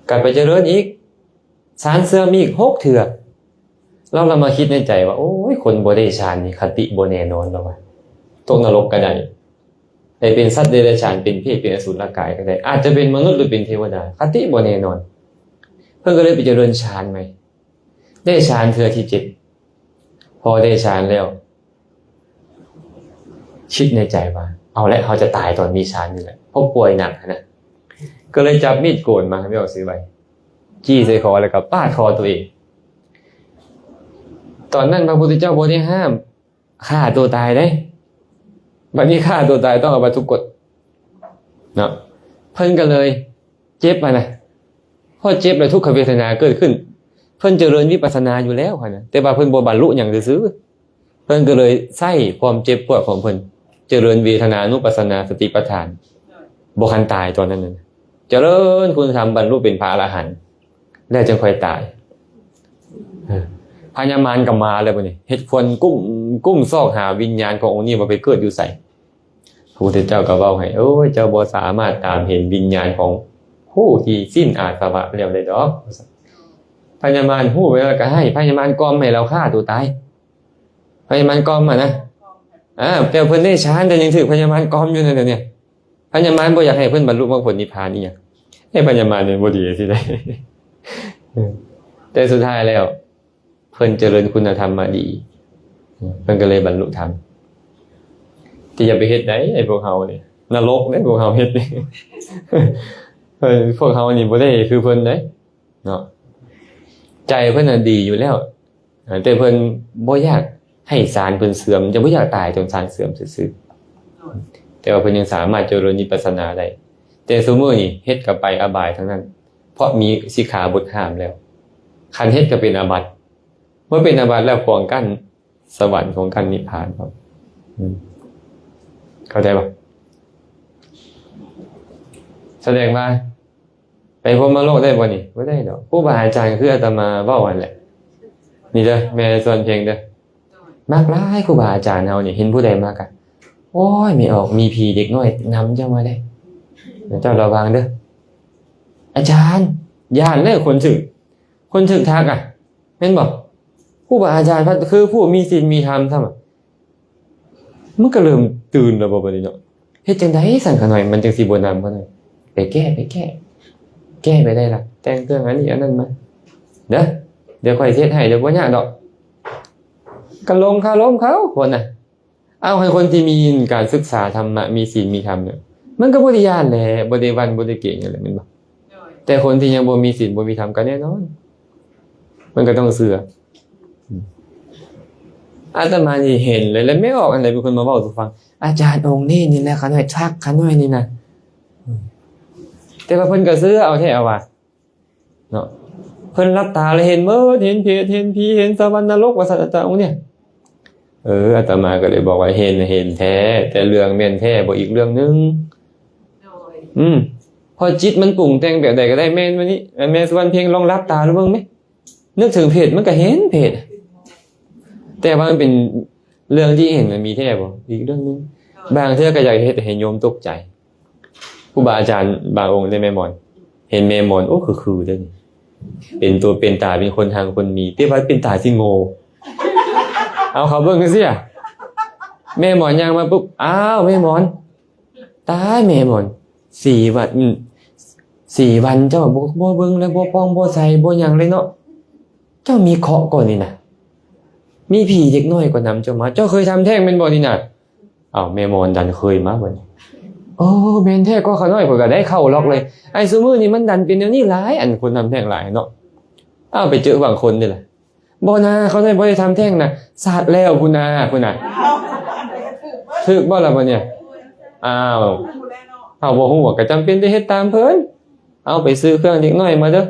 กลับไปเจริญอีกฌานเสื่อมอีก6เทื่อเรามาคิดในใจว่าโอ้ยคนบ่ได้ฌานนี่คติบ่แน่นอนแล้วว่าตกนรกก็ได้ได้เป็นสัตว์เดรัจฉานเป็นเพศเป็นอสุรกายก็ได้อาจจะเป็นมนุษย์หรือเป็นเทวดาคติบ่แน่นอนเพิ่นก็เลยไปเจริญฌานใหม่ได้ฌานเทื่อที่7พอได้ฌานแล้วคิดในใจว่าเอาละเขาจะตายตอนมีฌานนี่แหละเพราะป่วยหนักนะก็เลยจับมีดโกนมาไม่เอาซื้อไว้จี้ใส่คอแล้วก็ปาดคอตัวเองตอนนั้นพระพุทธเจ้าบ่ได้ห้ามฆ่าตัวตายได้บัดนี้ฆ่าตัวตายต้องเอาวัตถุกฎเนาะเพิ่นก็เลยเจ็บมานะพอเจ็บแล้วทุกขเวทนาเกิดขึ้นเพิ่นเจริญวิปัสสนาอยู่แล้วค่ะนะแต่ว่าเพิ่นบ่บรรลุหยังซื่อๆเพิ่นก็เลยใช้ความเจ็บปวดของเพิ่นเจริญเวทนานุปัสสนาสติปัฏฐานบ่คันตายตอนนั้นน่ะเจริญคุณธรรมบรรลุเป็นพระอรหันต์แล้วจึงค่อยตายพญามารก็มาแล้วบัดนี้เฮ็ดควรกุ้มซอกหาวิญญาณขององค์นี้ว่าไปเกิดอยู่ไสพระพุทธเจ้าก็เว้าให้โอ้ยเจ้าบ่สามารถตามเห็นวิญญาณของผู้ที่สิ้นอาสวะแล้วได้ดอกพญามารฮู้ไว้แล้วก็ให้พญามารกล่อมให้เราฆ่าตัวตายพญามารกล่อมนะแต่เพิ่นได้ฌานแต่ยังถูกพญามารกล่อมอยู่นั่นน่ะเนี่ยพญามารบ่อยากให้เพิ่นบรรลุมรรคผลนิพพานอีหยังให้พญามารเนี่ยบ่ดีสิได้ แต่สุดท้ายแล้วเพิ่นเจริญคุณธรรมมาดีเพิ่นก็เลยบรรลุธรรมที่อย่าไปเฮ็ดได้ไอ้พวกเฮานี่นรกเด้พวกเฮาเฮ็ดนี่ พวกเฮานี่บ่ได้คือเพิ่นเด้เนาะใจเพิ่นน่ะดีอยู่แล้วแต่เพิ่นบ่อยากให้ศาลเพิ่นเสื่อมจะบ่อยากตายจนศาลเสื่อมซื่อๆแต่ว่าเพิ่นยังสามารถเจริญวิปัสสนาได้แต่ซุมื้อนี้เฮ็ดก็ไปอบายทั้งนั้นเพราะมีสิกขาบทห้ามแล้วคันเฮ็ดก็เป็นอาบัติเมื่อเป็นอาบัติแล้วขวางกั้นสวรรค์ของกันนิพพานครับเข้าใจป่ะแสดงว่าไปพรหมโลกได้บ่นี่บ่ได้ดอกครูบาอาจารย์คืออาตมาเว้าอันแหละนี่เด้อแม่ส่วนเพียงเด้อมากหลายครูบาอาจารย์เฮานี่เห็นผู้ใดมากอ่ะโอ้ยไม่ออกมีผีเด็กน้อยนำเจ้ามาได้เจ้าระวังเด้ออาจารย์ย่านเด้อคนถึกทักอ่ะแม่นบ่ครูบาอาจารย์คือผู้มีศีลมีธรรมซะมั้ยมันก็เริ่มตื่นแล้วบ่บัดนี้เนาะเฮ็ดจังได๋สั่นขะหน่อยมันจังสิบ่นำเพิ่นไปแก้ไปได้ล่ะแต่งเครื่องอันนี้อันนั้นมาเดี๋ยวค่อยเฮ็ดให้เดี๋ยวบ่ยากดอกก็ลงคารมเขาคนน่ะเอาให้คนที่มีการศึกษาธรรมะมีศีลมีธรรมเนี่ยมันก็บ่ได้ย่านแหละบ่ได้วันบ่ได้เก่งอะไรแม่นบ่แต่คนที่ยังบ่มีศีลบ่มีธรรมก็แน่นอนมันก็ต้องเชื่ออาตมานี่เห็นเลยแล้วไม่ออกอันไหนเป็นคนมาเว้าสู่ฟังอาจารย์องค์นี่แหละขะน้อยทักขะน้อยนี่นะแต่ว่าเพิ่นก็ซื้อเอาแท้ว่าเนาะเพิ่นรับตาแล้วเห็นเบิดเห็นเพศเห็นผีเห็นสวรรค์นรกว่าสัตว์ต่างๆเนี่ยอาตมาก็เลยบอกว่าเห็นแท้แต่เรื่องแม่นแท้บ่อีกเรื่องนึง พอจิตมันปรุงแต่งแบบใดก็ได้แม่นวันนี้แม่สุวรรณเพียงลองรับตาดูเบิ่งไหมนึกถึงเพศมันก็เห็นเพศแต่ว่ามันเป็นเรื่องที่เห็นมันมีแท้บ่อีกเรื่องนึงบางเทื่อก็อยากเฮ็ดให้โยมตกใจครูบาอาจารย์บางองค์ได้แม่หมอนเห็นแม่หมอนโอ้คือเด้อนี่เป็นตัวเป็นตาเป็นคนทางคนมีแต่ว่าเป็นตาที่โง่เอาเขาเบิ่งจังซี่อ่ะแม่หมอนย่างมาปุ๊บอ้าวแม่หมอนตายแม่หมอน4 วันเจ้าบ่เบิ่งแล้วบ่ป้องบ่ใส่บ่หยังเลยเนาะเจ้ามีเคราะห์ก่อนนี่น่ะมีผีเด็กน้อยกว่านำเจ้ามาเจ้าเคยทำแท้งแม่นบ่นี่น่ะอ้าวแม่หมอนดันเคยมาบ่นี่โอ้แม่นแท้ก็เขาน้อยเพิ่นก็ได้เข้าล็อกเลยไอ้ซุมื้อนี้มันดันเป็นแนวนี้หลายอันคนทำแท้งหลายเนาะอ้าวไปเจอบางคนนี่ล่ะบ่นะเขาได้บ่ได้ทำแท้งน่ะสาดแล้วพุ่นน่ะถึกบ่ล่ะบ่เนี่ยอ้าวเอาบ่ฮู้ก็จำเป็นได้เฮ็ดตามเพิ่นเอาไปซื้อเครื่องเด็กน้อยมาเด้อ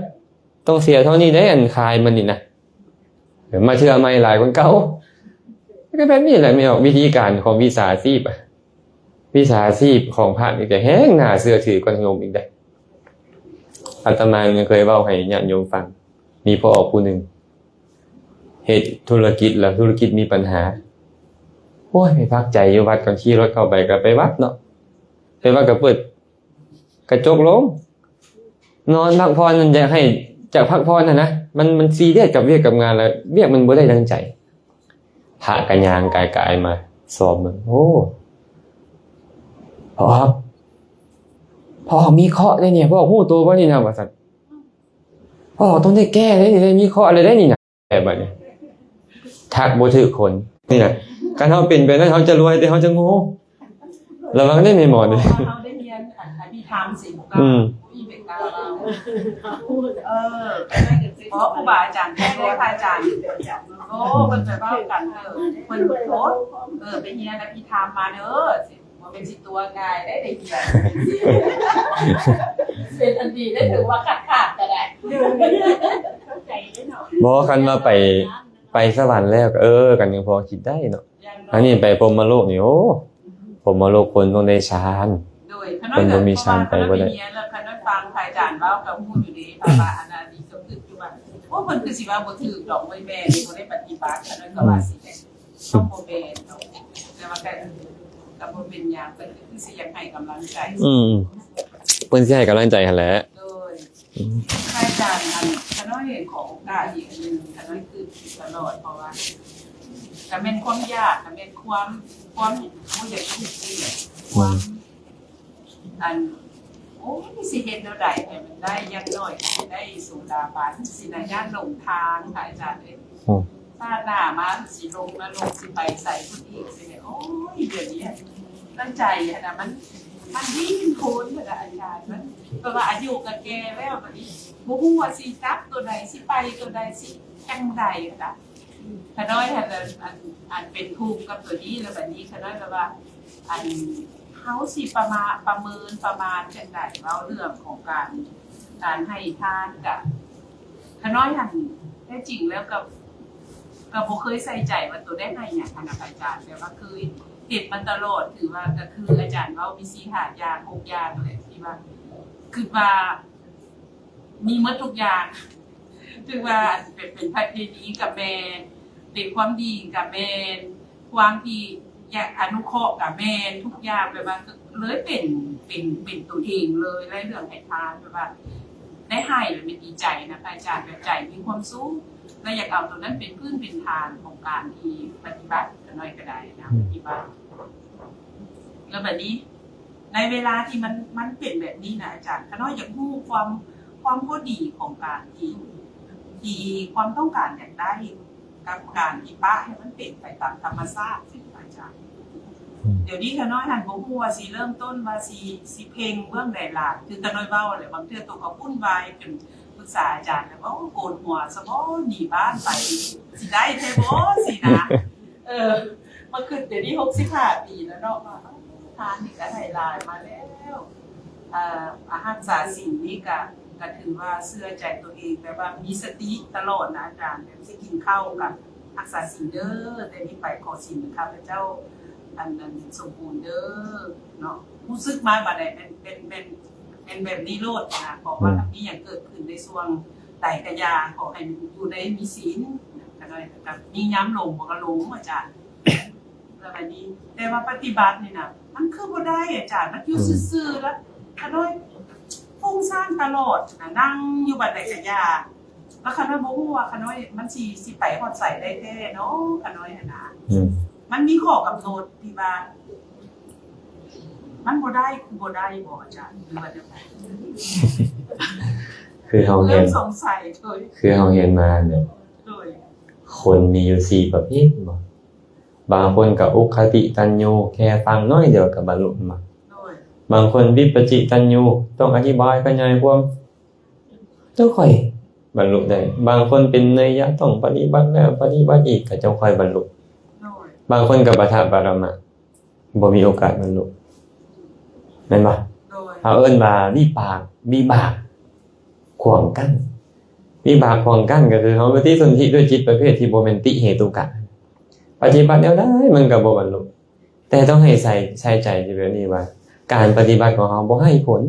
ต้องเสียเท่านี้ได้อันคายมันนี่นะเดี๋ยวมาเชื่อใหม่หลายคนเก่าก็แบบนี้แหละไม่ออกวิธีการของวิสาชีพวิสาชีพของพระนี่จะแห้งหน้าเสื้อถือกว่าโยมอีกได้อาตมาเคยเว้าให้ญาติโยมฟังมีพ่อออกผู้หนึ่งเฮ็ดธุรกิจแล้วธุรกิจมีปัญหาโอ้ยไม่พักใจอยู่วัดก่อนขี่รถเข้าไปก็ไปวัดเนาะไปวัดก็เปิดกระจกลงนอนพักผ่อนมันอยากให้จากพักผ่อนนะมันซีเรียสกับเวียกกับงานแล้วเวียกมันบ่ได้ดังใจพระกันยางกายมาสอบมันโอ้พ่อมีเคราะห์ได้เนี่ยพ่อฮู้ตัวบ่นี่นะว่าซั่นพ่อต้องได้แก้ได้นี่ได้มีเคราะห์อะไรได้นี่นะแบบบัดนี้ทักบ่ถูกคนนี่น่ะการเฮาเป็นไปนั้นเฮาจะรวยแต่เฮาจะโง่ระวังได้แม่หมอนี่ เฮาได้เรียนอภิธรรมสิบ่กล้ามีเป็นกาลาเพราะครูบาอาจารย์แท้พระอาจารย์โอ้เพิ่นไปเว้ากันเพิ่นโพสไปเรียนอภิธรรมมาเด้อสิบ่เป็นสิตัวง่ายได้เรียนเป็นอันดีได้ถือว่าขาดก็ได้เข้าใจได้เนาะบ่คันว่าไปสวรรค์แล้วกันยังพอคิดได้เนาะอันนี้ไปพรหมโลกนี่โอ้พรหมโลกคนต้องได้ฌานคนบ่มีฌานไปบ่ได้แล้วคันนั้นฟังพระอาจารย์เว้ากับฮู้อยู่ดีว่าอนาดีก็คืออยู่ว่าโอ้เพิ่นคือสิว่าบ่ถูกดอกไว้แม่นี่บ่ได้ปฏิบัติคันนั้นก็ว่าสิต้องบ่เป็นแต่ว่าก็บ่เป็นหยังเพิ่นคือสิอยากให้กำลังใจเพิ่นสิให้กำลังใจหั่นแหละโดยพระอาจารย์คันน้อยเห็นของโอกาสอีกอันนึงคันน้อยคือตลอดเพราะว่าก็แม่นความยากก็แม่นความบ่อยากถูกสิความโอ้ยสิเฮ็ดแนวใดให้มันได้อย่างน้อยได้โสดาบันสินะญาติหลงทางค่ะอาจารย์เอ้ยชาติหน้ามาสิลงนรกสิไปใส่ผู้อีกสิเนี่ยโอ้ยเดี๋ยวนี้ตั้งใจนะมันวิ่งโคนเหมือนอาจารย์มันเพราะว่าอายุก็แก่แล้วบัดนี้บ่ฮู้ว่าสิจับตัวใดสิไปตัวใดสิจังใดค่ะถ้าน้อยถ้าอันเป็นภูมิกับตัวนี้แล้วบัดนี้ถ้าน้อยก็ว่าอันเฮาสิประมาณจังได๋เว้าเรื่องของการให้ทานกับถ้าน้อยหันแท้จริงแล้วก็บ่เคยใส่ใจว่าตัวได้ให้หยังอาจารย์แต่ว่าคือเฮ็ดมันตลอดถือว่าก็คืออาจารย์เว้ามี4-5อย่าง6อย่างแหละที่ว่าคือว่ามีหมดทุกอย่างถือว่าเป็นประเพณีกับแม่เป็นความดีกับแม่ความที่อยากอนุเคราะห์กับแม่ทุกอย่างแบบว่าเลยเป็นตัวเองเลยและเรื่องให้ทานแบบว่าได้ให้แล้วมันดีใจนะอาจารย์แบบใจมีความสุขและอยากเอาตัวนั้นเป็นพื้นเป็นฐานของการที่ปฏิบัติกันหน่อยก็ได้นะปฏิบัติแล้วแบบนี้ในเวลาที่มันเป็นแบบนี้นะอาจารย์ก็น้อยอยากรู้ความพอดีของการที่ความต้องการอยากได้กับการที่ป้าให้มันเป็นไปตามธรรมชาติสิอาจารย์เดี๋ยวนี้ขน้อยหันบ่ฮู้ว่าสิเริ่มต้นว่าสิเพลงเบื้องใดล่ะคือตะน้อยเว้าแหละบางเทื่อตัวก็วุ่นวายจนปรึกษาอาจารย์แล้วว่าโกนหัวซะบ่หนีบ้านไปสิได้แท้บ่สินะมันคือเดี๋ยวนี้65ปีแล้วเนาะทานนี่ก็ให้หลายมาแล้วอาหารสาศีลนี่ก็ถือว่าเชื่อใจตัวเองแต่ว่ามีสติตลอดนะอาจารย์แบบสิกินข้าวกับรักษาศีลเด้อแต่นี่ไปขอศีลข้าพเจ้าอันนั้นสมบูรณ์เด้อเนาะรู้สึกมาบัดใดเป็น เป็นแบบนี้โลดนะขอว่ามีอย่างเกิดขึ้นในช่วงไต่กระยาขอให้อยู่ในมีศีลกันเลยกับมีย้ำลงบอกกระลงอาจารย์อะไรนี้แต่ว่าปฏิบัตินี่นะมันคือบ่ได้อาจารย์มันอยู่ซื่อๆแล้วขน้อยฟุ้งซ่านตลอดนั่งอยู่บัดไต่กระยาแล้วขน้อยบ่ฮู้ว่าขน้อยมันสิไปฮอดใส่ได้แท้เนาะขน้อยนะมันมีข้อกำหนดที่ว่ามันบ่ได้คือบ่ได้บ่อาจารย์หรือว่าจังได๋คือเฮาเห็น สงสัยเลย คือเฮาเห็นมาเนี่ย เลย คนมีอยู่4ประเภทบ่บางคนก็อุคติตัญญูแค่ฟังน้อยเดียวก็บรรลุมา เลย บางคนวิปจิตัญญูต้องอธิบายขยายความต้องค่อยบรรลุได้บางคนเป็นนัยยะต้องปฏิบัติแล้วปฏิบัติอีกก็จะค่อยบรรลุ เลย บางคนก็ปฐปรมะบ่มีโอกาสบรรลุแม่นบ่ เลย เขาเอิ้นว่าวิบากขวางกั้นวิบากขวางกั้นก็คือเขาปฏิสนธิด้วยจิตประเภทที่บ่แม่นติเหตุกะปฏิบัติแล้วได้มันก็บ่บรรลุแต่ต้องให้ใส่ใจอยู่แบบนี้ว่าการปฏิบัติของเขาบ่ให้ผล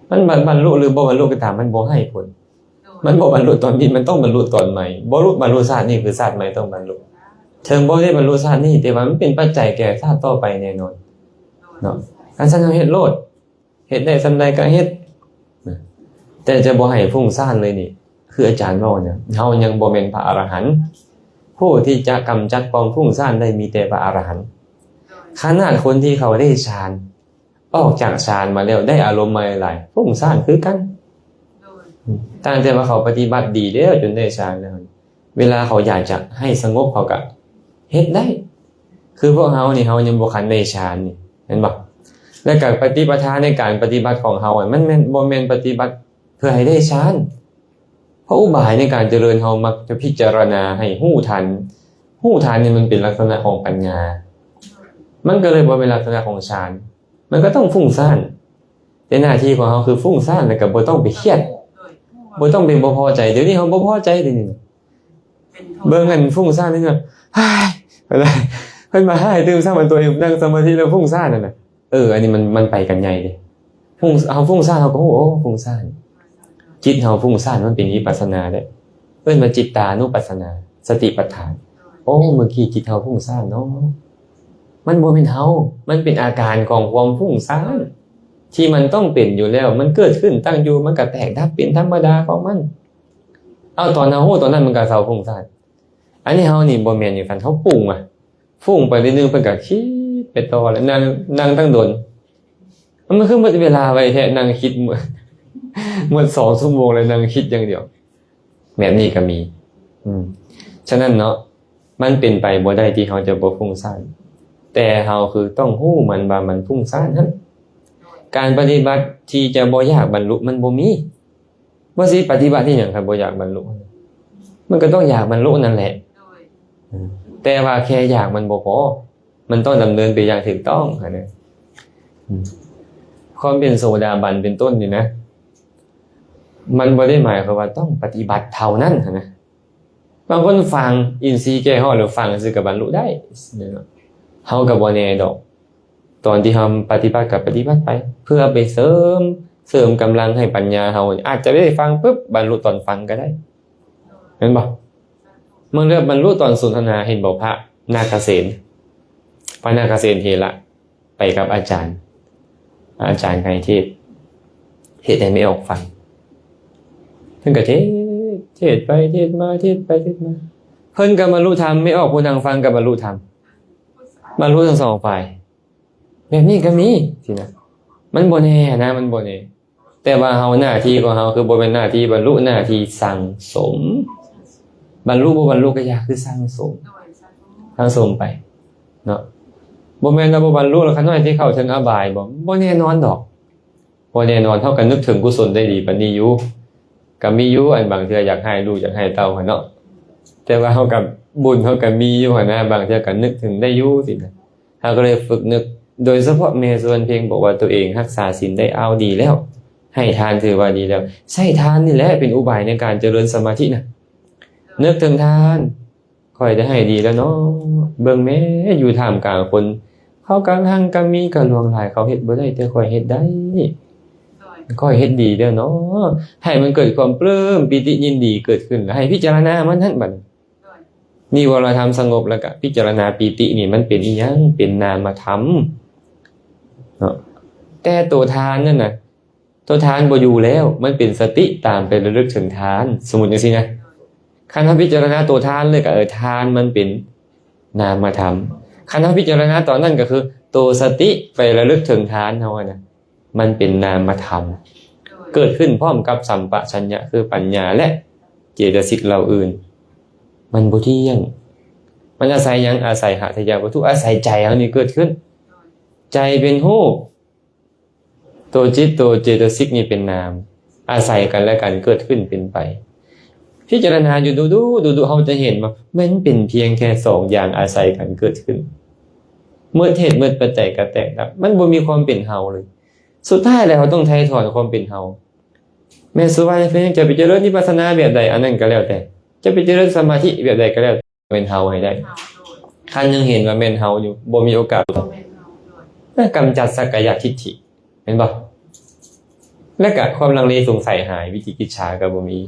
มันบรรลุหรือบ่บรรลุก็ตามมันบ่ให้ผลมันบ่บรรลุตอนนี้มันต้องบรรลุตอนใหม่บ่บรรลุชาตินี้คือชาติใหม่ต้องบรรลุเชิงบ่ได้บรรลุชาตินี้แต่ว่ามันเป็นปัจจัยแก่ชาติต่อไปแน่นอนเนาะการสั่งเฮ็ดโลดเฮ็ดได้ซำใดก็เฮ็ดแต่จะบ่ให้ฟุ้งซ่านเลยนี่คืออาจารย์เว้าเนี่ยเฮายังบ่แม่นพระอรหันต์ผู้ที่จะกำจัดความฟุ้งซ่านได้มีแต่พระอรหันต์ขนาดคนที่เขาได้ฌานออกจากฌานมาแล้วได้อารมณ์มาหลายฟุ้งซ่านคือกันตั้งแต่ว่าเขาปฏิบัติดีแล้วจนได้ฌานแล้วเวลาเขาอยากจะให้สงบเขาก็เฮ็ดได้คือพวกเฮานี่เฮายังบ่คันได้ฌานนี่เห็นบ่และการปฏิปทาในการปฏิบัติของเฮามันแม่นบ่แม่นปฏิบัติเพื่อให้ได้ฌานเพราะอุบายในการเจริญเฮามักจะพิจารณาให้รู้ทันนี่มันเป็นลักษณะของปัญญามันก็เลยบ่เป็นลักษณะของฌานมันก็ต้องฟุ้งซ่านแต่หน้าที่ของเฮาคือฟุ้งซ่านแล้วก็บ่ต้องไปเครียดบ่ต้องไปบ่พอใจเดี๋ยวนี้เฮาบ่พอใจเดี๋ยวนี้เบิ่งกันฟุ้งซ่านนี่ว่าเฮ้ยอะไรเพิ่นมาให้ตื่นซ่านมันตัวเองนั่งสมาธิแล้วฟุ้งซ่านนั่นน่ะอันนี้มันไปกันใหญ่ดิฟุ้งซ่านเฮาก็โอ้ฟุ้งซ่านจิตเฮาฟุ้งซ่านมันเป็นวิปัสสนาได้มาจิตตานุปัสสนาสติปัฏฐานเมื่อกี้จิตเฮาฟุ้งซ่านเนาะมันบ่แม่นเฮามันเป็นอาการของความฟุ้งซ่านที่มันต้องเป็นอยู่แล้วมันเกิดขึ้นตั้งอยู่มันก็แตกดับเป็นธรรมดาของมันตอนเฮาตอนนั้นมันก็เศร้าฟุ้งซ่านอันนี้เฮานี่บ่แม่นอยู่กันเฮาฟุ้งอ่ะฟุ้งไปเรื่อยๆเพิ่นก็คิดไปต่อแล้วนั่งตั้งโดนมันคือหมดเวลาไว้แท้นั่งคิดหมด2ชั่วโมงเลยนั่งคิดอย่างเดียวแบบนี้ก็มีฉะนั้นเนาะมันเป็นไปบ่ได้ที่เฮาจะบ่ฟุ้งซ่านแต่เฮาคือต้องฮู้มันว่ามันฟุ้งซ่านหั่นการปฏิบัติที่จะบ่อยากบรรลุมันบ่มีบ่สิปฏิบัติที่หยังครับบ่อยากบรรลุมันก็ต้องอยากบรรลุนั่นแหละแต่ว่าแค่อยากมันบ่พอมันต้องดำเนินไปอย่างถูกต้องนะความเป็นโสดาบันเป็นต้นนี่นะมันบ่ได้หมายความว่าต้องปฏิบัติเท่านั้นนะบางคนฟังอินทรีย์แก่ฮอดหรือฟังซื่อก็บรรลุได้เฮาก็บ่แน่ดอกตอนที่เฮาปฏิบัติก็ปฏิบัติไปเพื่อไปเสริมกำลังให้ปัญญาเฮาอาจจะได้ฟังปุ๊บบรรลุตอนฟังก็ได้เห็นบ่เมื่อเริ่มบรรลุตอนสนทนาเห็นบ่พระนาคเสนพระนาคเสนเถระไปกับอาจารย์ไกรเทศให้ไม่ออกฟังเพิ่นก็เทศไปเทศมาเทศไปเทศมาเพิ่นก็บรรลุธรรมไม่ออกผู้นั่งฟังก็บรรลุธรรมบรรลุทั้งสองฝ่ายแบบนี้ก็มีสินะมันบ่แน่นะมันบ่แน่แต่ว่าเฮาหน้าที่ของเฮาคือบ่เป็นหน้าที่บรรลุหน้าที่สั่งสมบรรลุบ่บรรลุก็ยากคือสั่งสมไปเนาะบ่แม่นว่าบ่บรรลุแล้วคันน้อยที่เข้าถึงอบายบ่แน่นอนดอกบ่แน่นอนเท่ากันนึกถึงกุศลได้ดีปานนี้อยู่ก็มีอยู่อันบางเทื่ออยากให้ลูกอยากให้เต้าหั่นเนาะแต่ว่าเฮากับบุญเฮาก็มีอยู่หั่นนะบางเทื่อก็นึกถึงได้อยู่สินะเฮาก็เลยฝึกนึกโดยเฉพาะแม่ส่วนเพียงบอกว่าตัวเองรักษาศีลได้เอาดีแล้วให้ทานถือว่าดีแล้วใช้ทานนี่แหละเป็นอุบายในการเจริญสมาธินะนึกถึงทานค่อยได้ให้ดีแล้วเนาะเบิ่งแม่อยู่ท่ามกลางคนเขากำลังก็มีกระลวงหลายเขาเฮ็ดบ่ได้แต่ค่อยเฮ็ดได้ ก็เฮ็ดดีเด้อเนาะให้มันเกิดความปลื้มปิติยินดีเกิดขึ้นแล้วให้พิจารณามันนั่นบัดนี่เวลาทำสงบแล้วก็พิจารณาปิตินี่มันเป็นอีหยังเป็นนามธรรมเนาะแต่ตัวทานนั่นน่ะตัวทานบ่อยู่แล้วมันเป็นสติตามไประลึกถึงทานสมมุติจังซี่นะคันเฮาพิจารณาตัวทานเลยก็ทานมันเป็นนามธรรมคันเฮาพิจารณาตอนนั้นก็คือตัวสติไประลึกถึงทานเฮาน่ะมันเป็นนามธรรมเกิดขึ้นพร้อมกับสัมปชัญญะคือปัญญาและเจตสิกเหล่าอื่นมันบ่เที่ยงมันอาศัยหยังอาศัยหทัยวัตถุอาศัยใจเฮานี่เกิดขึ้นใจเป็นรูปตัวจิตตัวเจตสิกนี่เป็นนามอาศัยกันและกันเกิดขึ้นเป็นไปพิจารณาอยู่ดูเฮาจะเห็นว่ามันเป็นเพียงแค่2อย่างอาศัยกันเกิดขึ้นเมื่อเหตุเมื่อปัจจัยก็แตกดับมันบ่มีความเป็นเฮาเลยสุดท้ายแล้วเราต้องไถ่ถอนความเป็นเฮาแม้สุวรรณเพิ่นจะไปเจริญวิปัสสนาแบบใดอันนั้นก็แล้วแต่จะไปเจริญสมาธิแบบใดก็แล้วเป็นเฮาให้ได้คันยังเห็นว่าแม่นเฮาอยู่บ่มีโอกาสกำจัดสักกายทิฏฐิเห็นบ่และก็ความลังเลสงสัยหายวิจิกิจฉาก็บ่มี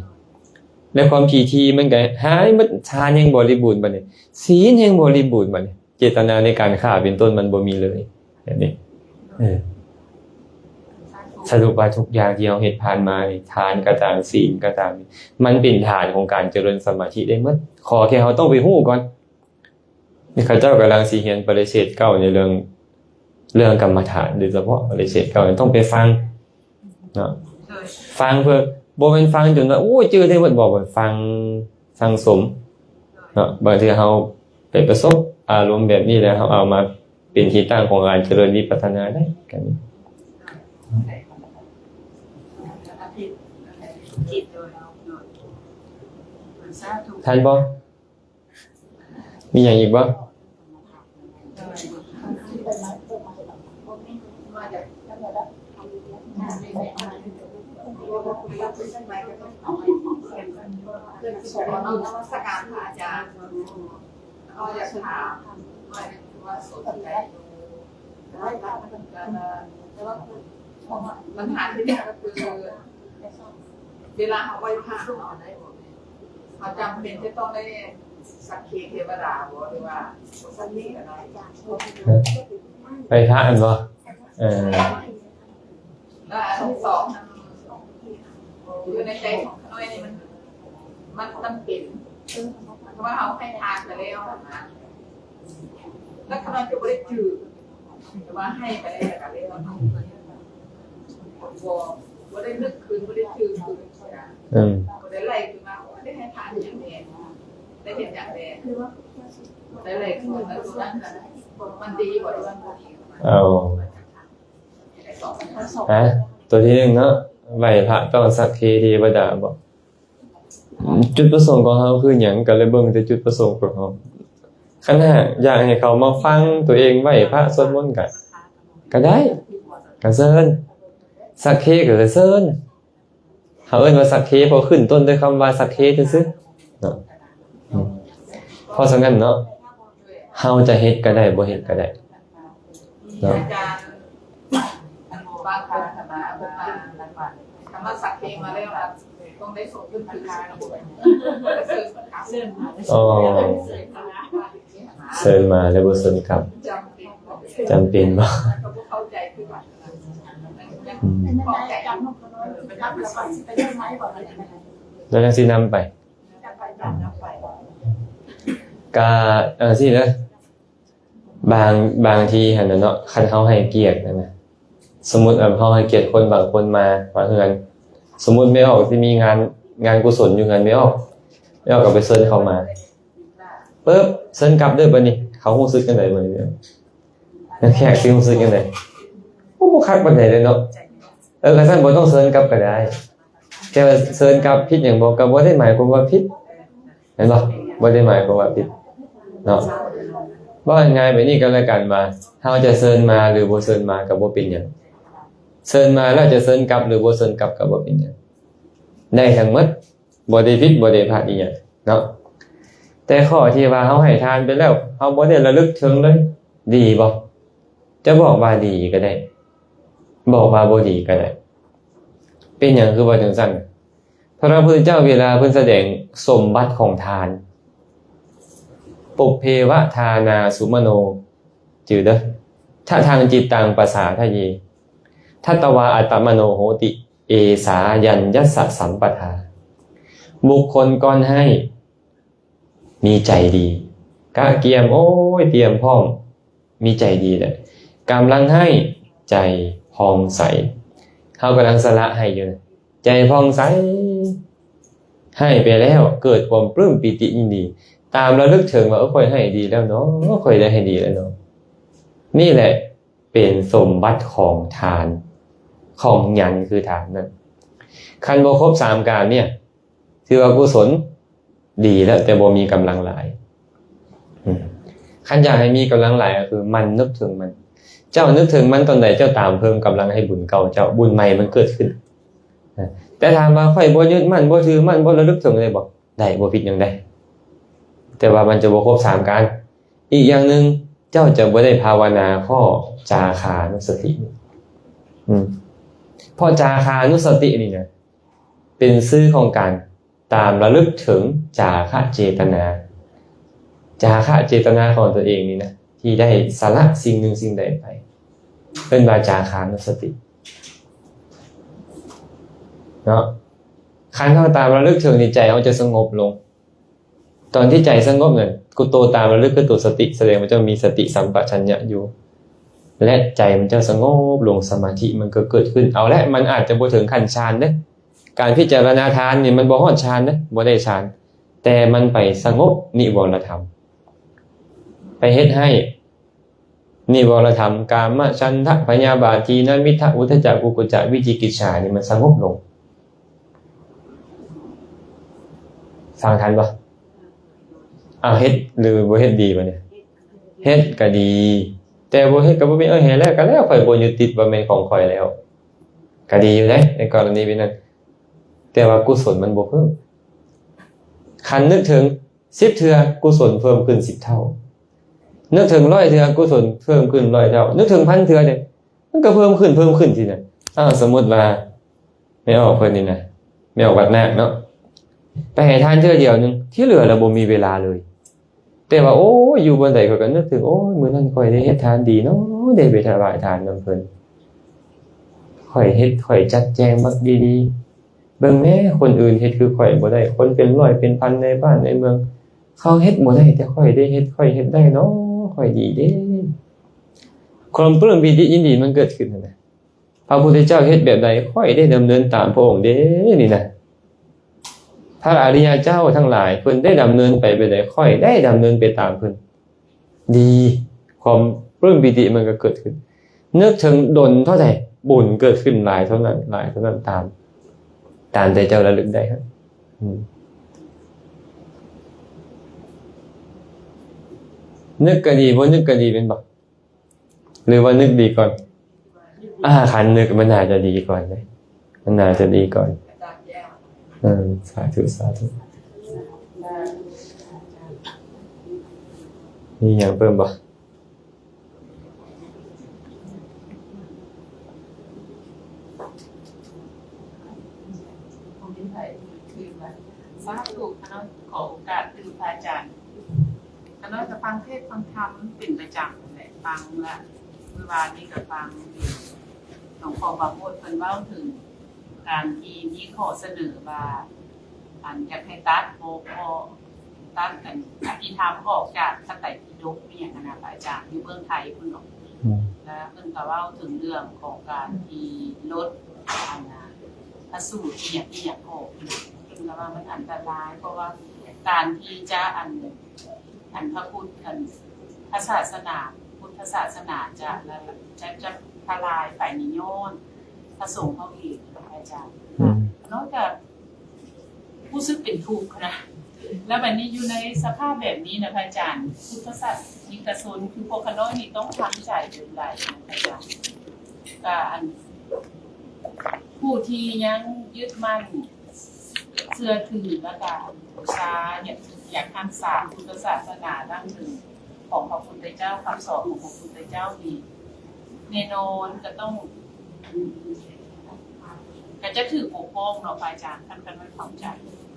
และความถี่ที่มันก็หายมันทานยังบริบูรณ์บัดนี้ศีลยังบริบูรณ์บัดนี้เจตนาในการฆ่าเป็นต้นมันบ่มีเลยแบบนี้สรุปว่าทุกอย่างที่เราเฮ็ดผ่านมาทานก็ตามศีลก็ตามมันเป็นฐานของการเจริญสมาธิได้หมดขอแค่เราต้องไปฮู้ก่อนนี่ข้าเจ้ากำลังสิเรียนปริเฉด9ในเรื่องกรรมฐานโดยเฉพาะปริเฉด9ต้องไปฟังเนาะฟังเพื่อบ่แม่นฟังจนว่าโอ้ยจื้อได้หมดบ่ว่าฟังสังสมเนาะบางทีเราไปประสบอารมณ์แบบนี้แล้วเราเอามาเป็นที่ตั้งของการเจริญวิปัสสนาได้กันท่านบ่มีอย่างอีกบ่เรานมัสการพระอาจารย์ก็อยากถามว่าสนใจปัญหาที่นี่ก็คือเวลาเขาไหว้พระเขาจำเป็นจะต้องได้สักคีเทวดาหรือว่าสักนี้อะไรไปพระอันบ่แล้วอันที่สองอยู่ในใจของเขาด้วยนี่มันจำเป็นเพราะว่าเขาให้ทานไปแล้วนะแล้วเขาจะไม่ได้จืดแต่ว่าให้ไปได้แต่ละแล้วว่าได้นึกคืนว่าได้จืดคืนว่าได้ไล่คือมาว่าได้ให้ทานอย่างนี้ได้เห็นอย่างนี้ได้ไล่คืนแล้วตัวนั้นมันดีกว่าที่มันดีตัวที่1เนาะไหว้พระต้องสักคีเทวดาบ่จุดประสงค์ของเขาคือหยังก็เลยเบิ่งแต่จุดประสงค์ของเขาคันหากอยากให้เขามาฟังตัวเองไหว้พระสวดมนต์ก็ได้ก็เชิญสักคีก็เชิญเขาเอิ้นว่าสักคีเพราะขึ้นต้นด้วยคำว่าสักคีซื่อๆเนาะเพราะฉะนั้นเนาะเฮาจะเฮ็ดก็ได้บ่เฮ็ดก็ได้เนาะบางคนธรรมะสักคีมาแล้วต้องได้ส่งขึ้นคือการระบบเชิญมาแล้วบ่เชิญกลับจำเป็นบ่เข้าใจคือว่าแล้วจังสินำไปก็สิเด้อบางทีหั่นน่ะเนาะคันเฮาให้เกียรตินั่นน่ะสมมุติเฮาให้เกียรติคนบางคนมาเฮือนสมมุติไม่ออกที่มีงานกุศลอยู่งานไม่ออกก็ไปเชิญเขามาปึ๊บเชิญกลับเด้อบัดนี้เขารู้สึกจังได๋บัดนี้นักแขกสิรู้สึกจังได๋บ่คักปานใดเลยเนาะก็ซั่นบ่ต้องเชิญกลับก็ได้แค่ว่าเชิญกลับผิดหยังบ่ก็บ่ได้หมายความว่าผิดเห็นบ่บ่ได้หมายความว่าผิดเนาะว่าง่ายๆแบบนี้ก็แล้วกันว่าเฮาจะเชิญมาหรือบ่เชิญมาก็บ่เป็นหยังเชิญมาแล้วจะเชิญกลับหรือบ่เชิญกลับก็บ่เป็นหยังได้ทั้งหมดบ่ได้ผิดบ่ได้พลาดอีหยังเนาะแต่ข้อที่ว่าเฮาให้ทานไปแล้วเฮาบ่ได้ระลึกถึงเลยดีบ่จะบอกว่าดีก็ได้บอกว่าบ่ดีก็ได้ เป็นอย่างคือว่าจังซั่นพระพุทธเจ้าเวลาเพิ่นแสดงสมบัติของทานปุพเพวะทานาสุมโนจือเด้อถ้าทางจิตตังปัสสาทะเยทัตตวาอัตตมโนโหติเอสายัญญัสสะสัมปทาบุคคลก่อนให้มีใจดีกะเกียมโอ้ยเตรียมพร้อมมีใจดีแหละกำลังให้ใจผ่องใสเขากำลังสละให้อยู่นะใจผ่องใสให้ไปแล้วเกิดความปลื้มปิติยินดีตามระลึกถึงว่าค่อยให้ดีแล้วเนาะค่อยได้ให้ดีแล้วเนาะนี่แหละเป็นสมบัติของทานของยันคือทานนั่นคันบ่ครบ3การเนี่ยถือว่ากุศลดีแล้วแต่บ่มีกำลังหลายคันอยากให้มีกำลังหลายก็คือมันนึกถึงมันเจ้านึกถึงมันตอนใดเจ้าตามเพิ่มกำลังให้บุญเก่าเจ้าบุญใหม่มันเกิดขึ้นแต่ถามว่าค่อยบ่ยึดมั่นบ่ถือมั่นบ่ระลึกถึงเลยบ่ได้บ่ผิดหยังได้แต่ว่ามันจะบ่ครบ3การอีกอย่างนึงเจ้าจะบ่ได้ภาวนาข้อจาคานุสติเพราะจาคานุสตินี่นะเป็นชื่อของการตามระลึกถึงจาคะเจตนาจาคะเจตนาของตัวเองนี่นะที่ได้สละสิ่งหนึ่งสิ่งใดไปเป็นวาจาคานุสติเนาะคันเข้าตามระลึกถึงในใจเขาจะสงบลงตอนที่ใจสงบเนี่ยกุโตตามระลึกคือตัวสติแสดงว่าจะมีสติสัมปชัญญะอยู่และใจมันจะสงบลงสมาธิมันก็เกิดขึ้นเอาละมันอาจจะบ่ถึงขั้นฌานเด้การพิจารณาทานนี่มันบ่ฮอดฌานเด้บ่ได้ฌานแต่มันไปสงบนิวรธรรมไปเฮ็ดให้นิวรธรรมกามฉันทะพยาบาทีนมิทธะอุทธัจจะกุกุจจะวิจิกิจฉานี่มันสงบลงฟังทันบ่เฮ็ดหรือบ่เฮ็ดดีบ่เนี่ยเฮ็ดก็ดีแต่บ่เฮ็ดก็บ่มีเฮ็ดแล้วก็แล้วข่อยบ่ยึดติดว่าแม่นของข่อยแล้วก็ดีอยู่เด้ในกรณีเป็นนั้นแต่ว่ากุศลมันบ่เพิ่มคันนึกถึง10เทื่อกุศลเพิ่มขึ้น10เท่านึกถึง100เทื่อกุศลเพิ่มขึ้น100เท่านึกถึง 1,000 เทื่อเนี่ยมันก็เพิ่มขึ้นทีน่ะสมมุติว่าไม่ออกเพิ่นนี่นะไม่ออกวัดนาคเนาะไปให้ทานเทื่อเดียวนึงที่เหลือแล้วบ่มีเวลาเลยแต่ว่าโอ้ยอยู่บนใดข่อยก็นึกถึงโอ้ยมื้อนั้นข่อยได้เฮ็ดทานดีเนาะได้ไปถวายทานนำเพิ่นข่อยเฮ็ดข่อยจัดแจงบักดีๆเบิ่งแม่คนอื่นเฮ็ดคือข่อยบ่ได้คนเป็นร้อยเป็นพันในบ้านในเมืองเขาเฮ็ดบ่ได้แต่ข่อยได้เฮ็ดข่อยเฮ็ดได้เนาะข่อยดีเด้ความปลื้มปิติยินดีมันเกิดขึ้นนะพระพุทธเจ้าเฮ็ดแบบใดข่อยได้ดำเนินตามพระองค์เด้นี่นะพระอริยเจ้าทั้งหลายเพิ่นได้ดำเนินไปแบบใดข่อยได้ดำเนินไปตามเพิ่นดีความปลื้มปิติมันก็เกิดขึ้นนึกถึงดลเท่าใดบุญเกิดขึ้นหลายเท่านั้นตามใจเจ้าระลึกได้ครับนึกก็ดีบ่นึกก็ดีเป็นบ่หรือว่านึกดีก่อนคันนึกมันน่าจะดีก่อนเลยมันน่าจะดีก่อนสาธุนี่อย่างเพิ่มบ่สาธุคณะขอโอกาสเป็นพระอาจารย์คณะจะฟังเทศน์ฟังธรรมเป็นประจำแหละฟังละเมื่อวานนี้ก็ฟังหลวงพ่อบางโมดเพิ่นเว้าถึงการที่มีข้อเสนอว่าอยากให้ตัดโมโอตัดกันอภิธรรมออกจากพระไตรปิฎกนี่อย่างนั้นนะอาจารย์อยู่เมืองไทยเพิ่นบอกแล้วเพิ่นก็เว้าถึงเรื่องของการที่ลดพระสูตรที่อย่างออกแล้วว่ามันอันตรายเพราะว่าการที่จะพระพุทธพระศาสนาพุทธศาสนาจะทลายฝ่ายนิยมพระสงฆ์เขาอีกอาจารย์นอกจากผู้ซึ่งเป็นทุกข์นะแล้วแบบนี้อยู่ในสภาพแบบนี้นะอาจารย์พุทธศาสนิกชนคือพวกขน้อยนี่ต้องทำใจเป็นไรนะอาจารย์การผู้ที่ยังยึดมั่นเชื่อถือและการบูชาอยากทำศาสตร์พุทธศาสนาดั้งเดิมของพระพุทธเจ้าคำสอนของพระพุทธเจ้าดีแน่นอนก็ต้อง ก็จะถือปกป้องเนาะพระอาจารย์ท่านไม่เข้าใจ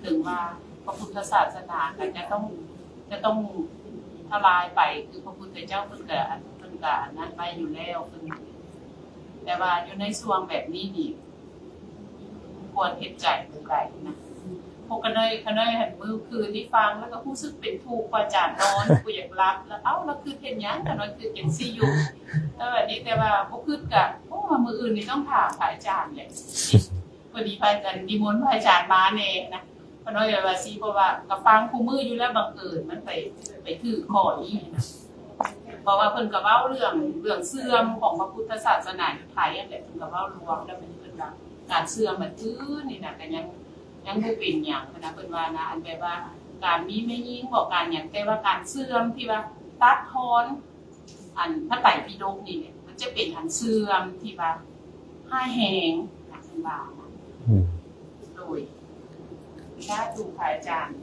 ถึงว่าพระพุทธศาสนาก็จะต้องทลายไปคือพระพุทธเจ้าเพิ่นก็นั้นไปอยู่แล้วเพิ่นแต่ว่าอยู่ในช่วงแบบนี้นี่ควรเฮ็ดใจเป็นไรนะพวกกันเลยหันมือคืนที่ฟังแล้วก็รู้สึกเป็นทุกข์พระอาจารย์นอนกูอยากรับแล้วแล้วคือเฮ็ดหยังกันนอนคือจังซี่อยู่แล้วแบบนี้แต่ว่าบ่คือก็มื้ออื่นนี่ต้องถามพระอาจารย์แหละวันนี้พระอาจารย์นิมนต์พระอาจารย์มาแน่นะเพราะน้อยว่าสิเพราะว่าก็ฟังคู่มืออยู่แล้วบังเอิญมันไปถือข้อนี้นะเพราะว่าเพิ่นก็เว้าเรื่องเสื่อมของพระพุทธศาสนาไทยนั่นแหละเพิ่นก็เว้ารวมแล้วเป็นเพิ่นว่าการเสื่อมมันนี่น่ะก็ยังบ่เป็นหยังนะเพิ่นว่านะอันแบบว่าการมีแม่หญิงบอกการหยังแต่ว่าการเสื่อมที่ว่าตัดทอนอันพระไตรปิฎกนี่เนี่ยมันจะเป็นอันเสื่อมที่ว่าห้าแหงนะเพิ่นว่าโดยถ้าดูพระอาจารย์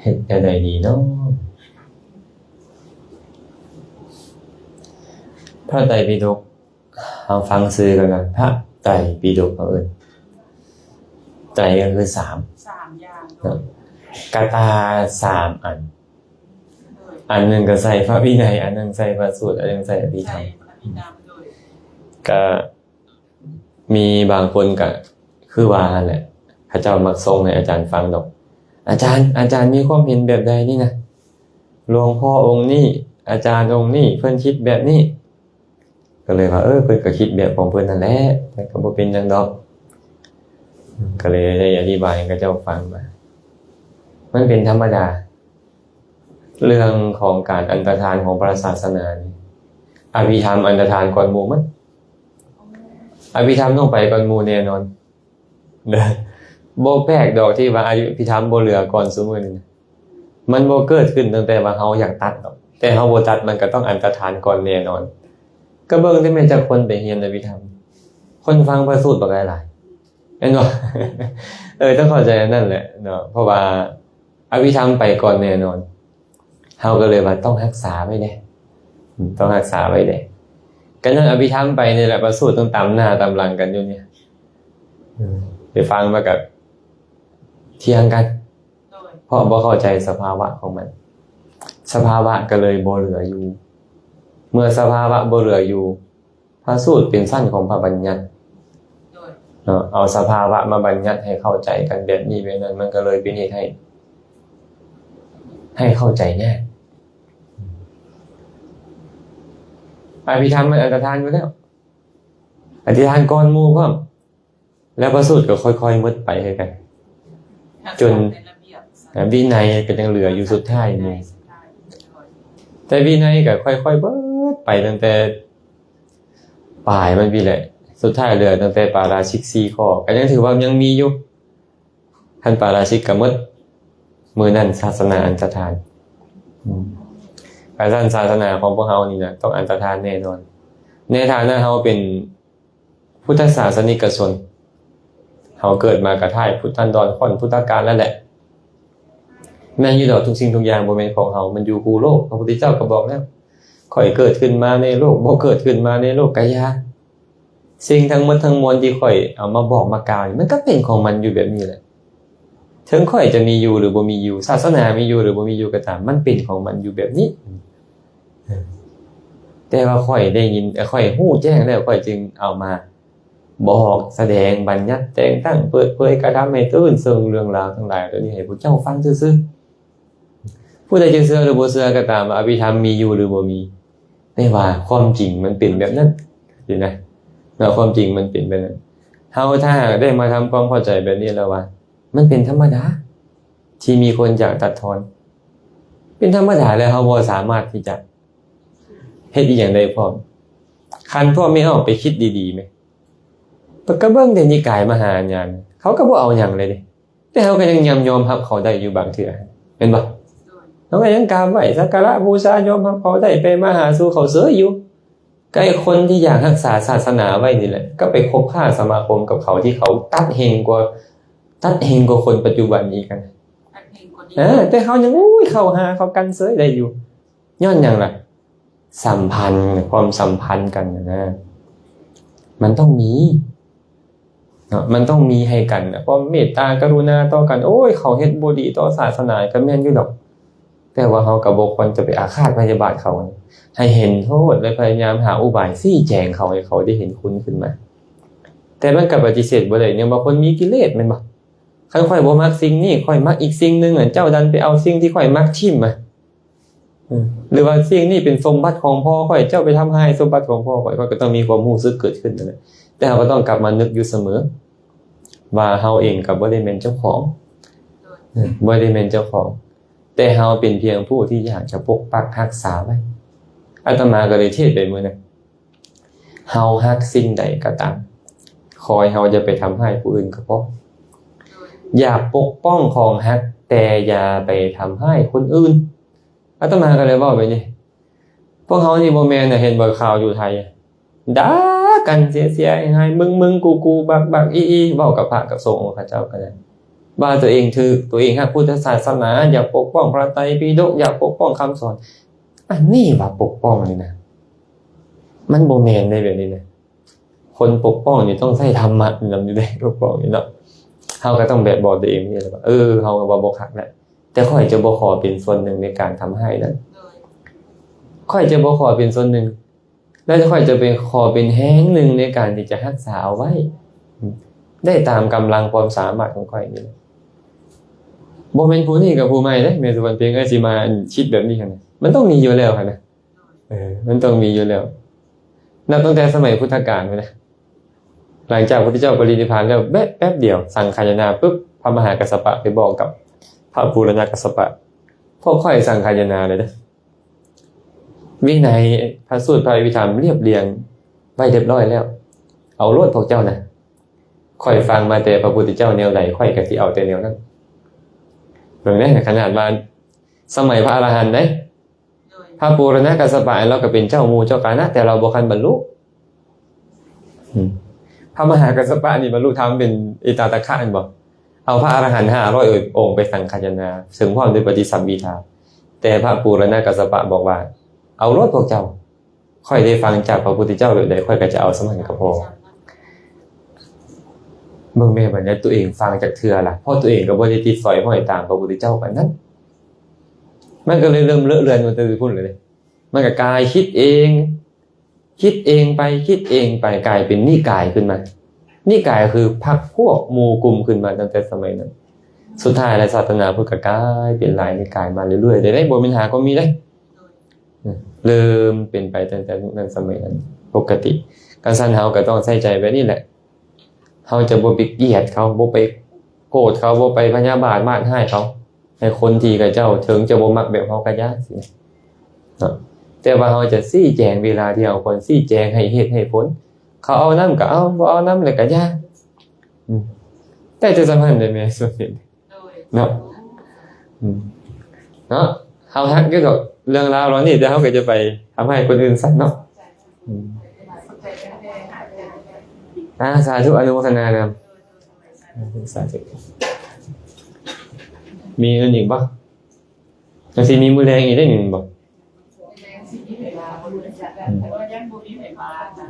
เฮ็ดจังไดดีเนาะพระไตรปิฎกเอาฟังซื้อกันนะพระไตรปิฎกเอิ้นไตรก็คือ3อย่างกตา3อันหนึ่งก็ใส่พระวินัยอันหนึ่งใส่พระสูตรอันหนึ่งใส่อภิธรรมก็มีบางคนก็คือว่านั่นแหละพระเจ้ามักทรงให้อาจารย์ฟังดอกอาจารย์มีความเห็นแบบใดนี่นะหลวงพ่อองค์นี้อาจารย์องค์นี้เพิ่นคิดแบบนี้ก็เลยว่าเพิ่นก็คิดแบบของเพิ่นนั่นแหละแต่ก็บ่เป็นจังดอกก็เลยได้อธิบายให้กับเจ้าฟังว่ามันเป็นธรรมดาเรื่องของการอันตรธานของพระศาสนานี่อภิธรรมอันตรธานก่อนหมู่มั้ยอภิธรรมต้องไปก่อนหมู่แน่นอนเด้อบ่แปลกดอกที่ว่าอภิธรรมบ่เหลือก่อนซุมื้อนี้มันบ่เกิดขึ้นตั้งแต่ว่าเฮาอยากตัดดอกแต่เฮาบ่ตัดมันก็ต้องอันตรธานก่อนแน่นอนก็เบิ่งได้แม่นจักคนไปเรียนอภิธรรมคนฟังพระสูตรบ่หลายแม่นบ่ต้องเข้าใจนั่นแหละเนาะเพราะว่าอภิธรรมไปก่อนแน่นอนเฮาก็เลยว่าต้องรักษาไว้แน่ต้องรักษาไว้แน่ก็นั่นอภิธรรมไปนี่แหละพระสูตรต้องตามหน้าตามหลังกันอยู่เนี่ยไปฟังมากับเถียงกันเพราะบ่เข้าใจสภาวะของมันสภาวะก็เลยบ่เหลืออยู่เมื่อสภาวะบ่เหลืออยู่พระสูตรเป็นสั้นของพระบัญญัติเนาะเอาสภาวะมาบัญญัติให้เข้าใจกันแบบนี้แบบนั้นมันก็เลยเป็นเหตุให้เข้าใจแน่อภิธรรมมันอันตรธานอยู่แล้วอธิษฐานก่อนหมู่พร้อมแล้วพระสูตรก็ค่อยๆมืดไปให้กันจนวินัยก็ยังเหลืออยู่สุดท้ายนี่แต่วินัยก็ค่อยๆเบิดไปตั้งแต่ปลายมันพี่แหละสุดท้ายเหลือตั้งแต่ปาราชิก4ข้อก็ยังถือว่ายังมีอยู่ท่านปาราชิกก็มืดมื้อนั้นศาสนาอันตรธานการสร้างศาสนาของพวกเฮานี่นะต้องอันตรธานแน่นอนในฐานะเฮาเป็นพุทธศาสนิกชนเฮาเกิดมากระท่ายพุทธันดรค่อนพุทธกาลนั่นแหละแม่นอยู่ดอกทุกสิ่งทุกอย่างบ่แม่นของเฮามันอยู่คู่โลกพระพุทธเจ้าก็บอกแล้วข่อยเกิดขึ้นมาในโลกบ่เกิดขึ้นมาในโลกกายาสิ่งทั้งหมดทั้งมวลที่ข่อยเอามาบอกมากล่าวนี่มันก็เป็นของมันอยู่แบบนี้แหละถึงข่อยจะมีอยู่หรือบ่มีอยู่ศาสนามีอยู่หรือบ่มีอยู่ก็ตามมันเป็นของมันอยู่แบบนี้แต่ว่าข่อยได้ยินข่อยฮู้แจ้งแล้วข่อยจึงเอามาบอกแสดงบัญญัติแต่งตั้งเปิดเผยกระทำให้ตื่นซึ่งเรื่องราวทั้งหลายตัวนี้ให้ผู้เจ้าฟังซื่อๆผู้ใดจะเชื่อหรือบ่เชื่อก็ตามอภิธรรมมีอยู่หรือบ่มีได้ว่าความจริงมันเป็นแบบนั้นสินะแล้วความจริงมันเป็นแบบนั้นเฮาถ้าได้มาทำความเข้าใจแบบนี้แล้วว่ามันเป็นธรรมดาที่มีคนอยากตัดทอนเป็นธรรมดาแล้วเฮาบ่สามารถที่จะเฮ็ดอีหยังได้พร้อมคันพ่อแม่เฮาไปคิดดีๆมั้ยปกเบิ่งแต่นิกายมหายานเขาก็บ่เอาหยังเลยเด้แต่เฮาก็ยังยอมรับเขาได้อยู่บางเทื่อแม่นบ่เฮาก็ยังกราบไหว้สักการะบูชายอมรับเขาได้ไปมาหาสู่เขาเสืออยู่ก็ไอ้คนที่อยากรักษาศาสนาไว้นี่แหละก็ไปคบค้าสมาคมกับเขาที่เขาตัดเฮงกว่าคนปัจจุบันนี้กันแต่เขายังเข้าหาเขากันเสยได้อยู่ย้อนหยังล่ะสัมพันธ์ความสัมพันธ์กันนะมันต้องมี มันต้องมีให้กันนะเพราะเมตตากรุณาต่อกันโอ้ยเขาเฮ็ดบ่ดีต่อศาสนาก็แม่นอยู่ดอกแต่ว่าเฮาก็บ่ควรจะไปอาฆาตพยาบาทเขาให้เห็นโทษและพยายามหาอุบายชี้แจงเขาให้เขาได้เห็นคุณขึ้นมาแต่มันก็ปฏิเสธบ่ได้เนี่ยบางคนมีกิเลสแม่นบ่คันข่อยบ่มักสิ่งนี้ข่อยมักอีกสิ่งนึงเจ้าดันไปเอาสิ่งที่ข่อยมักทิ่มมาหรือว่าสิ่งนี้เป็นสมบัติของพ่อข่อยเจ้าไปทำให้สมบัติของพ่อข่อยก็ต้องมีความรู้สึกเกิดขึ้นนั่นแหละแต่เราก็ต้องกลับมานึกอยู่เสมอว่าเฮาเองก็บ่ได้เป็นเจ้าของบ่ได้เป็นเจ้าของแต่เฮาเป็นเพียงผู้ที่อยากจะปกปักรักษาไว้อาตมาก็เลยเทศน์ไปมื้อนั้นเฮาฮักสิ่งใดก็ตามขอให้เฮาจะไปทำให้ผู้อื่นก็พออย่าปกป้องของฮักแต่อย่าไปทำให้คนอื่นอาตมาก็เลยเว้าไปนี่พวกเฮานี่บ่แม่นน่ะเห็นบ่ข่าวอยู่ไทยด่ากันเสียๆให้มึงกูบักอีเว้ากับพระกับสงฆ์ของพระเจ้าก็ได้ว่าตัวเองถือตัวเองฮักพุทธศาสนาอยากปกป้องพระไตรปิฎกอยากปกป้องคำสอนอันนี้ว่าปกป้องนี่นะมันบ่แม่นได้แบบนี้นะคนปกป้องนี่ต้องใช้ธรรมะนำอยู่ได้ปกป้องนี่เนาะเฮาก็ต้องแบบบอกตัวเองนี่แหละว่าเฮาก็บ่ฮักแหละแต่ข้อยจะบ่ขอเป็นส่วนหนึ่งในการทำให้นั้นข้อยจะบ่ขอเป็นส่วนหนึ่งแล้วจะค่อยจะเป็นขอเป็นแห้งหนึ่งในการที่จะรักษาเอาไว้ได้ตามกำลังความสามารถของข้อยนี่แหละบ่แม่นผู้นี้กับผู้ใหม่เด้แม่สุวรรณเพียงสิมาคิดแบบนี้กันมันต้องมีอยู่แล้วค่ะนะมันต้องมีอยู่แล้วนับตั้งแต่สมัยพุทธกาลเลยนะหลังจากพระพุทธเจ้าปรินิพพานแล้วแป๊บเดียวสังฆายนาปุ๊บพระมหากัสสปะไปบอกกับพระบูรณกัสสปะพวกค่อยสังฆายนาเลยนะวินัยพระสูตรพระวิธรรมเรียบเรียงไว้เรียบร้อยแล้วเอาโลดพวกเจ้านะค่อยฟังมาแต่พระพุทธเจ้าแนวใดค่อยก็สิเอาแต่แนวนั้นเบิ่งได้ขนาดว่าสมัยพระอรหันต์เด้พระบูรณกัสสปะเราก็เป็นเจ้าหมู่เจ้ากานะแต่เราบ่ทันบรรลุพระมหากัสสปะนี่บรรลุธรรมเป็นอิตาตะคะอันบ่เอาพระอรหันต์500องค์ไปสังฆายนาถึงพร้อมด้วยปฏิสัมภิทาแต่พระบูรณกัสสปะบอกว่าเอารถพวกเจ้าค่อยได้ฟังจากพระพุทธเจ้าแบบใดค่อยก็จะเอาสมันกับพอเบิ่งแม่บัดนี้ตัวเองฟังจากเทื่อล่ะเพราะตัวเองก็บ่ได้ติดสอยห้อยตามพระพุทธเจ้าปานนั้นมันก็เลยเริ่มเลอะเลือนมันจะพูดเลยมันก็กลายคิดเองไปกลายเป็นนิกายขึ้นมานิกายคือพรรคพวกหมู่กลุ่มขึ้นมาตั้งแต่สมัยนั้นสุดท้ายแล้วศาสนาพุทธก็กลายเป็นหลายนิกายมาเรื่อยๆได้บ่มีปัญหาก็มีได้เริ่มเป็นไปตั้งแต่นั้นสมัยนั้นปกติการสั่นเฮาก็ต้องใส่ใจแบบนี้แหละเฮาจะบ่ไปเกลียดเขาบ่ไปโกรธเขาบ่ไปพยาบาทมาดให้เขาให้คนที่กับเจ้าถึงจะบ่มักแบบเฮาก็ยากสิแต่ว่าเฮาจะชี้แจงเวลาที่เฮาควรชี้แจงให้เหตุให้ผลเขาเอานำก็เอาบ่เอานำแล้วก็ยากแต่จะสัมพันธ์ได้แม่ส่วนนี้เนาะเนาะเฮาฮักเกี่ยวกับเรื่องราวเหล่านี้เดี๋ยวเฮาก็จะไปทำให้คนอื่นสั่นเนาะสาธุอนุโมทนานำสาธุมีอื่นอีกบ่จังสิมีมื้อแลงอีกได้หนึ่งบ่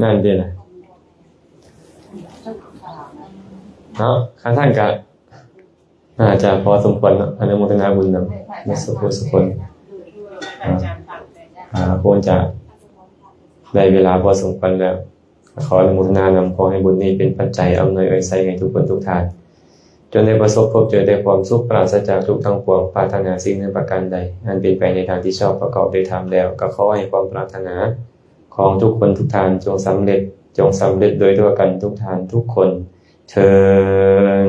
นั่นเด้ล่ะเนาะข้าท่านก็น่าจะพอสมควรเนาะอนุโมทนาบุญนำมาสุขคนควรจะได้เวลาพอสมควรแล้วขออนุโมทนานำขอให้บุญนี้เป็นปัจจัยอำนวยอวยไสให้ทุกคนทุกท่านจนได้ประสบพบเจอได้ความสุขปราศจากทุกข์ทั้งปวงปรารถนาสิ่งหนึ่งประการใดอันเป็นไปในทางที่ชอบประกอบด้วยธรรมแล้วก็ขอให้ความปรารถนาของทุกคนทุกท่านจงสำเร็จโดยทั่วกันทุกท่านทุกคนเทอญ